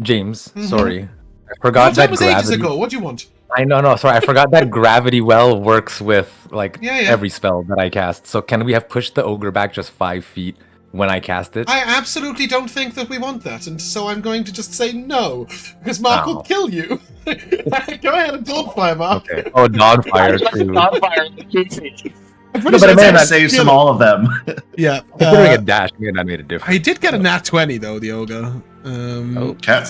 James, sorry. I forgot that was gravity... ages ago. What do you want? No, sorry. I forgot that gravity well works with, like, Yeah. every spell that I cast. So can we have pushed the ogre back just 5 feet when I cast it? I absolutely don't think that we want that, and so I'm going to just say no, because Mark will kill you. Go ahead and dogfire, Mark. Okay. Oh, dogfire, true. But I may have saved some all of them. Yeah. Considering a dash, that made a difference. I did get a nat 20, though, the ogre. Okay.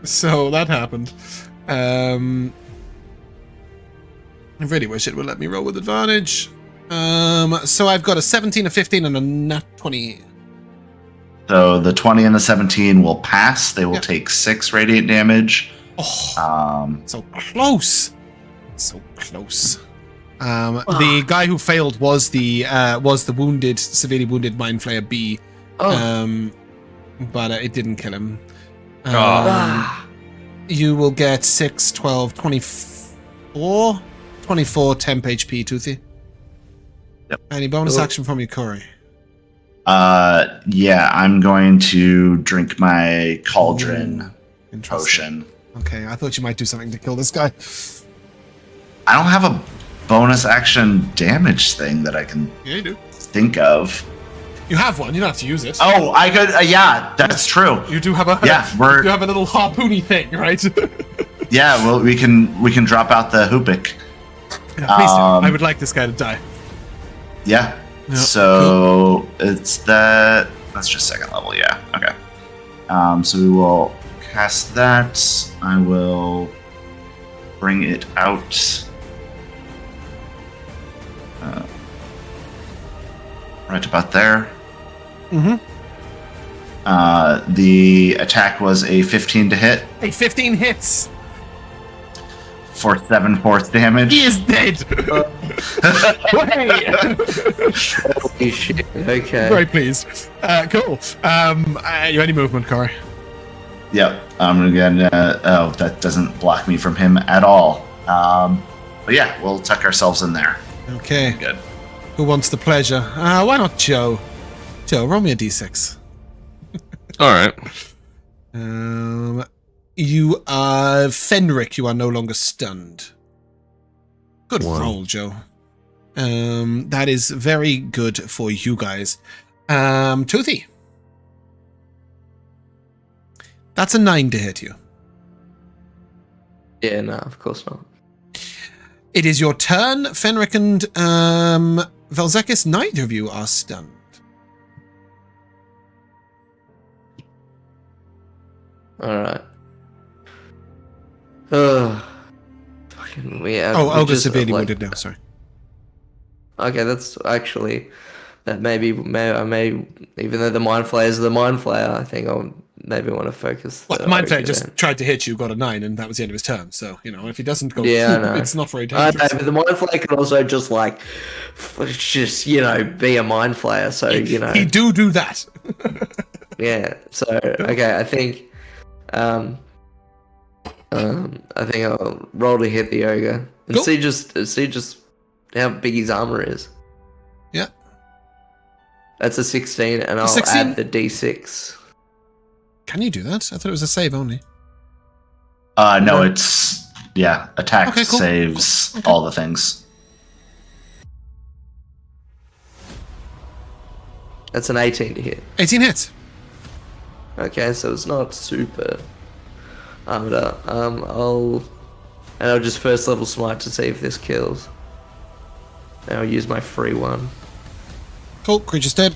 So that happened. I really wish it would let me roll with advantage. So I've got a 17, a 15, and a nat 20. So the 20 and the 17 will pass. They will take 6 radiant damage. Oh, so close. So close. The guy who failed was the wounded, severely wounded Mind Flayer B. But it didn't kill him. You will get 6, 12, 24, temp HP, Toothy. Yep. Any bonus action from you, Corrie? I'm going to drink my cauldron potion. Okay, I thought you might do something to kill this guy. I don't have a bonus action damage thing that I can think of. You have one. You don't have to use it. Oh, I could. That's true. You do have a. You have a little harpoony thing, right? Yeah. Well, we can drop out the hoopik. Yeah, please do. I would like this guy to die. Yeah. Yep, so it's that. That's just second level. Yeah. Okay. So we will cast that. I will bring it out. Right about there. Mm-hmm. The attack was a 15 to hit. Hey, 15 hits. For 7 force damage. He is dead. Holy shit. Okay. Very pleased. Cool. You any movement, Corrie? Yep. I'm gonna. That doesn't block me from him at all. But yeah, we'll tuck ourselves in there. Okay. Good. Who wants the pleasure? Why not Joe? Joe, roll me a d6. All right. You are Fenric. You are no longer stunned. Good roll, Joe. That is very good for you guys. Toothy. That's a 9 to hit you. Yeah, no, of course not. It is your turn, Fenric and Vel'zekiss. Neither of you are stunned. Alright. Fucking, Yeah. Oh, we Olga's just, severely like- wounded now. Sorry. Okay, that's actually that maybe I may even though the mind flayer is the mind flayer, I think I'll maybe want to focus. Well, the Mind Flayer ogre just then. tried to hit you, got a 9, and that was the end of his turn. So, if he doesn't go, Yeah, I know. it's not very I know, dangerous. but the mind flayer can also just be a mind flayer. So He do that. yeah. So okay, I think I'll roll to hit the ogre and Cool. see just how big his armor is. Yeah. That's a 16, and I'll 16? add the d6. Can you do that? I thought it was a save only. No, it's attack, Okay, cool. saves, Okay. all the things. That's an 18 to hit. 18 hits. Okay, so it's not super armored up. I'll just first level smite to see if this kills. And I'll use my free one. Cool. Creature's dead.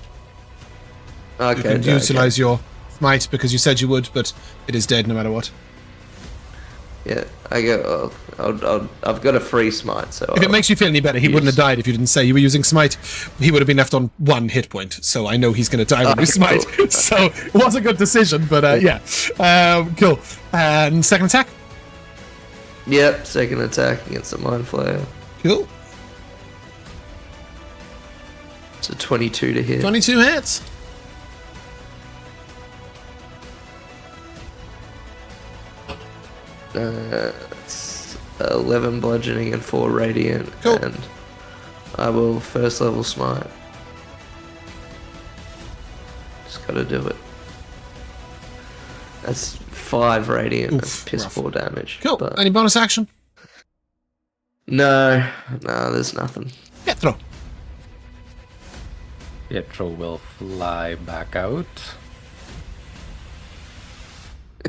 Okay. You can utilize your smite because you said you would, but it is dead no matter what. Yeah, I've got a free smite, so If it makes you feel any better, he wouldn't have died if you didn't say you were using smite. He would have been left on 1 hit point, so I know he's going to die when you smite. cool. So it was a good decision, but yeah. Cool. And second attack? Yep, second attack against the mind flayer. Cool. It's a 22 to hit. 22 hits. It's 11 bludgeoning and 4 radiant. Cool. And I will first level smite. Just gotta do it. That's 5 radiant. That's piss rough. poor damage. Cool. But Any bonus action? no, there's nothing. Pietro. Pietro will fly back out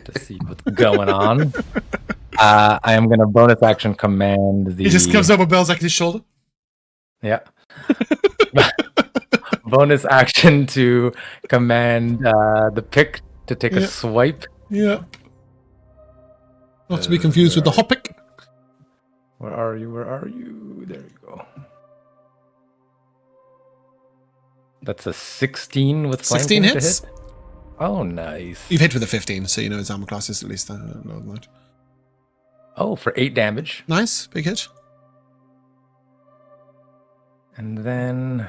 to see what's going on. I am going to bonus action command the. He just comes up with Vel'zekiss' shoulder. Yeah. Bonus action to command the pick to take a swipe. Yeah. Not to be confused with the hoppick. Where are you? Where are you? There you go. That's a 16 with 16 flanking hits. to hit. Oh, nice. You've hit with a 15, so you know his armor class is at least that. Oh, for 8 damage. Nice. Big hit. And then...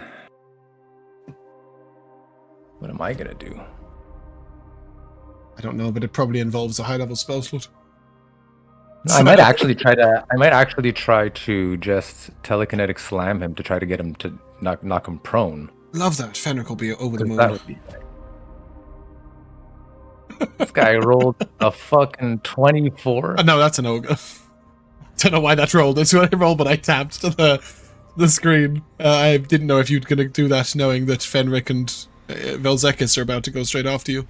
what am I going to do? I don't know, but it probably involves a high-level spell slot. No, I might actually try to just telekinetic slam him to try to get him to knock him prone. Love that. Fenric will be over the moon. That would be This guy rolled a fucking 24. No, that's an ogre. Don't know why that rolled. That's what I rolled, but I tapped to the screen. I didn't know if you'd gonna do that, knowing that Fenric and Vel'zekiss are about to go straight after you,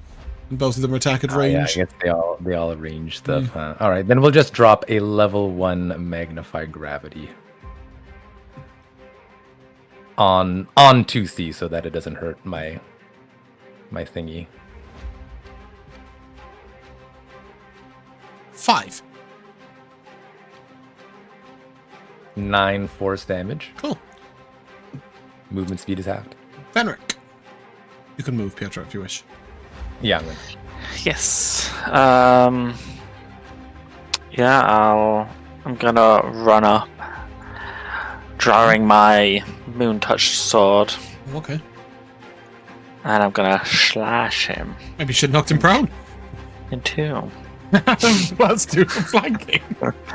and both of them are attack at range. Yeah, I guess they all range stuff. Huh? All right, then we'll just drop a level 1 magnify gravity on 2C so that it doesn't hurt my thingy. 5. 9 force damage. Cool. Movement speed is halved. Fenric. You can move, Pietro, if you wish. Yeah, I'm gonna- Yes. Yeah, I'm gonna run up, drawing my moon-touched sword, Okay. and I'm gonna slash him Maybe you should have knocked him prone. in 2. Plus 2 for flanking.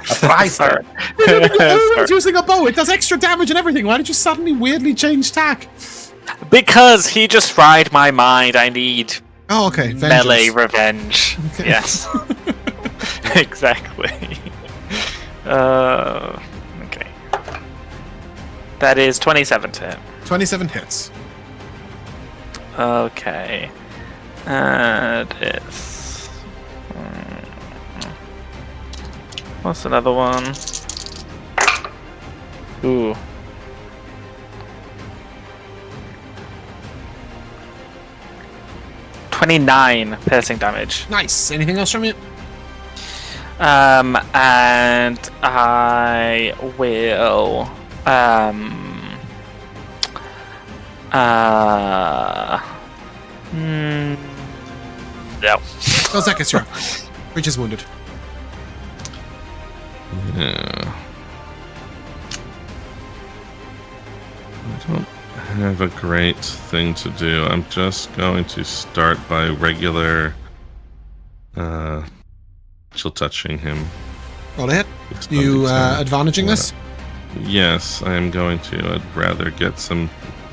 Sorry. Everyone's using a bow. It does extra damage and everything. Why did you suddenly weirdly change tack? Because he just fried my mind. I need Oh, okay. melee Vengeance. revenge. Okay. Yes. Exactly. Okay. That is 27 to hit. 27 hits. Okay. And it's... what's another one? Ooh. .29 piercing damage. Nice. Anything else from you? And I will no. Vel'zekiss, you're up. Creature's wounded. Yeah. I don't have a great thing to do. I'm just going to start by regular chill touching him. Roll ahead. You advantaging this? Yes, I am going to. I'd rather get some.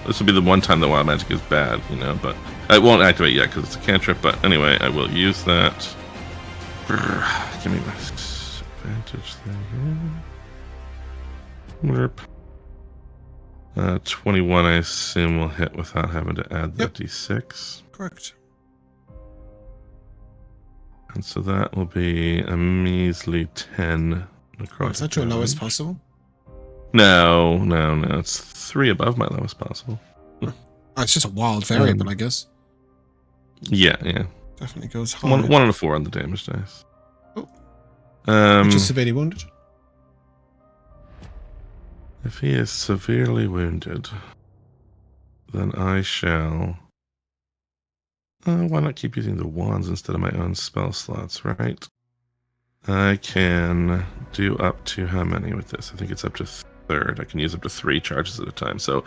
This will be the one time that wild magic is bad, you know, but I won't activate yet because it's a cantrip. But anyway, I will use that. Give me my advantage thing here. 21, I assume, will hit without having to add the d6. Correct. And so that will be a measly 10. Is that your lowest possible? No. It's 3 above my lowest possible. Oh, it's just a wild variable, I guess. Yeah. Definitely goes high. 1 and a 4 on the damage dice. Which is severely wounded. If he is severely wounded, then I shall... why not keep using the wands instead of my own spell slots, right? I can do up to how many with this? I think it's up to 3rd. I can use up to 3 charges at a time. So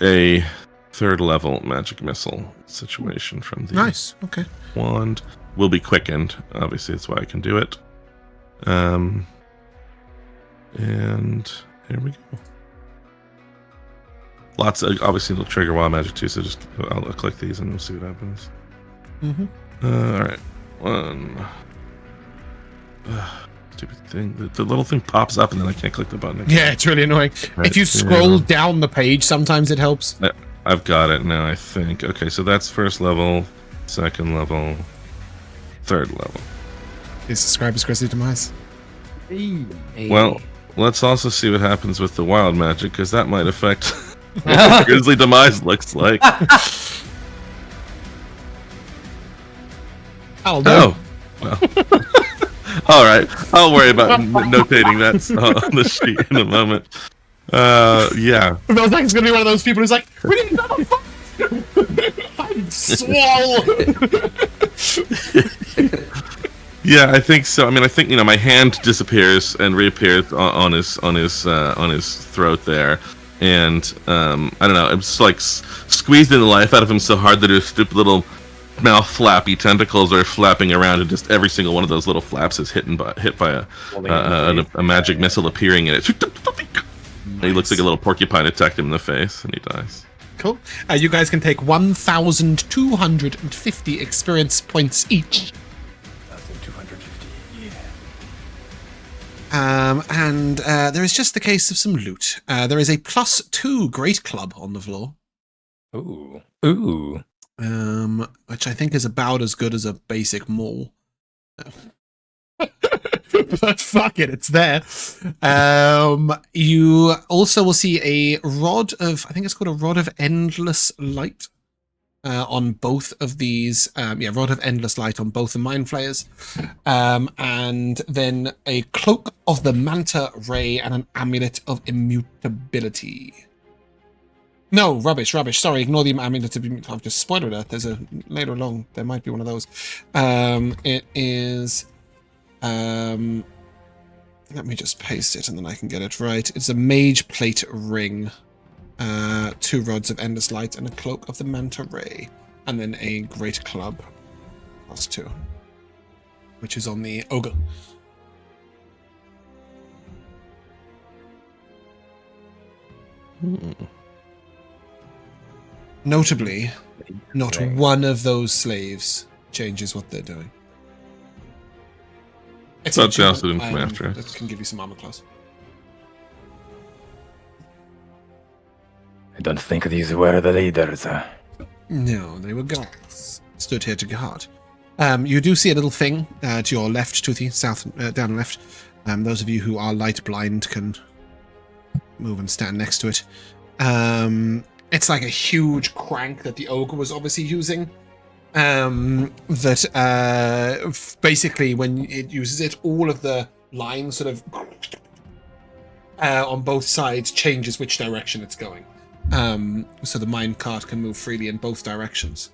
a 3rd level magic missile situation from the nice. Okay. wand will be quickened. Obviously, that's why I can do it. And here we go. Lots of, obviously it'll trigger wild magic too, so just I'll click these and we'll see what happens. Alright. 1. Stupid thing. The little thing pops up and then I can't click the button again. Yeah, it's really annoying. Right, if you scroll down the page, sometimes it helps. I've got it now, I think. Okay, so that's 1st level, 2nd level, 3rd level. Please subscribe to Grizzly Demise. Well, let's also see what happens with the wild magic, because that might affect what Grizzly Demise looks like. Oh, well. All right, I'll worry about notating that on the sheet in a moment. Yeah. Vel'zekiss gonna be one of those people who's like, we didn't know the fuck. I'm swole. Yeah, I think so. I mean, I think my hand disappears and reappears on his throat there, and I don't know. It's like squeezing the life out of him so hard that his stupid little mouth flappy tentacles are flapping around, and just every single one of those little flaps is hit by a magic missile appearing in it. And he looks like a little porcupine attacked him in the face, and he dies. Cool. You guys can take 1,250 experience points each. 1,250, yeah. And there is just the case of some loot. There is a +2 Great Club on the floor. Ooh. Which I think is about as good as a basic maul. But fuck it, it's there. You also will see a rod of, I think it's called a Rod of Endless Light on both of these. Rod of Endless Light on both the Mind Flayers. And then a Cloak of the Manta Ray and an Amulet of Immutability. No, rubbish. Sorry, ignore the amulet of Immutability. I've just spoiled it. There's a later along. There might be one of those. It is... let me just paste it and then I can get it right. It's a Mage Plate Ring, 2 Rods of Endless Light, and a Cloak of the Manta Ray, and then a Great Club +2, which is on the Ogre. Notably, not one of those slaves changes what they're doing. It's But they also didn't come after us. That can give you some armor class. I don't think these were the leaders. No, they were guards. Stood here to guard. You do see a little thing to your left, Toothy, south, down left. Those of you who are light blind can move and stand next to it. It's like a huge crank that the ogre was obviously using. basically when it uses it, all of the lines sort of on both sides changes which direction it's going. So the minecart can move freely in both directions.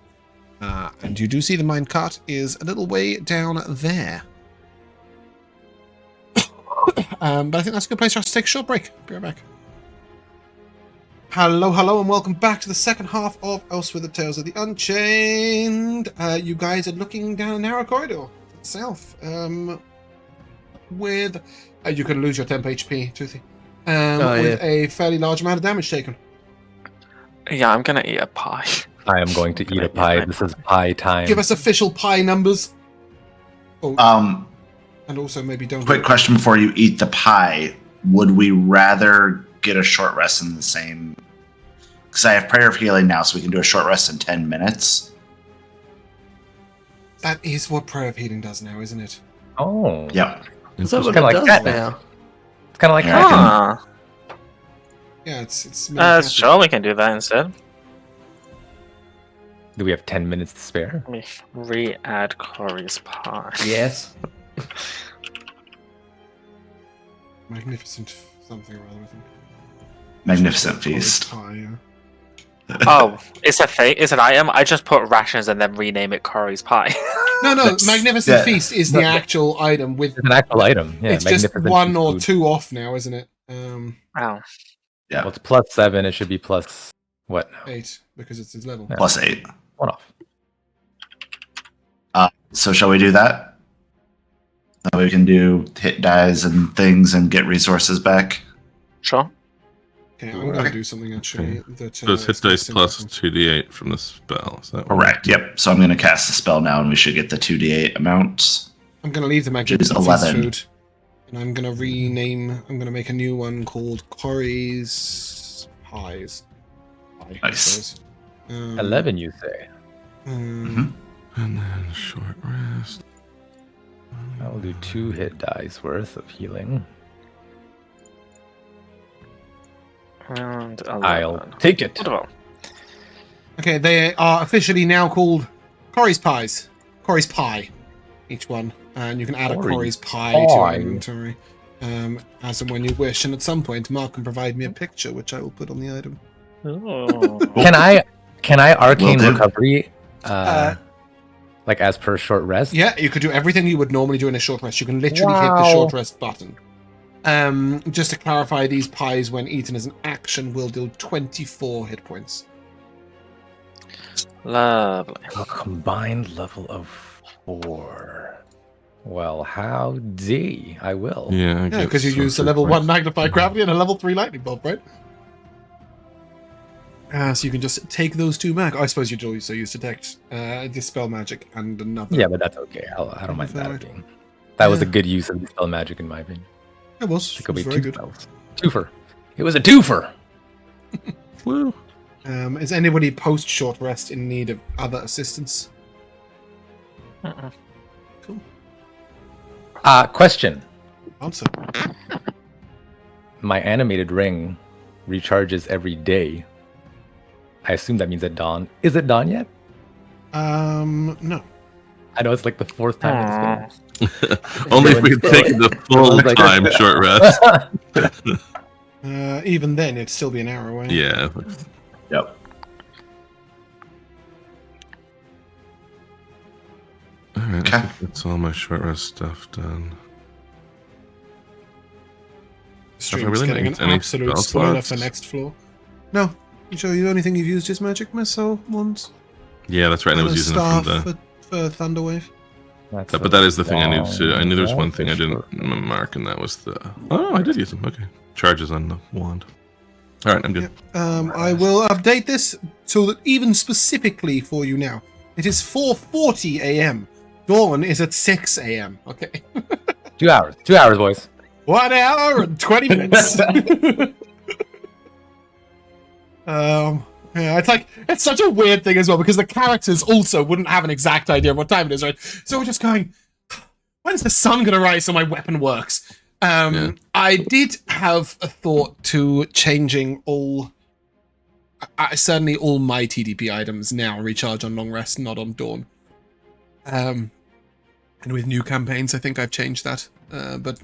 And you do see the minecart is a little way down there. But I think that's a good place for us to take a short break. Be right back. Hello, and welcome back to the second half of Elsewhither Tales of the Unchained. You guys are looking down a narrow corridor itself. With you can lose your temp HP, Toothy. With a fairly large amount of damage taken. Yeah, I'm gonna eat a pie. I am going to eat a pie. This is pie time. Give us official pie numbers. Oh, and also maybe don't. Quick question before you eat the pie: would we rather get a short rest in the same? Because I have prayer of healing now, so we can do a short rest in 10 minutes. That is what prayer of healing does now, isn't it? Oh, Yeah. Is that what Kinda it like does that now? it's kind of like Yeah. Yeah, it's. Sure, we can do that instead. Do we have 10 minutes to spare? Let me re-add Corrie's pie. Yes. Magnificent something or other, I think. Magnificent feast. Pie, yeah. Oh, it's a thing. It's an item. I just put rations and then rename it Corrie's pie. No, That's- Magnificent yeah. Feast is the actual item with. It's an actual item. Yeah, It's just magnificent one or food. two off now, isn't it? Oh. Yeah. Well, it's +7. It should be plus what? now? 8 because it's his level. Yeah. +8. One off. So shall we do that? That way we can do hit dies and things and get resources back. Sure. Okay, I'm going to do something actually. That, So it's hit is gonna dice sing plus something. 2d8 from the spell. Is that Correct. Yep. So I'm going to cast the spell now, and we should get the 2d8 amount. I'm going to leave the is Magnificent Feast 11. food. And I'm going to rename. I'm going to make a new one called Corrie's Pies. Pie, I Nice. suppose. 11, you say? Um, And then short rest. I will do 2 hit dice worth of healing. And 11. I'll take it. Wonderful. Okay, they are officially now called Corrie's Pies. Corrie's Pie, each one. And you can add a Corrie's Corrie's Pie to your Pie. inventory as and when you wish. And at some point, Mark can provide me a picture, which I will put on the item. Oh. Can I arcane Will do. recovery? Like as per short rest? Yeah, you could do everything you would normally do in a short rest. You can literally hit the Wow. short rest button. Just to clarify, these pies, when eaten as an action, will deal 24 hit points. Lovely. A combined level of 4. Well, howdy. I will. Yeah, I Yeah, get because you some used a hit level points. 1 Magnify Gravity and a level 3 Lightning Bolt, right? So you can just take those 2 back. I suppose you'd also use Detect, Dispel Magic, and another. Yeah, but that's okay. I don't mind that Valid. being. That was a Yeah. good use of dispel magic, in my opinion. It was. It It could was be very 2 good. spells. Twofer. It was a twofer. Woo. Is anybody post short rest in need of other assistance? Uh-uh. Cool. Question. Answer. My animated ring recharges every day. I assume that means at dawn. Is it dawn yet? No. I know it's like the 4th time Aw. Only if we had taken the full Like- time short rest. it's been. Even then, it'd still be an hour away. Yeah. Yep. Alright, Okay. I think that's all my short rest stuff done. Stream's really getting an need any absolute spell spoiler slots? for next floor. No. You sure the only thing you've used is magic missile once? Yeah, that's right. And I was And a using it from staff the. for Thunderwave. But that is the thing I knew to. I knew there was one thing I Short didn't mark, and that was the. Oh, I did use them. Okay. Charges on the wand. All right, I'm good. I will update this so that even specifically for you now, it is 4:40 a.m. Dawn is at 6 a.m. Okay. 2 hours. 2 hours, boys. 1 hour and 20 minutes. Yeah, it's such a weird thing as well because the characters also wouldn't have an exact idea of what time it is, right? So we're just going, when's the sun gonna rise so my weapon works? I did have a thought to changing all certainly all my TDP items now recharge on long rest, not on dawn. And with new campaigns, I think I've changed that. But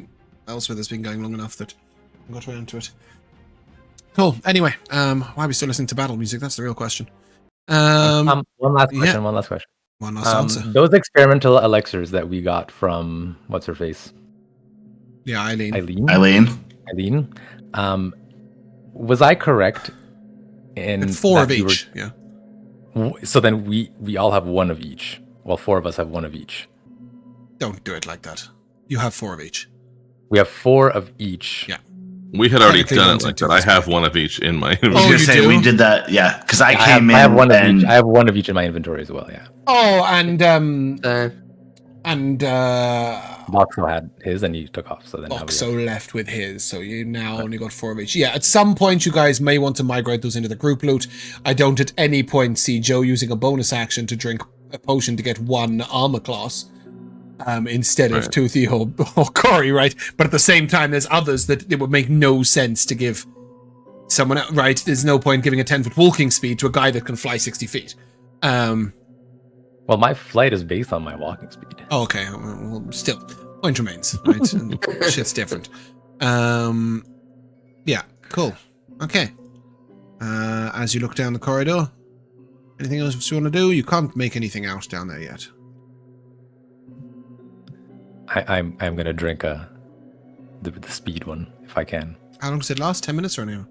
Elsewhither's been going long enough that I got around to it. Cool. Anyway, why are we still listening to battle music? That's the real question. One last question. yeah. One last question. One last answer. Those experimental elixirs that we got from what's her face? Yeah, Eileen. Eileen. Was I correct in And 4 of each? Yeah. So then we all have 1 of each. Well, 4 of us have 1 of each. Don't do it like that. You have 4 of each. We have 4 of each. Yeah. We had already Technically, done one's it like in that. I two. have 1 of each in my. I was Oh, gonna you say do? we did that, yeah. Because I I came have, I have in 1 of and each. I have 1 of each in my inventory as well. Yeah. Oh, and Boxxo had his and he took off. So then now we Boxxo have- left with his, so you now only got 4 of each. Yeah, at some point you guys may want to migrate those into the group loot. I don't at any point see Joe using a bonus action to drink a potion to get 1 armor class instead of Right. Toothy or Corrie, right? But at the same time, there's others that it would make no sense to give someone else, right? There's no point giving a 10-foot walking speed to a guy that can fly 60 feet. Well, my flight is based on my walking speed. Oh, okay. Well, still, point remains, right? And shit's different. Yeah, cool. Okay. As you look down the corridor, anything else you want to do? You can't make anything out down there yet. I'm gonna drink the speed one if I can. How long does it last? 10 minutes or an hour?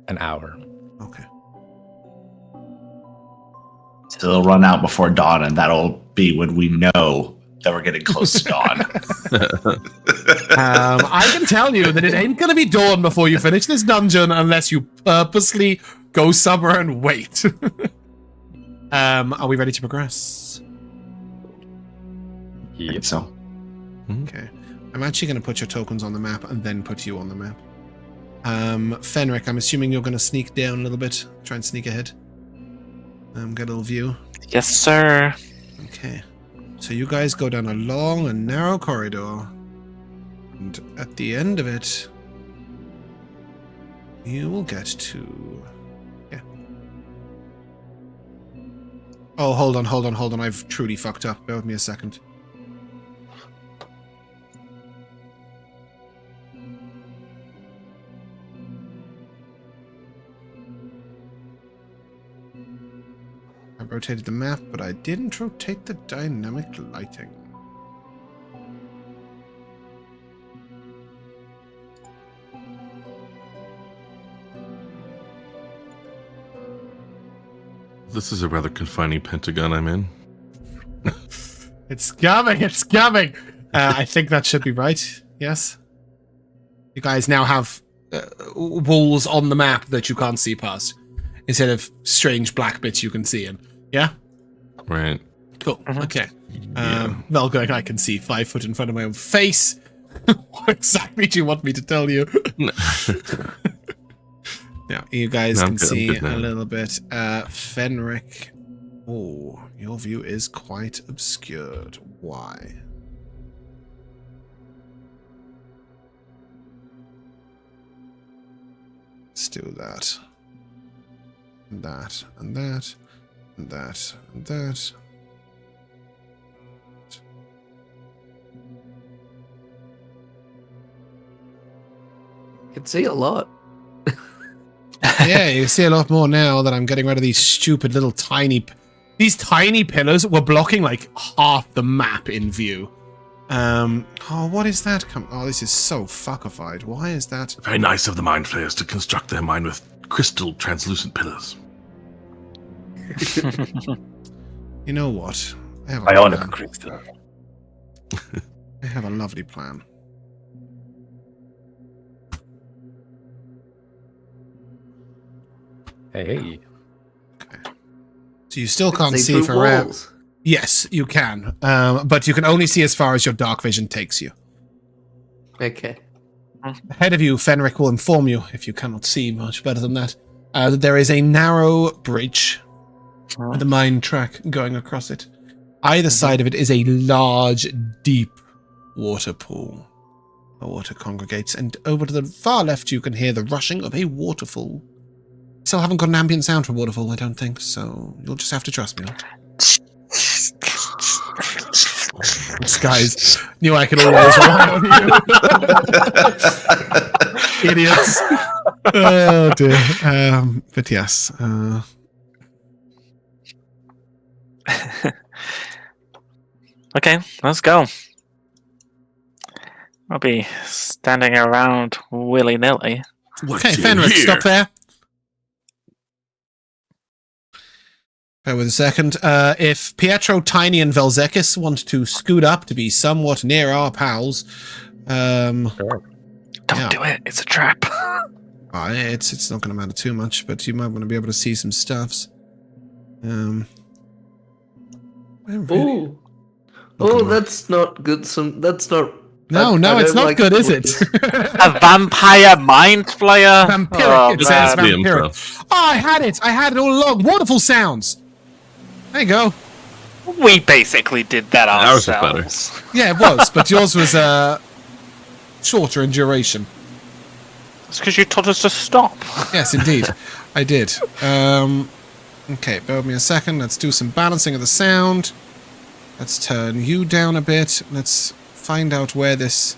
An hour. Okay. so it'll run out before dawn, and that'll be when we know that we're getting close to dawn. I can tell you that it ain't going to be dawn before you finish this dungeon unless you purposely go somewhere and wait. Are we ready to progress? Yep. So Okay. I'm actually going to put your tokens on the map and then put you on the map. Fenric, I'm assuming you're going to sneak down a little bit. Try and sneak ahead. Get a little view. Yes, sir. Okay. So you guys go down a long and narrow corridor. And at the end of it, you will get to... Yeah. Oh, hold on. I've truly fucked up. Bear with me a second. I rotated the map, but I didn't rotate the dynamic lighting. This is a rather confining pentagon I'm in. It's coming! I think that should be right. Yes? You guys now have walls on the map that you can't see past, instead of strange black bits you can see in. Yeah? Right. Cool. Okay. Yeah. Vel going, I can see 5 foot in front of my own face. What exactly do you want me to tell you? Now, you guys No, can I'm good, see I'm good a now. little bit. Fenric. Oh, your view is quite obscured. Why? Let's do that. And that, and that, and that, and that. You can see a lot. Yeah, you see a lot more now that I'm getting rid of these stupid little tiny... These tiny pillars were blocking like half the map in view. Oh, what is that? Oh, this is so fuckified. Why is that? Very nice of the mind flayers to construct their mine with crystal translucent pillars. You know what? I have a Bionic plan. crystal. I have a lovely plan. Hey. So you still can't see through forever. walls. Yes, you can. But you can only see as far as your dark vision takes you. Okay. Ahead of you, Fenric will inform you, if you cannot see much better than that, that there is a narrow bridge with a mine track going across it. Either side of it is a large, deep water pool. The water congregates, and over to the far left you can hear the rushing of a waterfall Still haven't got an ambient sound for Waterfall, I don't think, so you'll just have to trust me. This guys knew I could always rely on you. Idiots. Oh dear. But yes. Okay, let's go. I'll be standing around willy-nilly. Okay, Fenric, stop there. Bear with a second. If Pietro, Tiny, and Vel'zekiss want to scoot up to be somewhat near our pals, Don't do it. It's a trap. it's not going to matter too much, but you might want to be able to see some stuffs. Ooh. Oh, that's not good. That's not. No, it's not good, is it? A vampire mind flayer. Vampiric. It says man. vampiric. Oh, I had it all along. Waterfall sounds. There you go. We basically did that Ours ourselves. was better. Yeah, it was, but yours was shorter in duration. It's because you told us to stop. Yes, indeed. I did. Okay, bear with me a second. Let's do some balancing of the sound. Let's turn you down a bit. Let's find out where this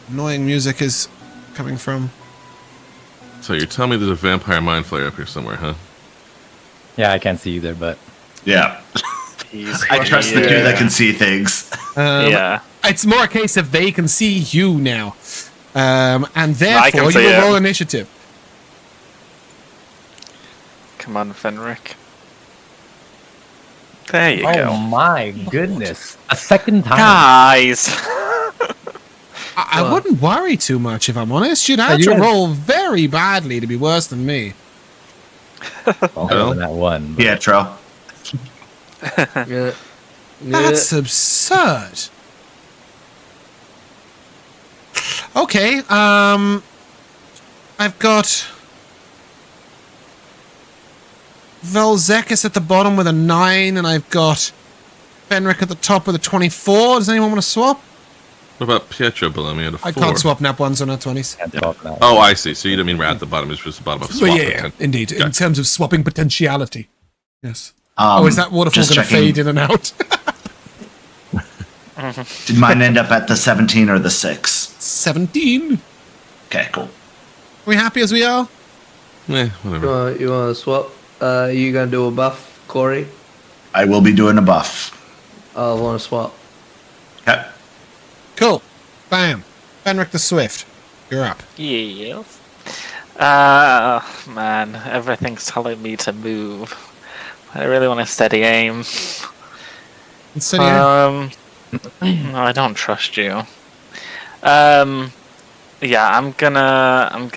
annoying music is coming from. So you're telling me there's a vampire mind flayer up here somewhere, huh? Yeah, I can't see either, but Jeez, I trust the dude that can see things. Yeah. It's more a case of they can see you now. And therefore you see will it. roll initiative. Come on, Fenric. There you oh go. my goodness, a second time. Guys! I wouldn't worry too much, if I'm honest. You'd have you to guys- roll very badly to be worse than me. Well, that one. But Pietro. Yeah. That's absurd. Okay, I've got Vel'zekiss at the bottom with a 9, and I've got Fenric at the top with a 24. Does anyone want to swap? What about Pietro below me at a 4? I can't swap nat 1s or nat 20s. can't talk now. Oh, I see. So you don't mean we're at the bottom. It's just the bottom of swap. Indeed. In Gotcha. terms of swapping potentiality. Yes. Is that waterfall just going to checking. fade in and out? Did mine end up at the 17 or the 6? 17. Okay, cool. Are we happy as we are? Whatever. You want to swap? You gonna do a buff, Corey? I will be doing a buff. I want to swap. Okay. Cool. Bam. Fenric the Swift. You're up. Yes. Man, everything's telling me to move. I really want to steady aim. Steady aim. No, I don't trust you. Yeah, I'm gonna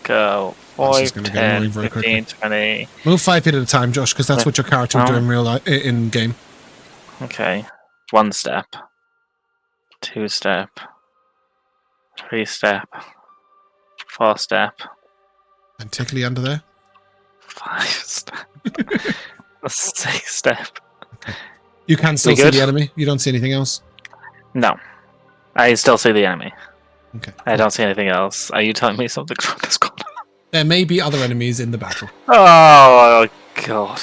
go This is 5, gonna get 10, annoying very 15, 20. Move 5 feet at a time, Josh, because that's what your character will do in real life, in game. Okay. 1 step. 2 step. 3 step. 4 step. And tickly under there. 5 step. 6 step. You can still We see good? the enemy. You don't see anything else. No. I still see the enemy. Okay. I don't see anything else. Are you telling me something's wrong this corner? There may be other enemies in the battle. Oh, God.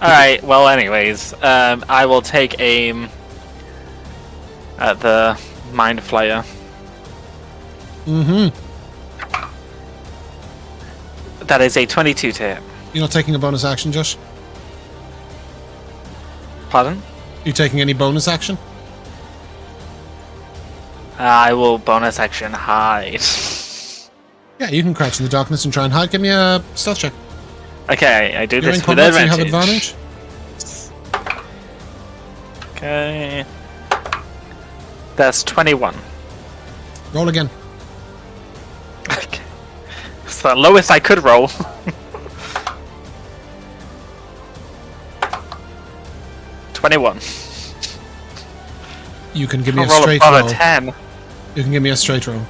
Alright, well, anyways, I will take aim at the Mind Flayer. Mm-hmm. That is a 22 to hit. You're not taking a bonus action, Josh? Pardon? You taking any bonus action? I will bonus action hide. Yeah, you can crouch in the darkness and try and hide. Give me a stealth check. Okay, I do You're in this with combat, so you have advantage. advantage. Okay. That's 21. Roll again. Okay. It's the lowest I could roll. $21. You can give me I'll a roll straight above roll. a 10. You can give me a straight roll.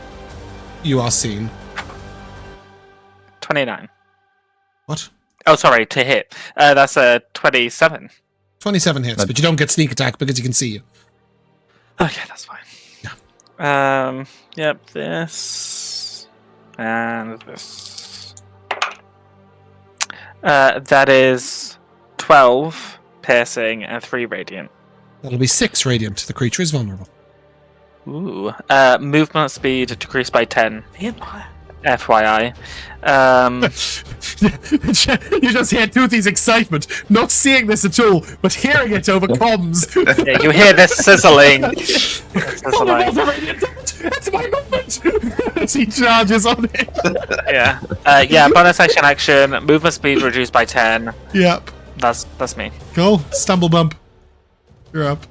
You are seen. 29. What? Oh, sorry, to hit. That's a 27. 27 hits, but you don't get sneak attack because you can see you. Okay, that's fine. Yeah. Yep, this and this. That is 12 piercing and 3 radiant. That'll be 6 radiant. The creature is vulnerable. Ooh. Movement speed decreased by 10. FYI. You just hear Toothy's excitement, not seeing this at all, but hearing it over comms. Yeah, you hear this sizzling. It's my movement! As he charges on it. Yeah. Bonus action. Movement speed reduced by 10. Yep. That's me. Cool. Stumblebump. You're up.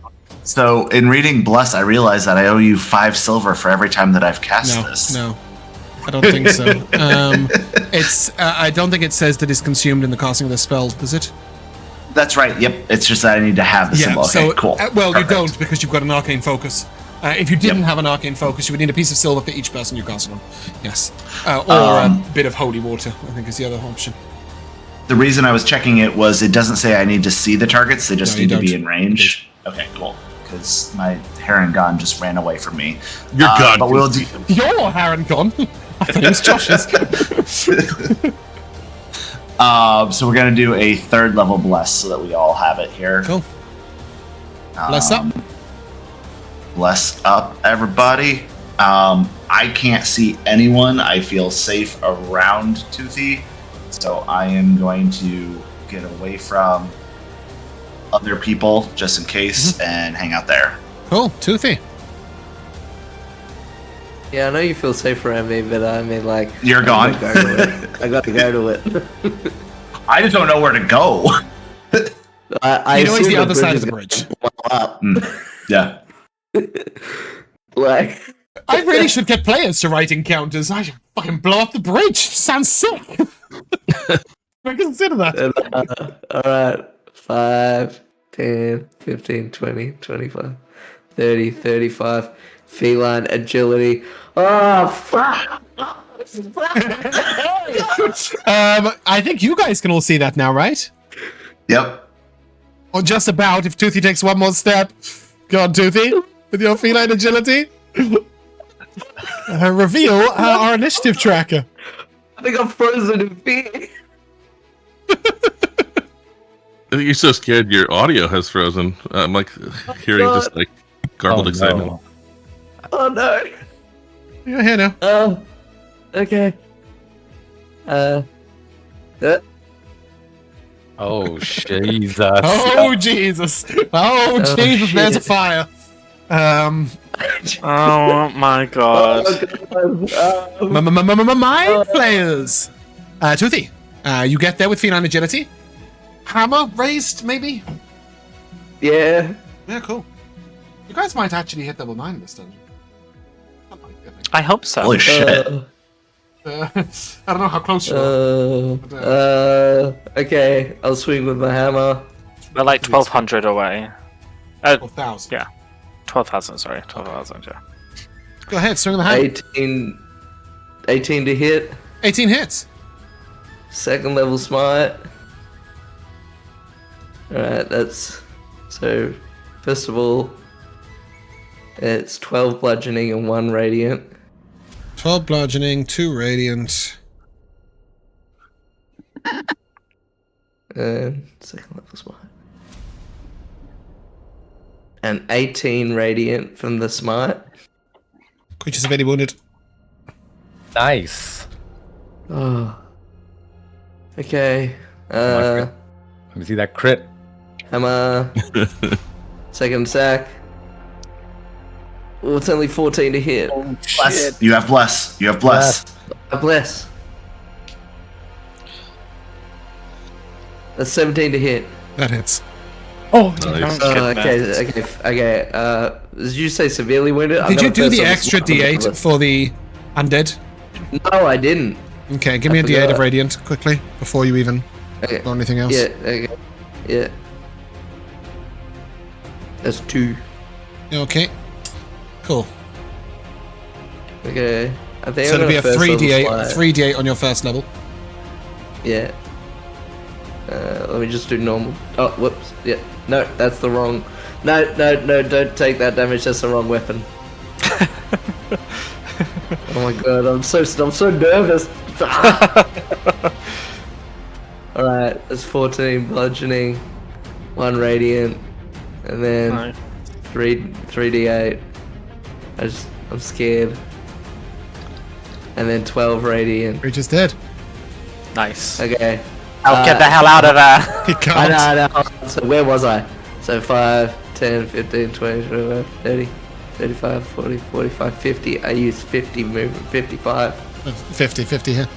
So, in reading Bless, I realized that I owe you 5 silver for every time that I've cast this. No. I don't think so. It's. I don't think it says that it's consumed in the casting of the spell, does it? That's right. Yep. It's just that I need to have the symbol. Okay, so, cool. Well, Perfect. you don't because you've got an arcane focus. If you didn't have an arcane focus, you would need a piece of silver for each person you cast on. Yes. Or a bit of holy water, I think is the other option. The reason I was checking it was it doesn't say I need to see the targets, they just No, need you to be don't. in range. Okay, cool. Because my Heron Gon just ran away from me. You're gone. But we'll do. Your Heron gone. I thought it was Josh's. So we're gonna do a 3rd level bless so that we all have it here. Cool. Bless up. Bless up, everybody. I can't see anyone. I feel safe around Toothy, so I am going to get away from other people just in case and hang out there. Cool. Toothy. Yeah, I know you feel safe around me, but I mean, like... You're gone. I gotta go to it. I just don't know where to go. I You know he's assume the other side is of the bridge. gonna blow up. Yeah. Like... I really should get players to write encounters. I should fucking blow up the bridge. Sounds sick. I consider that. Alright. 5, 10, 15, 20, 25, 30, 35. Feline agility. Oh, fuck! I think you guys can all see that now, right? Yep. Or just about, if Toothy takes one more step. Go on, Toothy, with your feline agility. Reveal our initiative tracker. I think I'm frozen in fear. You're so scared your audio has frozen. I'm like hearing just like garbled excitement. No. Oh no. You're here now. Oh. Okay. Oh, Jesus. Oh, Jesus. Oh, Oh, Jesus, there's a shit. fire. Oh my god. Mind players. Toothy, you get there with feline agility. Hammer raised, maybe? Yeah. Yeah, cool. You guys might actually hit level 9 in this dungeon. That might be a thing. I hope so. Holy shit. I don't know how close you are. Okay. I'll swing with my hammer. We're like 1,200 away. 12,000. Yeah. 12,000, sorry. 12,000, yeah. Go ahead, swing the hammer. 18 to hit. 18 hits. 2nd level smite. Alright, that's... So, first of all, it's 12 bludgeoning and 1 radiant. 12 bludgeoning, 2 radiant. And 2nd level smite. And 18 radiant from the smite. Creatures severely wounded. Nice. Oh. Okay. Let me see that crit. Hammer. 2nd sack. Oh, it's only 14 to hit. Bless. You have bless. You have bless. A bless. That's 17 to hit. That hits. Oh, Nice. Okay. Did you say severely wounded? Did you do the extra d8 for the undead? No, I didn't. Okay, give me I a d8 of forgot. radiant quickly before you even Okay. do anything else. Yeah. Okay. Yeah. That's 2. Okay. Cool. Okay. I think So I'm it'll be a gonna first level 3d8, slide. 3d8 on your first level. Yeah. Let me just do normal. Oh, whoops. Yeah. No, that's the wrong. No, don't take that damage. That's the wrong weapon. Oh my god, I'm so nervous. Alright, that's 14 bludgeoning, 1 radiant, and then No. 3d8. I'm scared. And then 12 radiant. Creature's dead. Nice. Okay. I'll get the hell out of there. He can't. I know. So where was I? So 5, 10, 15, 20, 25, 30, 35, 40, 45, 50. I used 50 movement. 55, 50 here.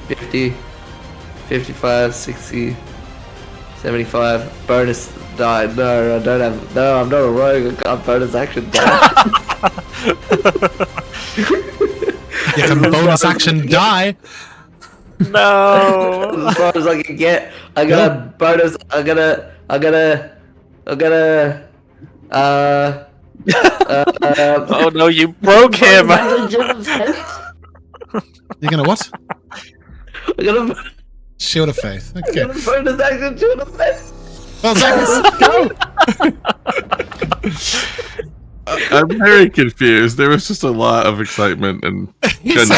50, 55, 60, 75. Bonus die. No, I don't have. No, I'm not a rogue. I can't bonus action die. You can bonus action die. No. As far as I can get, I got a bonus. I'm gonna. Oh no, you broke him. You're gonna what? I got a Shield of Faith. Okay. bonus action to the face. Well, I'm very confused. There was just a lot of excitement and he bonus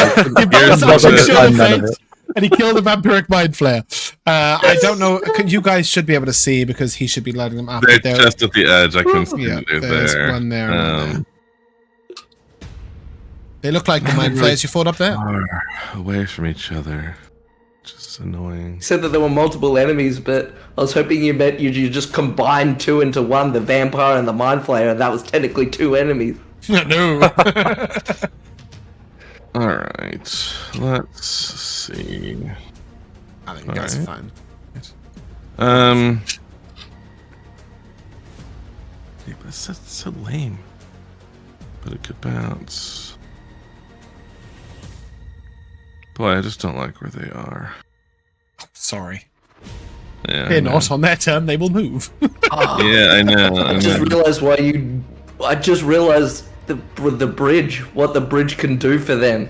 action Shield of Faith, and he killed a vampiric mind flare. I don't know. You guys should be able to see because he should be lighting them up. they're There- just at the edge. I can see yeah, they're there's there. one there. And one there. Um, They look like the mind flares you fought up there. far away from each other. Just annoying. You said that there were multiple enemies, but I was hoping you meant you just combined 2 into 1, the vampire and the mind flayer, and that was technically 2 enemies. No. All right. Let's see. I think you guys are fine. Yeah, but it's so lame. But it could bounce. Boy, I just don't like where they are. Sorry. Yeah. They're I know. not on their turn. They will move. Yeah, I know. I just realized why you. I just realized the bridge, what the bridge can do for them.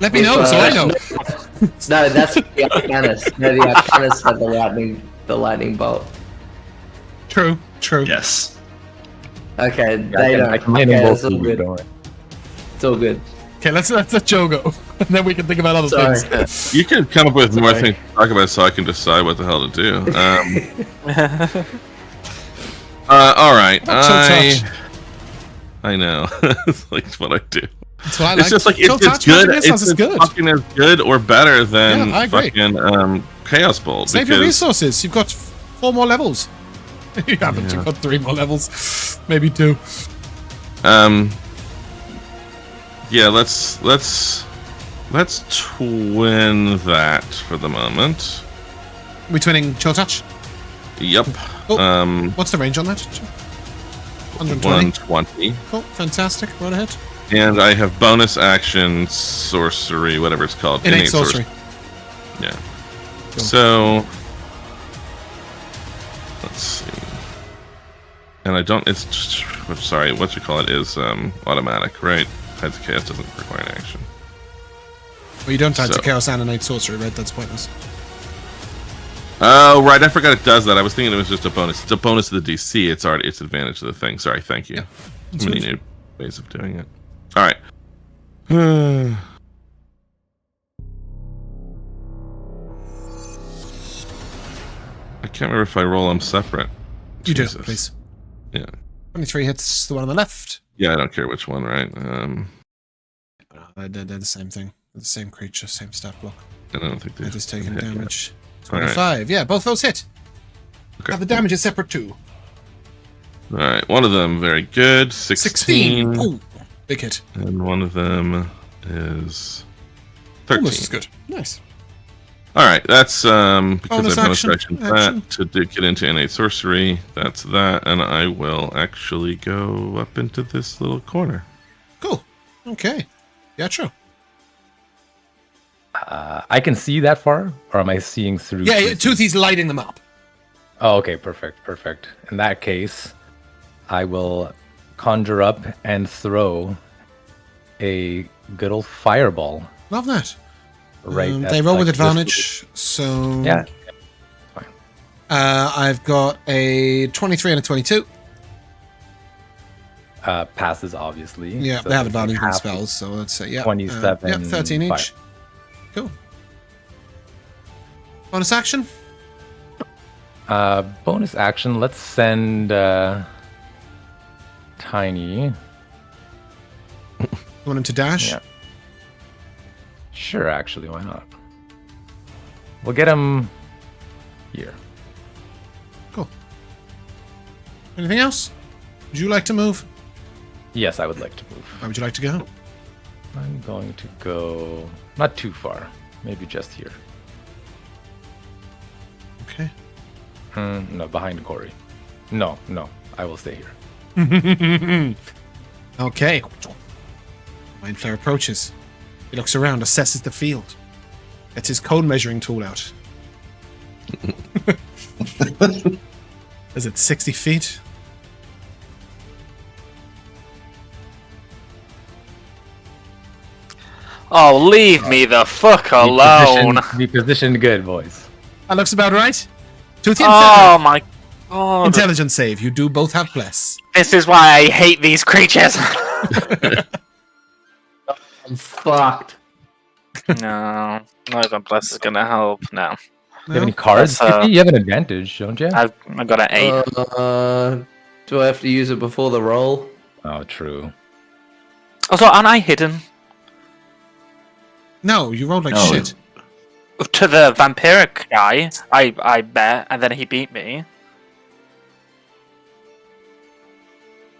Let me know, so I know. No, that's the Arcanist. No, the Arcanist had the lightning bolt. True. Yes. Okay, they don't. I can land Okay, in both it's all of you, good. don't worry. It's all good. Okay, let's let Joe go, and then we can think about other Sorry. things. You can come up with more Sorry. things to talk about so I can decide what the hell to do. All right. Touch. I know. It's like what I do. That's what I like. It's just like Chill it's touch good. magic missiles It's is good. fucking as good or better than Yeah, I agree. fucking Chaos Bolt. Save your because- resources. You've got 4 more levels. You haven't. Yeah. You've got 3 more levels, maybe 2. Yeah, let's twin that for the moment. We twinning chill touch. Yep. Oh. What's the range on that? 120. 120. Oh, fantastic. Right ahead. And I have bonus action sorcery, whatever it's called. Innate sorcery. Yeah. Cool. So let's see. And I don't. It's sorry. What you call it is automatic, right? Tides of Chaos doesn't require an action. Well, you don't type So- to chaos and innate sorcery, right? That's pointless. Oh, right. I forgot it does that. I was thinking it was just a bonus. It's a bonus to the DC. It's advantage to the thing. Sorry. Thank you. That's Many good. new ways of doing it. All right. I can't remember if I roll them separate. You do, Jesus. please. Yeah. 23 hits the one on the left. Yeah, I don't care which one, right? They're the same thing. They're the same creature, same stat block. I don't think They're just taking hit yet. damage. All right. 25. Yeah, both those hit. Okay. Now the damage is separate too. All right, one of them very good, 16, Ooh, big hit. and one of them is 13. Almost as good. Nice. All right, that's because Bonus I've bonus action, action action. that to get into innate sorcery. That's that, and I will actually go up into this little corner. Cool. Okay. Yeah, true. I can see that far, or am I seeing through? Yeah, Toothy? Toothy's lighting them up. Oh, okay, perfect. In that case, I will conjure up and throw a good old fireball. Love that. Right. at, They roll like, with this advantage, so... little- Yeah. Fine. I've got a 23 and a 22. Passes obviously. Yeah, so they have it's advantage on half spells, so let's say, yeah. 27, Yeah, 13 each. fire. Cool. Bonus action? Bonus action. Let's send Tiny. You want him to dash? Yeah. Sure, actually, why not? We'll get him here. Cool. Anything else? Would you like to move? Yes, I would like to move. Where would you like to go? I'm going to go not too far. Maybe just here. Okay. No, behind Corrie. No, I will stay here. Okay. Mind Flayer approaches. He looks around, assesses the field. Gets his cone measuring tool out. Is it 60 feet? Oh, leave me the fuck alone. Be positioned good, boys. That looks about right. Toothy Oh my god. intelligence save. You do both have bless. This is why I hate these creatures. I'm fucked. No, not even bless is gonna help. No, You have any cards? That's, You have an advantage, don't you? I got an 8. Do I have to use it before the roll? Oh, true. Also, aren't I hidden No, you rolled like No. shit. to the vampiric guy? I bet, and then he beat me.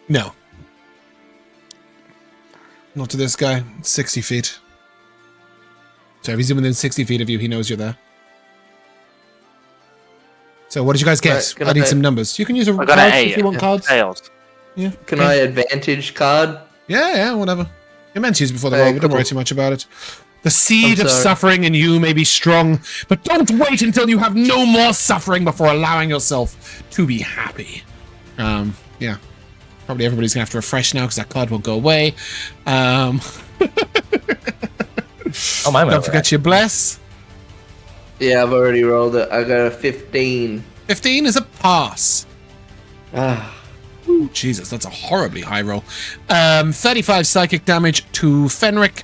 No. Not to this guy. 60 feet. So if he's within 60 feet of you, he knows you're there. So what did you guys get? Right, can I need I- some numbers. You can use a I got cards an if 8. you want cards. Fails. Yeah. Can okay. I advantage card? Yeah, whatever. You're meant to use before the Hey, roll, but don't cool. worry too much about it. The seed I'm of sorry. suffering in you may be strong, but don't wait until you have no more suffering before allowing yourself to be happy. Yeah. Probably everybody's gonna have to refresh now because that card won't go away. Oh, my Don't forget your bless. Yeah, I've already rolled it. I got a 15. 15 is a pass. Ah, Ooh, Jesus, that's a horribly high roll. 35 psychic damage to Fenric.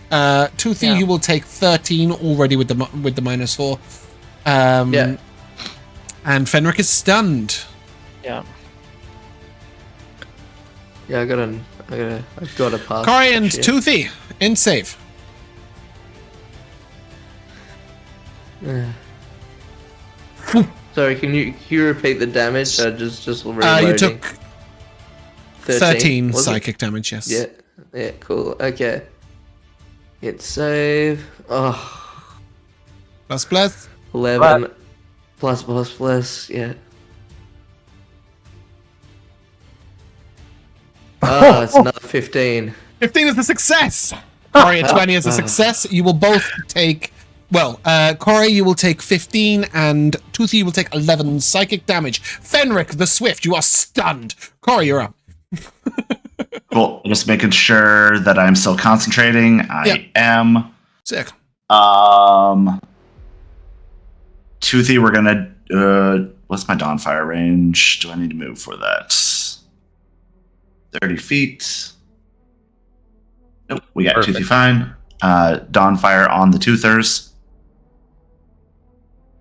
Toothy, Yeah. you will take 13 already with the -4. Yeah. And Fenric is stunned. Yeah. yeah, I've got a pass. Corrie and Shit. Toothy in save. Sorry, can you repeat the damage? Just reloading. You took 13 was it? psychic damage, yes. Yeah, cool. Okay. Hit save. Oh, Plus. 11. Plus. Yeah. Oh, it's another 15. 15 is a success. Corrie and 20 is a success. You will both take... Well, Corrie, you will take 15, and Toothy, you will take 11 psychic damage. Fenric, the Swift, you are stunned. Corrie, you're up. Cool. Just making sure that I'm still concentrating. I am. Sick. Toothy, we're gonna. What's my Dawnfire range? Do I need to move for that? 30 feet. Nope. We got Perfect. Toothy fine. Dawnfire on the Toothers.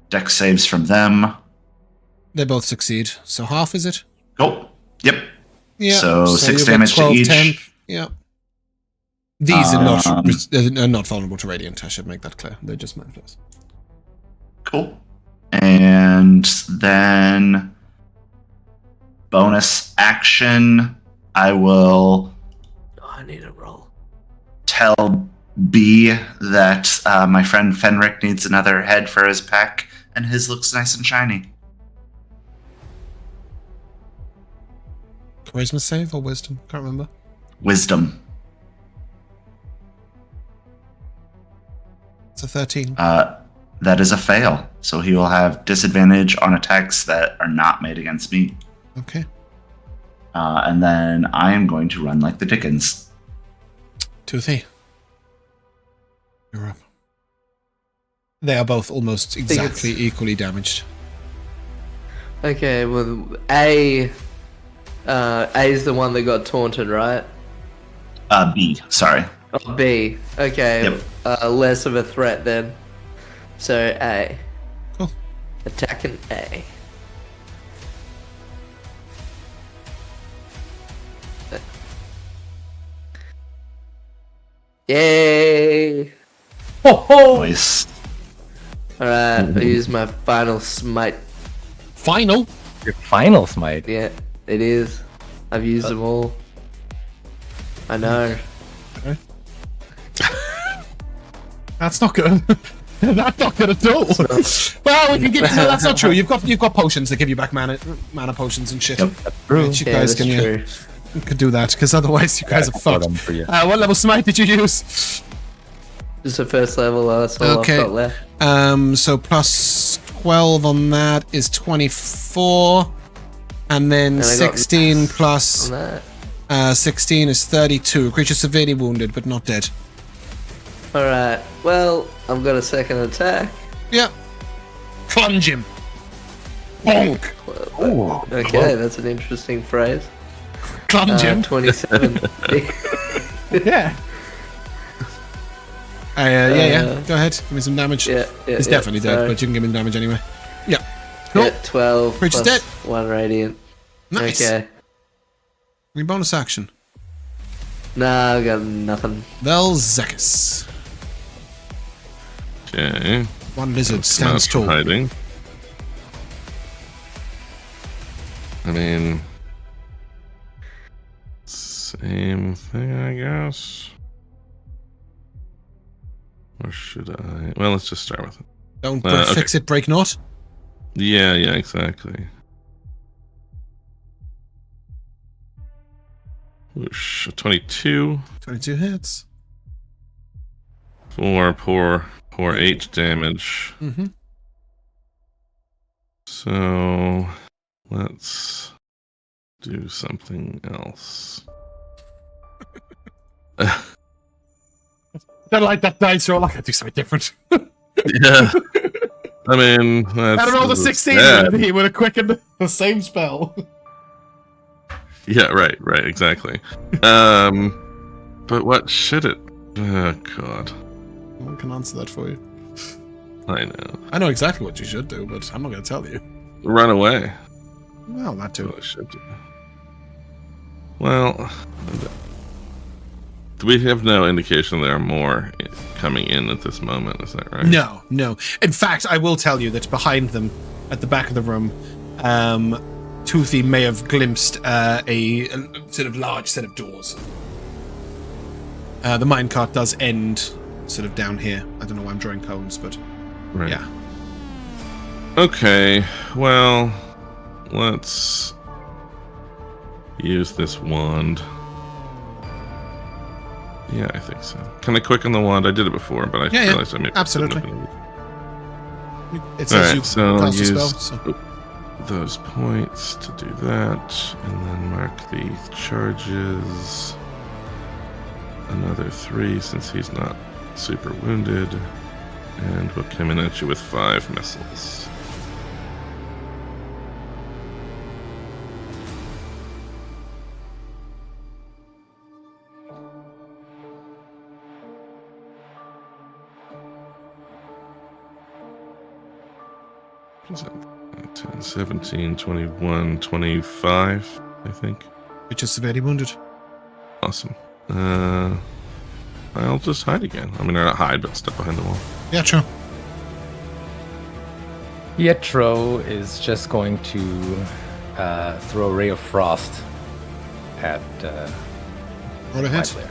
Dex saves from them. They both succeed. So half, is it? Cool. Yep. Yeah. So 6 you'll get damage to each. 10. Yeah. These are not vulnerable to Radiant, I should make that clear. They're just manifest. Cool. And then bonus action, I will Oh, I need a roll. tell B that my friend Fenric needs another head for his pack, and his looks nice and shiny. Charisma save or wisdom? Can't remember. Wisdom. It's a 13. That is a fail, so he will have disadvantage on attacks that are not made against me. Okay. And then I am going to run like the Dickens. Toothy. You're up. They are both almost exactly equally damaged. Okay, well, A is the one that got taunted, right? B, sorry. Oh, B. Okay. Yep. Less of a threat then. So A. Cool. Attacking A. Yay! Nice. Alright, I use my final smite. Final. Your final smite. Yeah, it is. I've used them all. I know. That's not good. That's not good at all. Well, we can give. No, that's not true. You've got potions that give you back mana potions and shit. Yep, that's true. Right, you Yeah, guys that's true. you could do that because otherwise you guys are fucked. For you. What level smite did you use? Just the first level, that's all Okay. I've got left. So plus 12 on that is 24, and then And I got 16 maths plus On that. 16 is 32. Creature severely wounded but not dead. Alright, well, I've got a second attack. Yeah. Plunge him. Bonk. Okay, that's an interesting phrase. Plunge him. 27. Yeah. Yeah. Go ahead. Give me some damage. Yeah, He's definitely dead, sorry. but you can give me damage anyway. Yeah. Cool. Yeah, 12 Creature's plus dead. 1 radiant. Nice. Okay. Any bonus action? Nah, I got nothing. Vel'zekiss. Okay. One lizard Come out stands from tall. hiding. I mean, same thing, I guess. Or should I? Well, let's just start with it. Don't okay. fix it, break not. Yeah, exactly. Whoosh, 22 22 hits. for poor 8 damage. Mm-hmm. So let's do something else. Don't like that dice roll. I can do something different. Yeah. I mean, I don't know, the 16 yeah. he would have quickened the same spell. Yeah, right, exactly. But what should it? Oh God, I can answer that for you. I know. I know exactly what you should do, but I'm not going to tell you. Run away. Well, that That's too. what I should do. Well, we have no indication there are more coming in at this moment. Is that right? No. In fact, I will tell you that behind them, at the back of the room, Toothy may have glimpsed a sort of large set of doors. The minecart does end sort of down here. I don't know why I'm drawing cones, but Right. yeah. Okay. Well, let's use this wand. Yeah, I think so. Can I quicken the wand? I did it before, but I Yeah, realized I maybe absolutely. shouldn't have It says Alright, you so cast a spell. use- So. those points to do that, and then mark the charges. Another 3 since he's not super wounded, and we'll come in at you with 5 missiles. What's that? 10, 17, 21, 25, I think. You're just severely wounded. Awesome. I'll just hide again. I mean, not hide, but step behind the wall. Yeah, true. Pietro is just going to throw a ray of frost at Roll ahead. my player.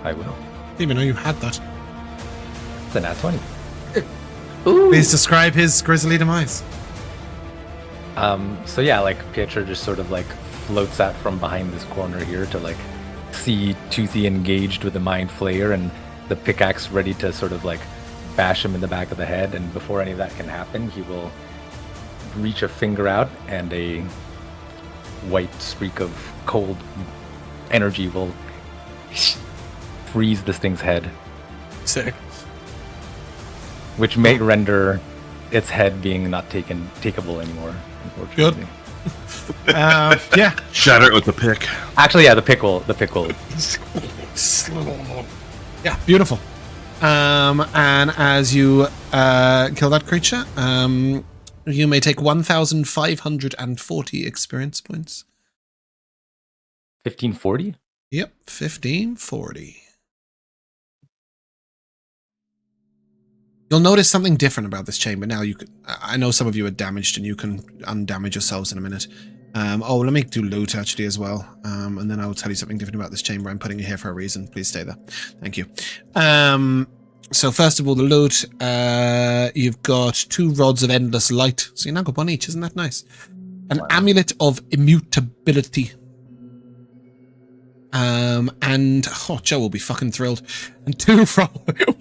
I will. Didn't even know you had that. It's a nat 20. Ooh. Please describe his grisly demise. So yeah, like Pietro just sort of like floats out from behind this corner here to like see Toothy engaged with the Mind Flayer and the pickaxe ready to sort of like bash him in the back of the head. And before any of that can happen, he will reach a finger out and a white streak of cold energy will freeze this thing's head, Sick. which may render its head being not takeable anymore, unfortunately. Yeah. Shatter it with the pick. Actually, yeah, the pick will. Yeah, beautiful. And as you kill that creature, you may take 1,540 experience points. 1540? Yep, 1540. You'll notice something different about this chamber now. I know some of you are damaged, and you can undamage yourselves in a minute. Let me do loot actually as well, and then I will tell you something different about this chamber. I'm putting you here for a reason. Please stay there. Thank you. So first of all, the loot. You've got 2 rods of endless light. So you now got 1 each. Isn't that nice? An amulet of immutability. Joe will be fucking thrilled. And 2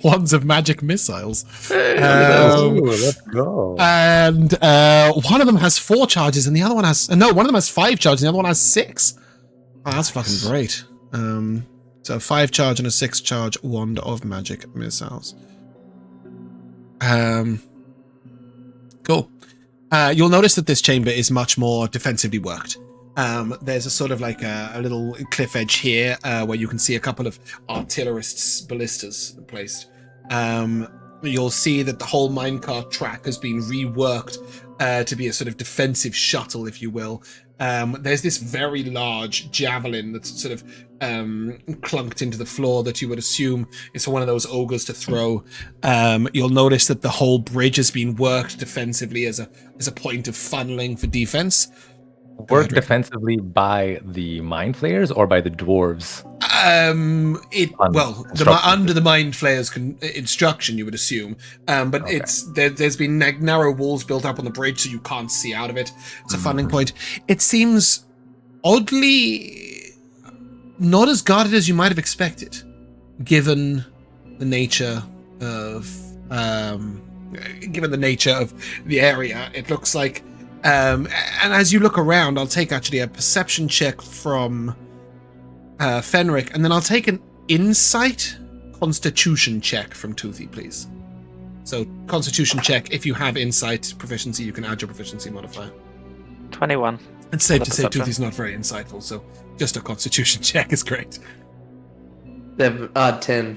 wands of magic missiles. Let's go. And one of them has 4 charges, and the other one has one of them has 5 charges, and the other one has 6. Oh, that's fucking great. So 5 charge and a 6 charge wand of magic missiles. Cool. You'll notice that this chamber is much more defensively worked. There's a sort of like a little cliff edge here where you can see a couple of artillerists' ballistas placed. You'll see that the whole minecart track has been reworked to be a sort of defensive shuttle, if you will. There's this very large javelin that's sort of clunked into the floor that you would assume is for one of those ogres to throw. You'll notice that the whole bridge has been worked defensively as a point of funneling for defense. Work defensively by the mind flayers or by the dwarves? Under the mind flayers instruction, you would assume. But okay. There's been narrow walls built up on the bridge, so you can't see out of it. It's a funding point. It seems oddly not as guarded as you might have expected, given the nature of the area. It looks like. And as you look around, I'll take actually a perception check from Fenric, and then I'll take an insight constitution check from Toothy, please. So constitution check, if you have insight proficiency, you can add your proficiency modifier. 21. It's safe to say Toothy's not very insightful, so just a constitution check is great. 10.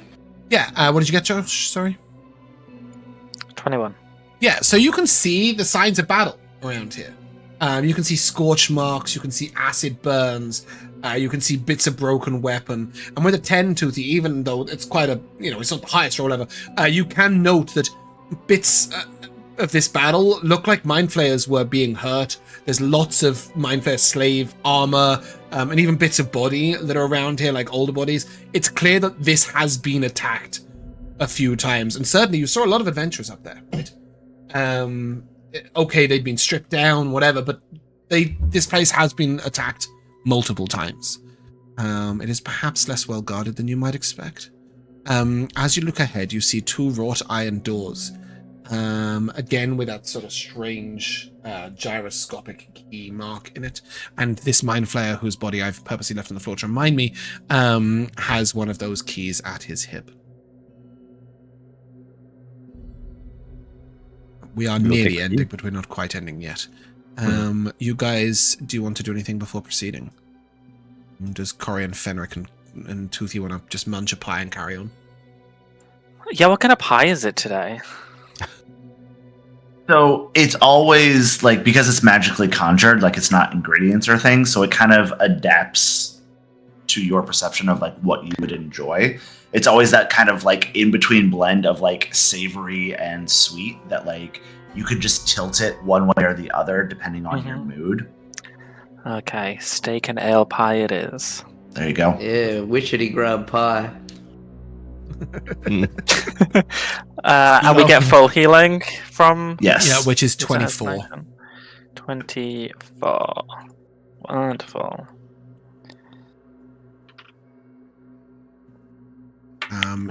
Yeah, what did you get, Josh? Sorry? 21. Yeah, so you can see the signs of battle around here. You can see scorch marks, you can see acid burns, you can see bits of broken weapon, and with a 10 Toothy, even though it's quite it's not the highest roll ever, you can note that bits of this battle look like mind flayers were being hurt. There's lots of mind flayer slave armor, and even bits of body that are around here, like older bodies. It's clear that this has been attacked a few times, and certainly you saw a lot of adventurers up there, right? Okay, they'd been stripped down, whatever, but this place has been attacked multiple times. It is perhaps less well guarded than you might expect. As you look ahead, you see 2 wrought iron doors, again with that sort of strange gyroscopic key mark in it. And this mind flayer, whose body I've purposely left on the floor to remind me, has one of those keys at his hip. We are nearly ending, but we're not quite ending yet. You guys, do you want to do anything before proceeding? Does Corrie and Fenric and Toothy want to just munch a pie and carry on? Yeah, what kind of pie is it today? So it's always like, because it's magically conjured, like it's not ingredients or things, so it kind of adapts to your perception of like what you would enjoy. It's always that kind of like in between blend of like savory and sweet that like you could just tilt it one way or the other depending on your mood. Okay, steak and ale pie it is. There you go. Yeah, witchetty grub pie. And we get full healing from... Yes. Yeah, which is 24. 24. Wonderful.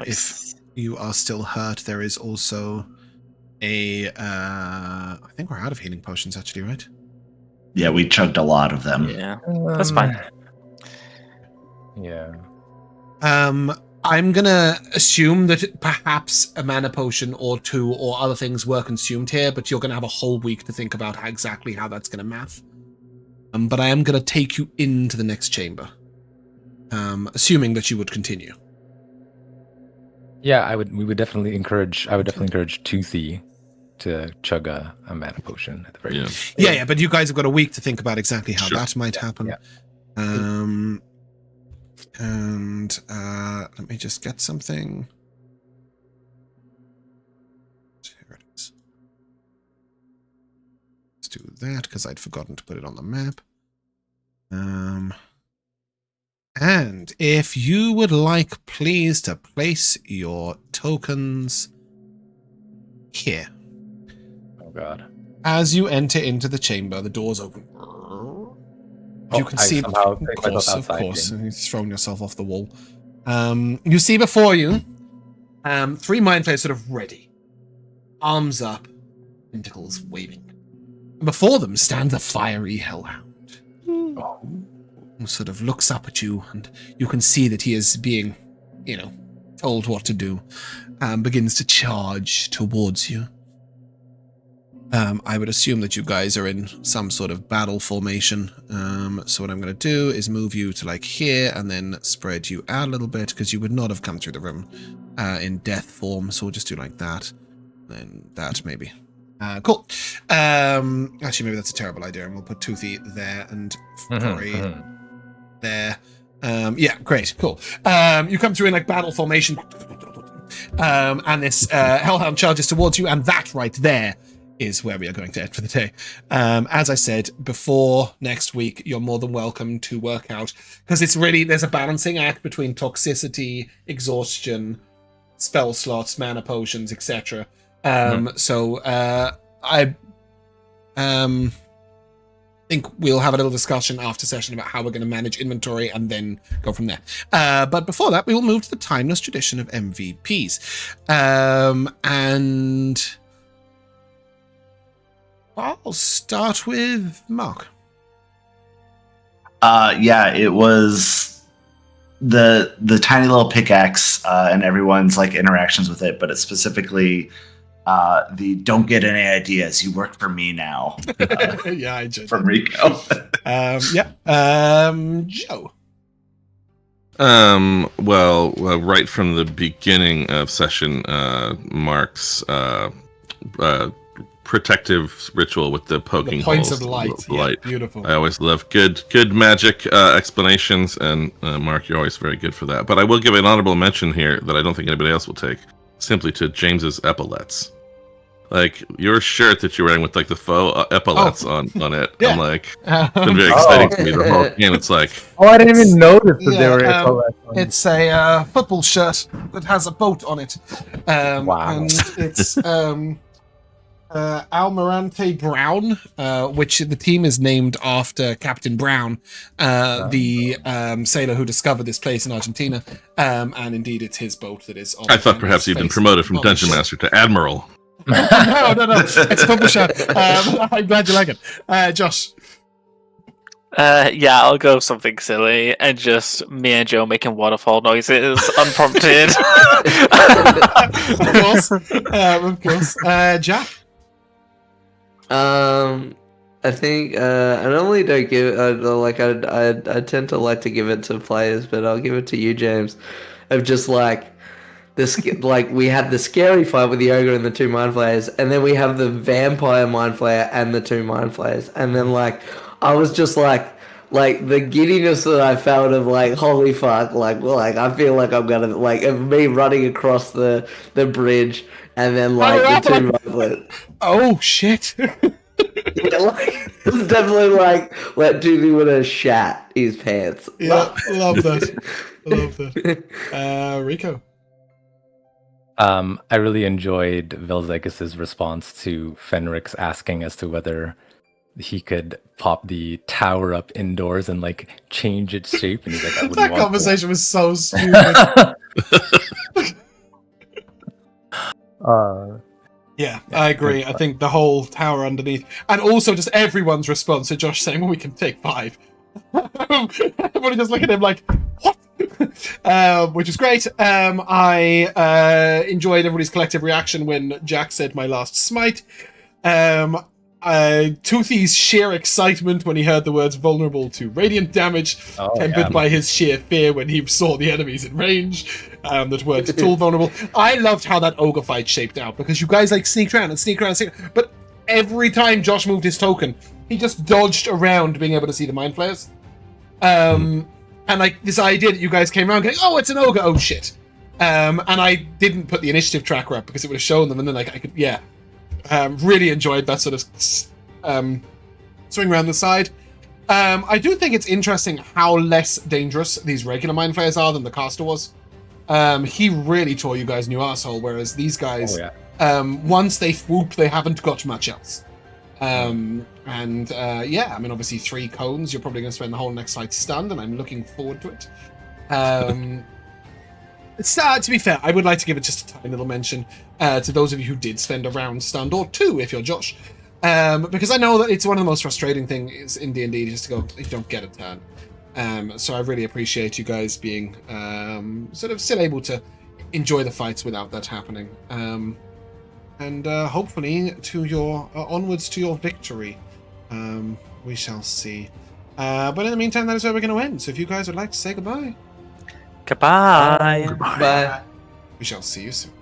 If you are still hurt, there is also a... I think we're out of healing potions, actually, right? Yeah, we chugged a lot of them. Yeah, that's fine. Yeah. I'm gonna assume that perhaps a mana potion or 2 or other things were consumed here, but you're gonna have a whole week to think about exactly how that's gonna math. But I am gonna take you into the next chamber, assuming that you would continue. Yeah, I would definitely encourage Toothy to chug a mana potion at the very least. Yeah, but you guys have got a week to think about exactly how Sure. that might happen. Yeah. And let me just get something. Here it is. Let's do that because I'd forgotten to put it on the map. And if you would like, please, to place your tokens here. Oh god. As you enter into the chamber, the doors open. You can see, of course, and you've thrown yourself off the wall. You see before you 3 mind flayers sort of ready, arms up, tentacles waving. And before them stands a fiery hellhound. Who sort of looks up at you, and you can see that he is being, told what to do. Begins to charge towards you. I would assume that you guys are in some sort of battle formation. So what I'm going to do is move you to like here and then spread you out a little bit because you would not have come through the room in death form. So we'll just do like that. Then that maybe. Cool. Actually, maybe that's a terrible idea. And we'll put Toothy there and Corrie there. Yeah, great. Cool. You come through in like battle formation. And this hellhound charges towards you. And that right there is where we are going to end for the day. As I said, before next week, you're more than welcome to work out, because it's really, there's a balancing act between toxicity, exhaustion, spell slots, mana potions, etc. So I think we'll have a little discussion after session about how we're going to manage inventory and then go from there. But before that, we will move to the timeless tradition of MVPs. And I'll start with Mark. Yeah, it was the tiny little pickaxe and everyone's like interactions with it, but it's specifically the "don't get any ideas, you work for me now." Yeah, I just from Rico. Joe. Well, right from the beginning of session, Mark's protective ritual with the poking The points holes, of light. the light. Yeah, beautiful. I always love good magic explanations, and Mark, you're always very good for that. But I will give an honorable mention here that I don't think anybody else will take, simply to James's epaulets. Like your shirt that you're wearing with like the faux epaulets on it. Yeah. I'm like, it's been very exciting to me the whole game. It's like, I didn't even notice that they were epaulets on. It's a football shirt that has a boat on it. Wow. And it's Almirante Brown, which the team is named after Captain Brown, the sailor who discovered this place in Argentina. And indeed, it's his boat that is on. I thought perhaps he'd been promoted from Dungeon Master to Admiral. No. It's a football shirt. I'm glad you like it. Josh. Yeah, I'll go something silly and just me and Joe making waterfall noises unprompted. Of course. Jack. I think I normally don't give I tend to like to give it to players, but I'll give it to you, James. Of just like this, like we had the scary fight with the ogre and the 2 mind flayers, and then we have the vampire mind flayer and the 2 mind flayers, and then like I was just like the giddiness that I felt of like holy fuck, like I feel like I'm gonna like of me running across the bridge. And then, like, the 2 mind flayers. Oh, shit. Yeah, like, it's definitely like, let Toothy would have shat his pants. Yeah, love that. Love that. Rico. I really enjoyed Vel'zekiss' response to Fenric's asking as to whether he could pop the tower up indoors and, like, change its shape. And he's like, I wouldn't that want conversation was so stupid. Yeah, I agree. I think the whole tower underneath, and also just everyone's response to Josh saying, "Well, we can take 5." Everybody just look at him like, "What?" Which is great. I enjoyed everybody's collective reaction when Jack said "my last smite." Toothy's sheer excitement when he heard the words "vulnerable to radiant damage," tempered by his sheer fear when he saw the enemies in range. that weren't at all vulnerable. I loved how that ogre fight shaped out because you guys like sneaked around, but every time Josh moved his token, he just dodged around being able to see the mind flayers. And like this idea that you guys came around going, oh, it's an ogre, oh shit. And I didn't put the initiative tracker up because it would have shown them, and then like I could, really enjoyed that sort of swing around the side. I do think it's interesting how less dangerous these regular mind flayers are than the caster was. He really tore you guys new asshole, whereas these guys, once they swoop, they haven't got much else. I mean, obviously 3 cones, you're probably going to spend the whole next fight stunned, and I'm looking forward to it. To be fair, I would like to give it just a tiny little mention to those of you who did spend a round stunned, or 2 if you're Josh. Because I know that it's one of the most frustrating things in D&D just to go, you don't get a turn. So I really appreciate you guys being sort of still able to enjoy the fights without that happening. And hopefully to your onwards to your victory. We shall see. But in the meantime, that is where we're going to end. So if you guys would like to say goodbye. Goodbye. Bye. We shall see you soon.